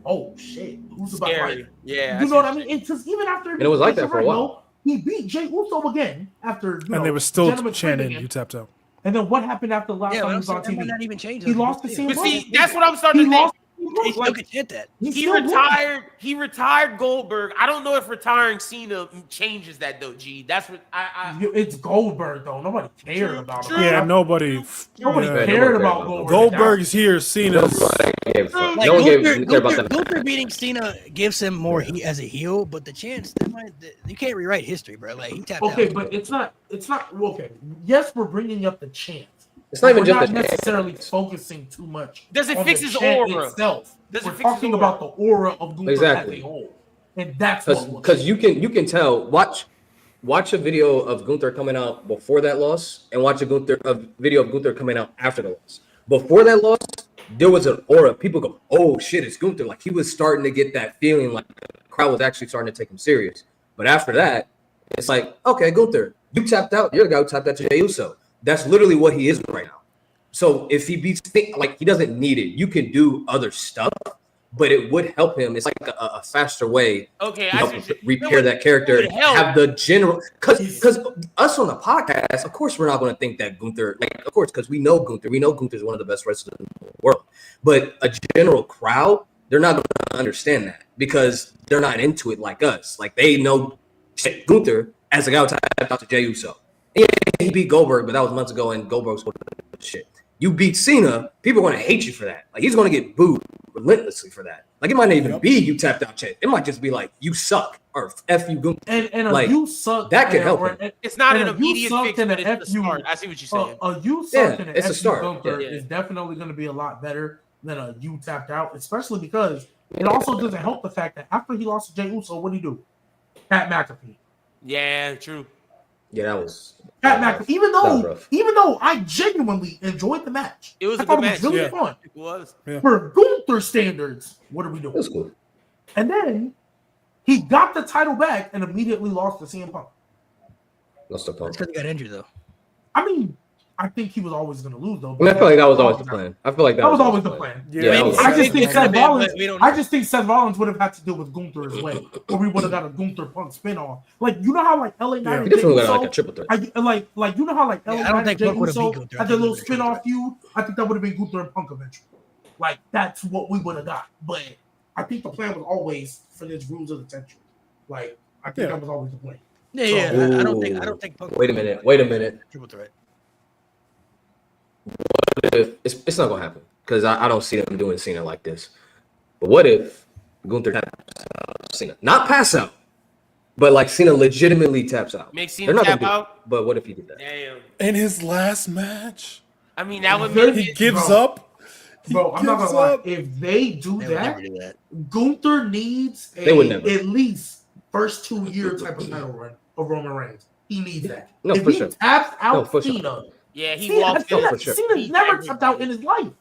oh shit, who's about to yeah, you know what I mean? It's just even after it was like that for a while. He beat Jey Uso again after, and they were still chanting you tapped out. And then what happened after the last time he was on TV? Not even changed. He lost the same. But see, that's what I'm starting to think. He still could hit that. He retired Goldberg. I don't know if retiring Cena changes that though. G, that's what it's Goldberg though. Nobody cared about him. Yeah, nobody cared about Goldberg. Goldberg's here. Cena's. Goldberg beating Cena gives him more heat as a heel, but the chance you can't rewrite history, bro. Like he tapped out. Okay, but it's not okay. Yes, we're bringing up the chance. It's not even just necessarily focusing too much. Does it fix his aura itself? We're talking about the aura of Gunther as a whole, and that's because you can tell. Watch a video of Gunther coming out before that loss, and watch a video of Gunther coming out after the loss. Before that loss, there was an aura. People go, "Oh shit, it's Gunther!" Like he was starting to get that feeling, like the crowd was actually starting to take him serious. But after that, it's like, okay, Gunther, you tapped out. You're the guy who tapped out to Jey Uso. That's literally what he is right now. So if he beats, he doesn't need it. You can do other stuff, but it would help him. It's like a faster way to help repair that character. Have the general, because us on the podcast, of course, we're not going to think that Gunther, of course, because we know Gunther. We know Gunther is one of the best wrestlers in the world. But a general crowd, they're not going to understand that because they're not into it like us. Like they know Gunther as a guy who tapped out to Jey Uso. Yeah, he beat Goldberg, but that was months ago, and Goldberg's shit. You beat Cena, people are going to hate you for that. Like he's going to get booed relentlessly for that. Like it might not even be you tapped out shit. It might just be like you suck or F you Gunther. And you suck. That could help him. It's not an immediate fix, but it's the start. I see what you're saying. You suck and it's a start. Gunther is definitely going to be a lot better than a you tapped out, especially because it also doesn't help the fact that after he lost to Jey Uso, what did he do? Pat McAfee. Yeah, true. Yeah, that was Pat McAfee. Even though I genuinely enjoyed the match, it was a good match. It was really fun. It was for Gunther standards. What are we doing? It was cool. And then He got the title back and immediately lost to CM Punk. Lost to Punk. That's because he got injured, though. I mean, I think he was always going to lose, though. I feel like that was always the plan. I feel like that was always the plan. Yeah, I just think Seth Rollins would have had to deal with Gunther as well, or we would have got a Gunther Punk spinoff. Like, you know how like LA Knight and Jey Uso, like a triple threat. Like you know how like LA Knight and Jey Uso had their little spinoff feud. I think that would have been Gunther and Punk eventually. Like that's what we would have got. But I think the plan was always for this Rules of the Century. Like I think that was always the plan. Yeah, So, I don't think Punk. Wait a minute. Triple threat. What if it's not gonna happen because I don't see them doing Cena like this. But what if Gunther taps out Cena? Not pass out, but like Cena legitimately taps out. Make Cena tap out. But what if he did that? Damn. In his last match, I mean, that would make he gives up. Bro, I'm not gonna lie. If they do that, Gunther needs at least first 2 year type of title run of Roman Reigns. He needs that. No, if for he sure. taps out Cena. Sure. Yeah, he walks in. for sure. Cena's never tapped out in his life.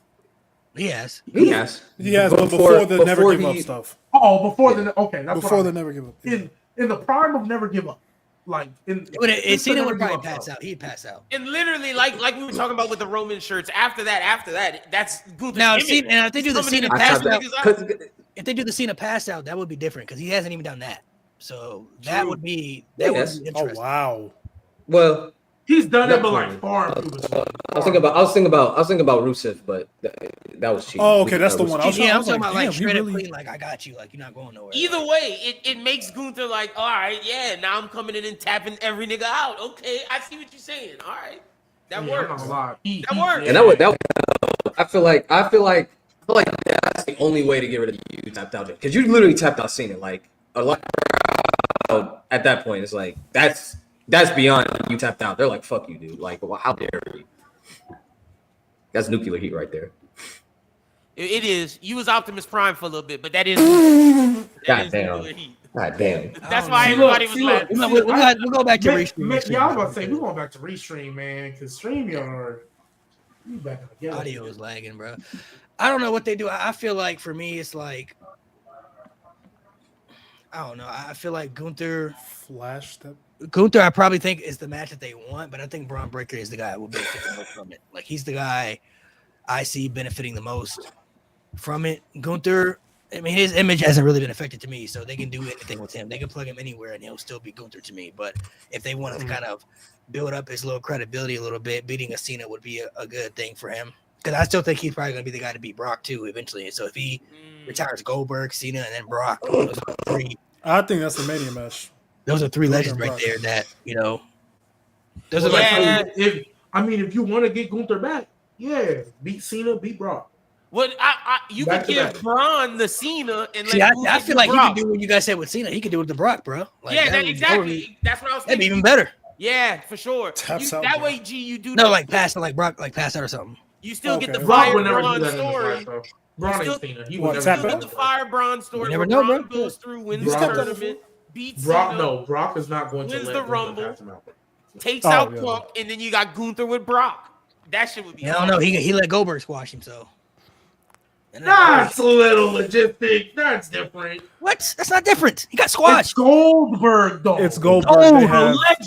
He has, but before the never give up stuff. Oh, before the okay, that's before the never give up. In the prime of never give up, like Cena would probably pass out. He'd pass out. And literally, like we were talking about with the Roman shirts. After that, that's Gunther's now. image. And if they do the Cena pass out, because if they do the Cena pass out, that would be different because he hasn't even done that. So that would be interesting. Oh wow. Well, he's done it, but like far. I was thinking about Rusev, but that was cheap. Oh, okay, that's the one. I'm talking about like straight up clean, like I got you, like you're not going nowhere. Either way, it makes Gunther like, all right, yeah, now I'm coming in and tapping every nigga out. Okay, I see what you're saying. All right, that works. That works. And that would. I feel like that's the only way to get rid of you tapped out because you literally tapped out Cena like a lot. At that point, it's like that's beyond you tapped out. They're like, fuck you, dude. Like, well, how dare you? That's nuclear heat right there. It is. You was Optimus Prime for a little bit, but that is. God damn. That's why everybody was like, we'll go back to Restream. Yeah, I was about to say we're going back to Restream, man, because StreamYard, you back together. Audio is lagging, bro. I don't know what they do. I feel like for me, it's like I don't know. I feel like Gunther, I probably think is the match that they want, but I think Braun Breaker is the guy who will benefit the most from it. Like he's the guy I see benefiting the most from it. Gunther, I mean, his image hasn't really been affected to me, so they can do anything with him. They can plug him anywhere, and he'll still be Gunther to me. But if they wanted to kind of build up his little credibility a little bit, beating a Cena would be a good thing for him. Because I still think he's probably going to be the guy to beat Brock too eventually. So if he retires Goldberg, Cena, and then Brock, those are three. I think that's the Mania match. Those are three legends right there. That those are if you want to get Gunther back, beat Cena, beat Brock. What you could give Braun the Cena and I feel like he could do what you guys said with Cena. He could do it with the Brock, bro. Like, exactly. That's what I was thinking. That'd be even better. Yeah, for sure. That way, G, you do like pass like Brock, like pass out or something. You still get the Brock Fire Braun story. Braun ain't Cena. He would still get the Fire Braun story. You never know, Braun bro. goes through, wins the tournament, beats Brock. Cena, No, Brock is not going to wins let the Rumble, takes out Punk, and then you got Gunther with Brock. That shit would be. I don't know. He let Goldberg squash him, so. That's a little logistic. That's different. What? That's not different. He got squashed. It's Goldberg, though. It's Goldberg.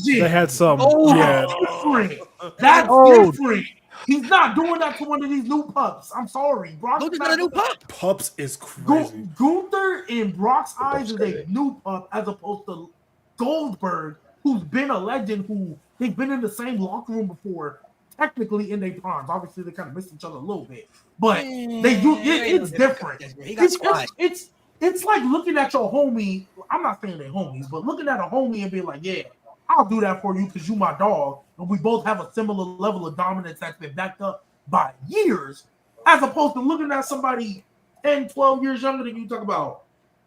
They had some. Different. That's different. He's not doing that to one of these new pups. I'm sorry. Gunther's not a new pup. Pups is crazy. Gunther in Brock's eyes is a new pup as opposed to Goldberg, who's been a legend, who they've been in the same locker room before, technically in their primes. Obviously, they kind of missed each other a little bit. But they do. It's different. It's like looking at your homie. I'm not saying they're homies, but looking at a homie and being like, "Yeah, I'll do that for you because you my dog, and we both have a similar level of dominance that's been backed up by years," as opposed to looking at somebody 10, 12 years younger than you. Talk about,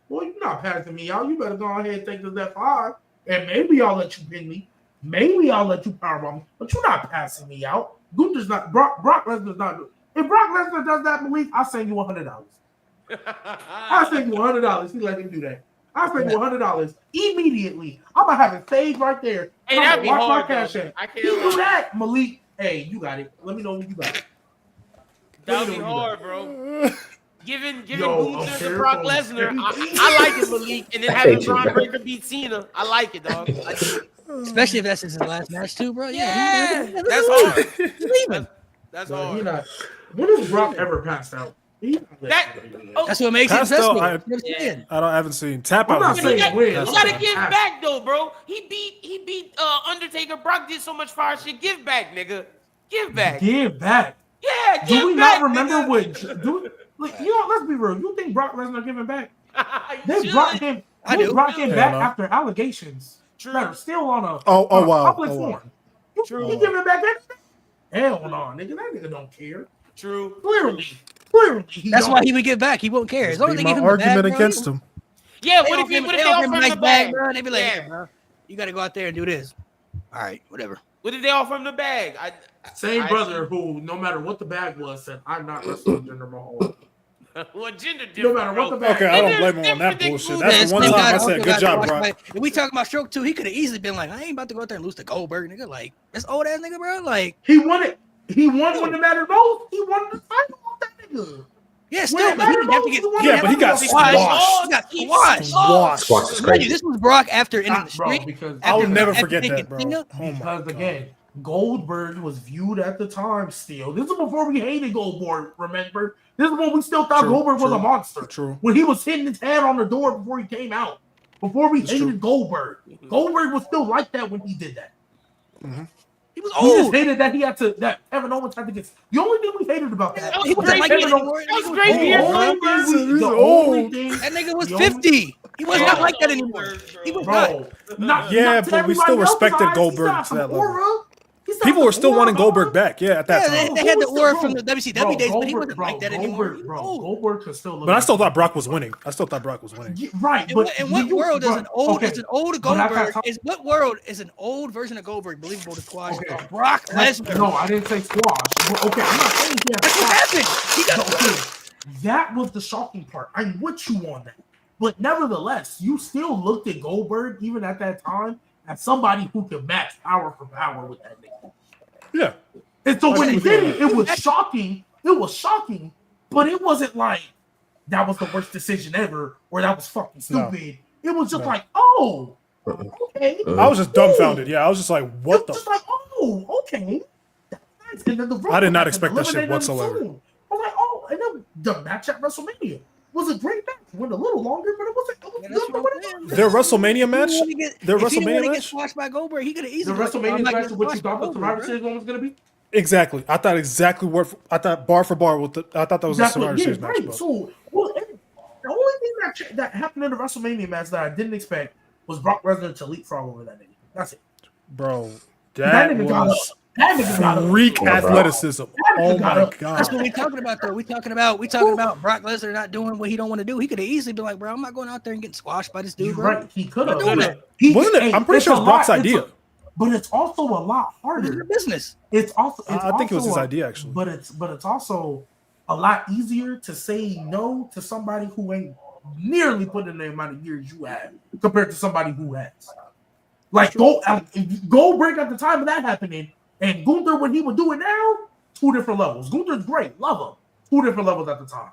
"Boy, you're not passing me out. You better go ahead and take this F5, and maybe I'll let you pin me. Maybe I'll let you powerbomb me, but you're not passing me out." Gunther's not. Brock Lesnar's not. If Brock Lesnar does that, Malik, I'll send you $100. I'll send you $100. He let him do that. I'll send you $100 immediately. I'm gonna have it saved right there. Hey, that'd be hard. I can't do that, Malik. Hey, you got it. Let me know when you got it. That'd be hard, bro. Giving Gunther to Brock Lesnar. I like it, Malik. And then having Braun Breaker beat Cena. I like it, dog. Especially if that's his last match too, bro. Yeah, that's hard. That's hard. When has Brock ever passed out? That's what makes it successful. I haven't seen Tap Out. You gotta give back though, bro. He beat Undertaker. Brock did so much fire shit. Give back, nigga. Give back. Give back. Yeah. Do we not remember what? Let's be real. You think Brock Lesnar giving back? They brought him. They brought him back after allegations that are still on a public forum. You giving back everything? Hell no, nigga. That nigga don't care. True. Clearly. That's why he would give back. He won't care. As long as they give him argument the bag, against him. Yeah, what if they offer him the bag? Bro? They'd be like, hey, bro, you got to go out there and do this. All right, whatever. What if they offer him the bag? Same brother who, no matter what the bag was, said, I'm not wrestling Jinder Mahal. What gender different? No matter what the bag. Okay, I don't blame him on that bullshit. That's the one time I said, good job, bro. If we talking about Stroke 2, he could have easily been like, I ain't about to go out there and lose to Goldberg, nigga. Like, that's old ass nigga, bro. Like, he won it. He won when it mattered most. He won the title on that nigga. Yeah, still, but he didn't have to get. Yeah, but he got squashed. He got squashed. Squash is crazy. This was Brock after ending the streak. Because I'll never forget that, bro. Because again, Goldberg was viewed at the time still. This is before we hated Goldberg, remember? This is when we still thought Goldberg was a monster. True. When he was hitting his hand on the door before he came out. Before we hated Goldberg. Goldberg was still like that when he did that. Mm-hmm. He was We just old. hated that that Kevin Owens had to get. The only thing we hated about that. He wasn't like Kevin that Owens. anymore. The only thing. That nigga was 50. He was not like that anymore. He was not. Yeah, but we still respected Goldberg to that level. People were still wanting Goldberg back, at that time. They had the aura from the WCW days, but he wasn't like that anymore. Goldberg could still look. But I still thought Brock was winning. Right, but in what world is an old Goldberg? What world is an old version of Goldberg believable to squash Brock Lesnar? No, I didn't say squash. Okay, I'm not saying that's what happened. He got that was the shocking part. I'm with you on that. But nevertheless, you still looked at Goldberg, even at that time, as somebody who could match power for power with that nigga. Yeah. And so when he did it, it was shocking. It was shocking, but it wasn't like that was the worst decision ever or that was fucking stupid. No. It was just like, oh, okay. I was just dumbfounded. Yeah, I was just like, what the? Just like, oh, okay. That's nice. And then I did not expect that shit whatsoever. I was like, oh, and then the match at WrestleMania was a great match. Went a little longer, but it wasn't. Their WrestleMania match. Their WrestleMania match. Squashed by Goldberg, he could have easily. The WrestleMania match, what you thought the Survivor Series one was going to be. Exactly. I thought bar for bar with I thought that was a Survivor Series match. Right. So, the only thing that happened in the WrestleMania match that I didn't expect was Brock Lesnar to leapfrog over that nigga. That's it. Bro, that was freak athleticism. Oh my god. That's what we talking about though. We talking about Brock Lesnar not doing what he don't want to do. He could have easily been like, bro, I'm not going out there and getting squashed by this dude, bro. Right. He could have. Wasn't it? I'm pretty sure it's Brock's idea. But it's also a lot harder. It's business. I think it was his idea actually. But it's also a lot easier to say no to somebody who ain't nearly put in the amount of years you have compared to somebody who has. Like Goldberg at the time of that happening, and Gunther when he would do it now, 2 different levels. Gunther's great, love him. 2 different levels at the time.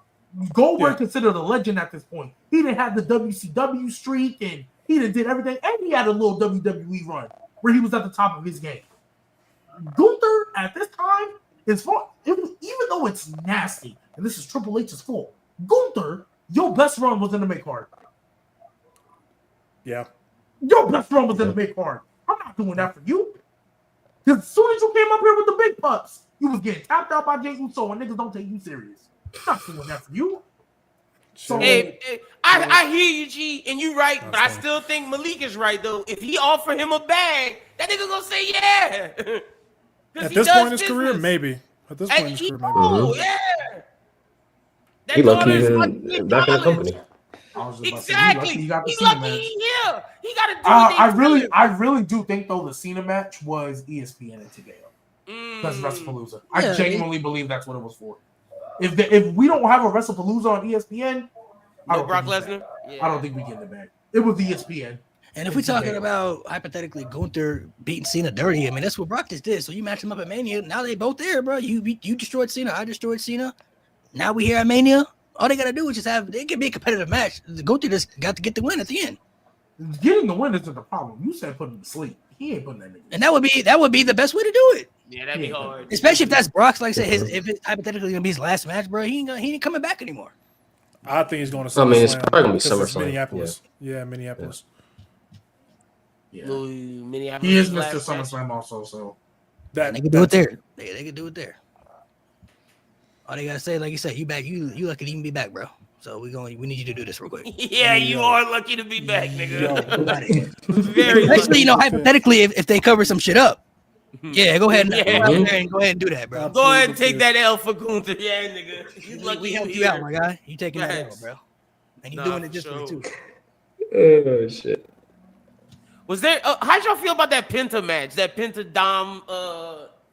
Goldberg considered a legend at this point. He didn't have the WCW streak, and he did everything, and he had a little WWE run where he was at the top of his game. Gunther at this time is fun. Even though it's nasty, and this is Triple H's fault, Gunther, your best run was in the mid card. Yeah. Your best run was in the mid card. I'm not doing that for you. Because as soon as you came up here with the big pups, you was getting tapped out by Jey Uso, and niggas don't take you serious. I'm not doing that for you. So, I hear you, G, and you right, but I still think Malik is right though. If he offer him a bag, that nigga gonna say yeah. At this point in his career, maybe. At this point in his career, maybe. Oh yeah. He lucky he's back in the company. Exactly. He's lucky he's here. He got to do I really do think though the Cena match was ESPN and TKO. That's WrestlePalooza. I genuinely believe that's what it was for. If we don't have a WrestlePalooza on ESPN, Brock Lesnar. I don't think we get in the bag. It was ESPN. And if we're talking about hypothetically Gunther beating Cena dirty, I mean that's what Brock just did. So you match them up at Mania. Now they both there, bro. You destroyed Cena. I destroyed Cena. Now we here at Mania. All they gotta do is just have. It can be a competitive match. Gunther just got to get the win at the end. Getting the win isn't the problem. You said put him to sleep. He ain't putting that nigga. And that would be the best way to do it. Yeah, that'd be hard. Especially if that's Brock's, like I said, if it's hypothetically gonna be his last match, bro, he ain't coming back anymore. I think he's going to. I mean, it's SummerSlam probably gonna be because it's SummerSlam. Minneapolis. Yeah, Minneapolis. Yeah. Minneapolis He is last Mr. match. SummerSlam also, so They can do it there. They can do it there. All they gotta say, like you said, you back. You lucky to even be back, bro. So we need you to do this real quick. Yeah, you are lucky to be back, nigga. Very especially, hypothetically, if they cover some shit up. Yeah, go ahead and go ahead and do that, bro. Go ahead and take that L for Gunther. Yeah, nigga. We helped you out, my guy. You taking that L, bro. And you doing it just for too. Oh shit. Was there? How'd y'all feel about that Penta match? That Penta Dom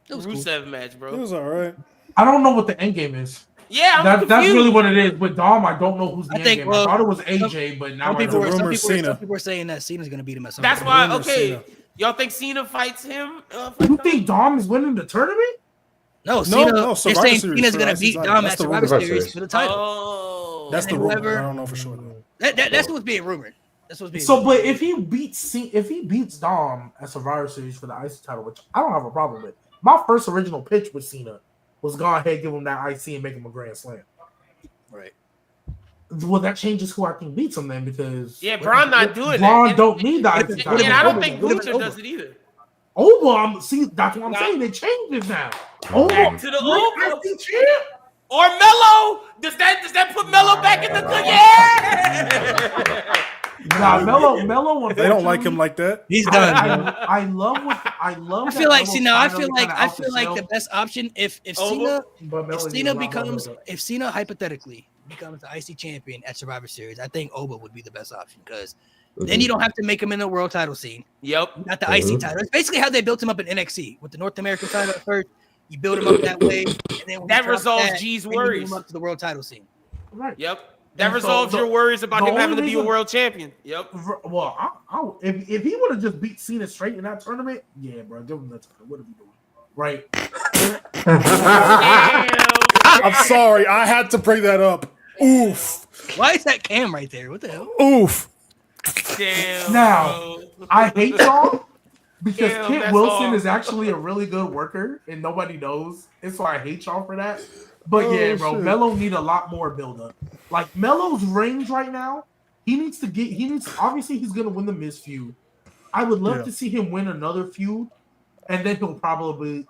Rusev match, bro. It was all right. I don't know what the end game is. Yeah, that's really what it is. With Dom, I don't know who's the end game. I thought it was AJ, but now some people are saying that Cena's gonna beat him at some point. That's why. Okay, y'all think Cena fights him? You think Dom is winning the tournament? No, Cena. They're saying Cena's gonna beat Dom at Survivor Series for the title. Oh, that's the rumor. I don't know for sure. That's what's being rumored. But if he beats Dom at Survivor Series for the IC title, which I don't have a problem with, my first original pitch with Cena was go ahead, give him that IC and make him a Grand Slam. Right. Well, that changes who I think beats him then, because Braun not doing Braun that. don't need the IC title. And I don't think Gunther does it either. That's what I'm saying. They changed it now. Back to the old or Melo. Does that put Melo back in the good? Yeah. Nah, Melo. They don't like him like that. He's done. I love. I feel like the best option if Cena hypothetically becomes the IC champion at Survivor Series, I think Oba would be the best option because then you don't have to make him in the world title scene. Yep. Not the IC title. It's basically how they built him up in NXT with the North American title at first. You build him up that way, and then that resolves G's worries. Him up to the world title scene. Right. Yep. That resolves your worries about him having to be a world champion. Yep. Well, if he would have just beat Cena straight in that tournament, yeah, bro, give him the title. What are we doing? Right. I'm sorry, I had to bring that up. Oof. Why is that Cam right there? What the hell? Oof. Damn. Now, I hate y'all because Kit Wilson is actually a really good worker and nobody knows. And so I hate y'all for that. But yeah, bro, shit. Melo need a lot more build-up. Like Melo's range right now, obviously he's gonna win the Miz feud. I would love to see him win another feud, and then he'll probably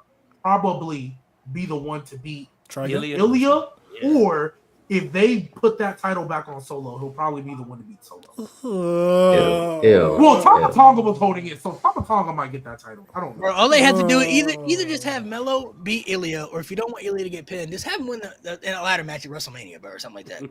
be the one to beat Ilya. Or if they put that title back on Solo, he'll probably be the one to beat Solo. Well, Tama Tonga was holding it, so Tama Tonga might get that title. I don't know. Bro, all they have to do is either just have Melo beat Ilya, or if you don't want Ilya to get pinned, just have him win in a ladder match at WrestleMania, bro, or something like that.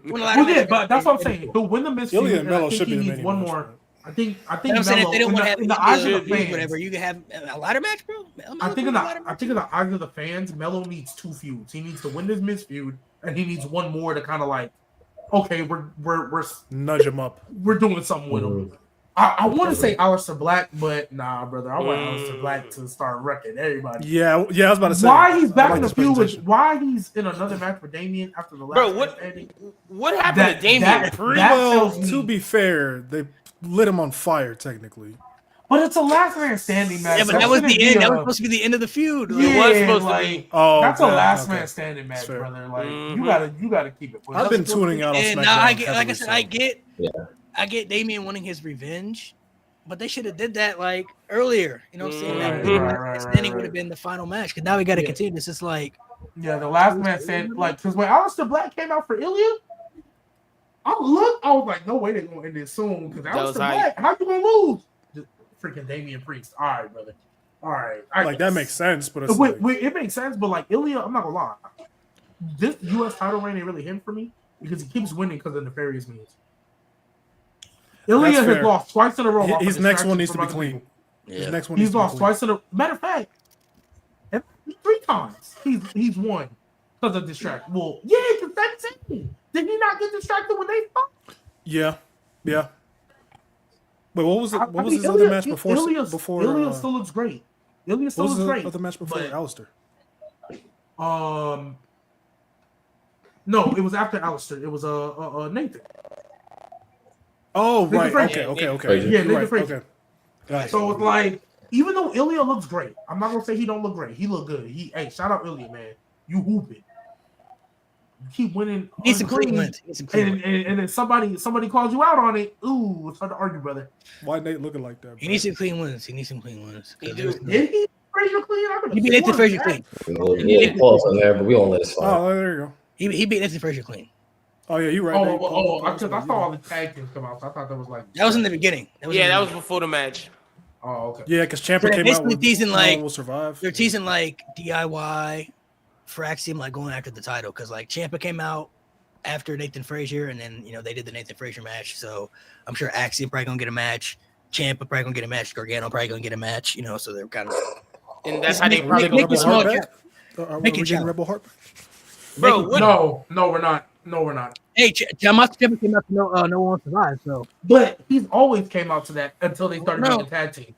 But that's what I'm saying. He'll win the Miz feud, and I think he needs one more. I think I'm saying if they don't want to have in the eyes of the fans, whatever, you can have a ladder match, bro. I think in the eyes of the fans, Melo needs two feuds. He needs to win this Miz feud, and he needs one more to kind of like, okay, we're nudge him up. We're doing something with him. I want to say Aleister Black, but nah, brother. I want Aleister Black to start wrecking everybody. Yeah, I was about to say. Why he's back in the feud with? Why he's in another match with Damian after the last? Bro, what happened to Damian? Well, to be fair, they lit him on fire technically. But it's a last man standing match. Yeah, but that was the end. That was supposed to be the end of the feud. Yeah, it was supposed to be. Oh, that's a last man standing match, brother. Like you gotta keep it. I've been tuning out on SmackDown. I get Damian wanting his revenge, but they should have did that like earlier. You know what I'm saying? Standing would have been the final match. Because now we got to continue. This is like the last man standing. Like because when Aleister Black came out for Ilya, I was like, no way they're gonna end this soon. Because Aleister Black, how you gonna lose? Freaking Damian Priest. All right, brother. All right. Like that makes sense, but it's it makes sense. But like Ilya, I'm not gonna lie. This U.S. title reign ain't really him for me because he keeps winning because of nefarious means. Ilya has lost twice in a row. His next one needs to be clean. His next one he's lost twice in a matter of fact. 3 times he's won because of distraction. Well, yeah, because that's it. Did he not get distracted when they fought? Yeah. But what was his other match before? Ilya still looks great. Ilya still looks great. What was the match before Aleister? No, No, it was after Alistair. It was Nathan. Oh, Nathan right. Frazier. Okay. Yeah, Nathan Right. Frazier. Okay. Got it. So it's like, even though Ilya looks great, I'm not gonna say he don't look great. He look good. Hey, shout out Ilya, man. You hooping. You keep winning. Need some clean wins. And then somebody calls you out on it. Ooh, it's hard to argue, brother. Why Nate looking like that? Bro? He needs some clean wins. He Did he Frazier clean? He beat Nathan Frazier clean. Pause on there, but we won't let it slide. Oh, there you go. He beat Nathan Frazier clean. Oh yeah, you're right. Because I saw all the tag teams come out. So I thought that was like That was in the beginning. That was before the match. Oh, okay. Yeah, because Ciampa came out basically with teasing No like One Will Survive. they're teasing like DIY for Axiom like going after the title because like Ciampa came out after Nathan Frazier and then they did the Nathan Frazier match. So I'm sure Axiom probably gonna get a match. Ciampa probably gonna get a match. Gargano probably gonna get a match. So they're kind of and that's how they probably Rebel make small Heart cap. back? Make it Getting Rebel Heart back? Bro, No, we're not. No, we're not. Hey, Ciampa came out to No One Will Survive. So, But he's always came out to that until they started being a tag team.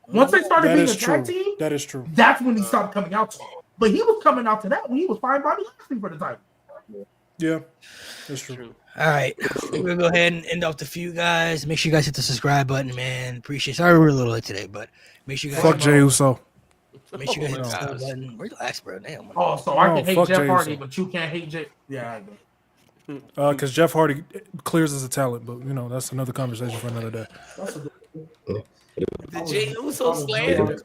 Once they started being a tag team, that is true. That's when he stopped coming out to it. But he was coming out to that when he was fighting Bobby Lashley for the title. Yeah, that's true. all right, we're gonna go ahead and end off the feud, guys. Make sure you guys hit the subscribe button, man. Appreciate it. Sorry we're a little late today, but make sure you guys Fuck Jey Uso. make sure you guys hit the subscribe button. Relax, bro. Damn. Oh, so I can hate fuck Jeff Jey Hardy, Uso. but you can't hate Jay. Yeah, Because Jeff Hardy clears as a talent, but that's another conversation for another day. The Jey Uso slander.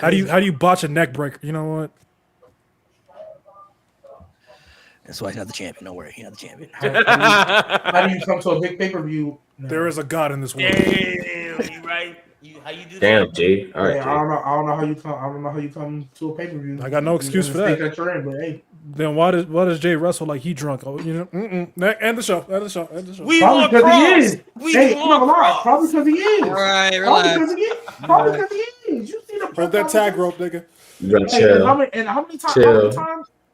How do you botch a neck breaker? You know what? That's why he's not the champion. Don't worry, he's not the champion. How do you come to a big pay-per-view? There is a God in this world. Damn, you right. How you do Damn, that? Jay. All right, Yeah, Jay. I don't know how you come. I don't know how you come to a pay-per-view. I got no excuse for that. You're in, but hey, Then why does Jay wrestle like he drunk? Oh, end the show. End the show. End the show. We probably want because he pros. is. We Hey, I'm not want gonna lie. pros. Probably because he is. All right, Probably relax. because he is. Probably because he is. You see the Hold that tag rope, nigga. You gotta Hey, chill. and how many times? Chill.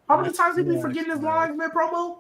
How many times he be forgetting his lines mid promo?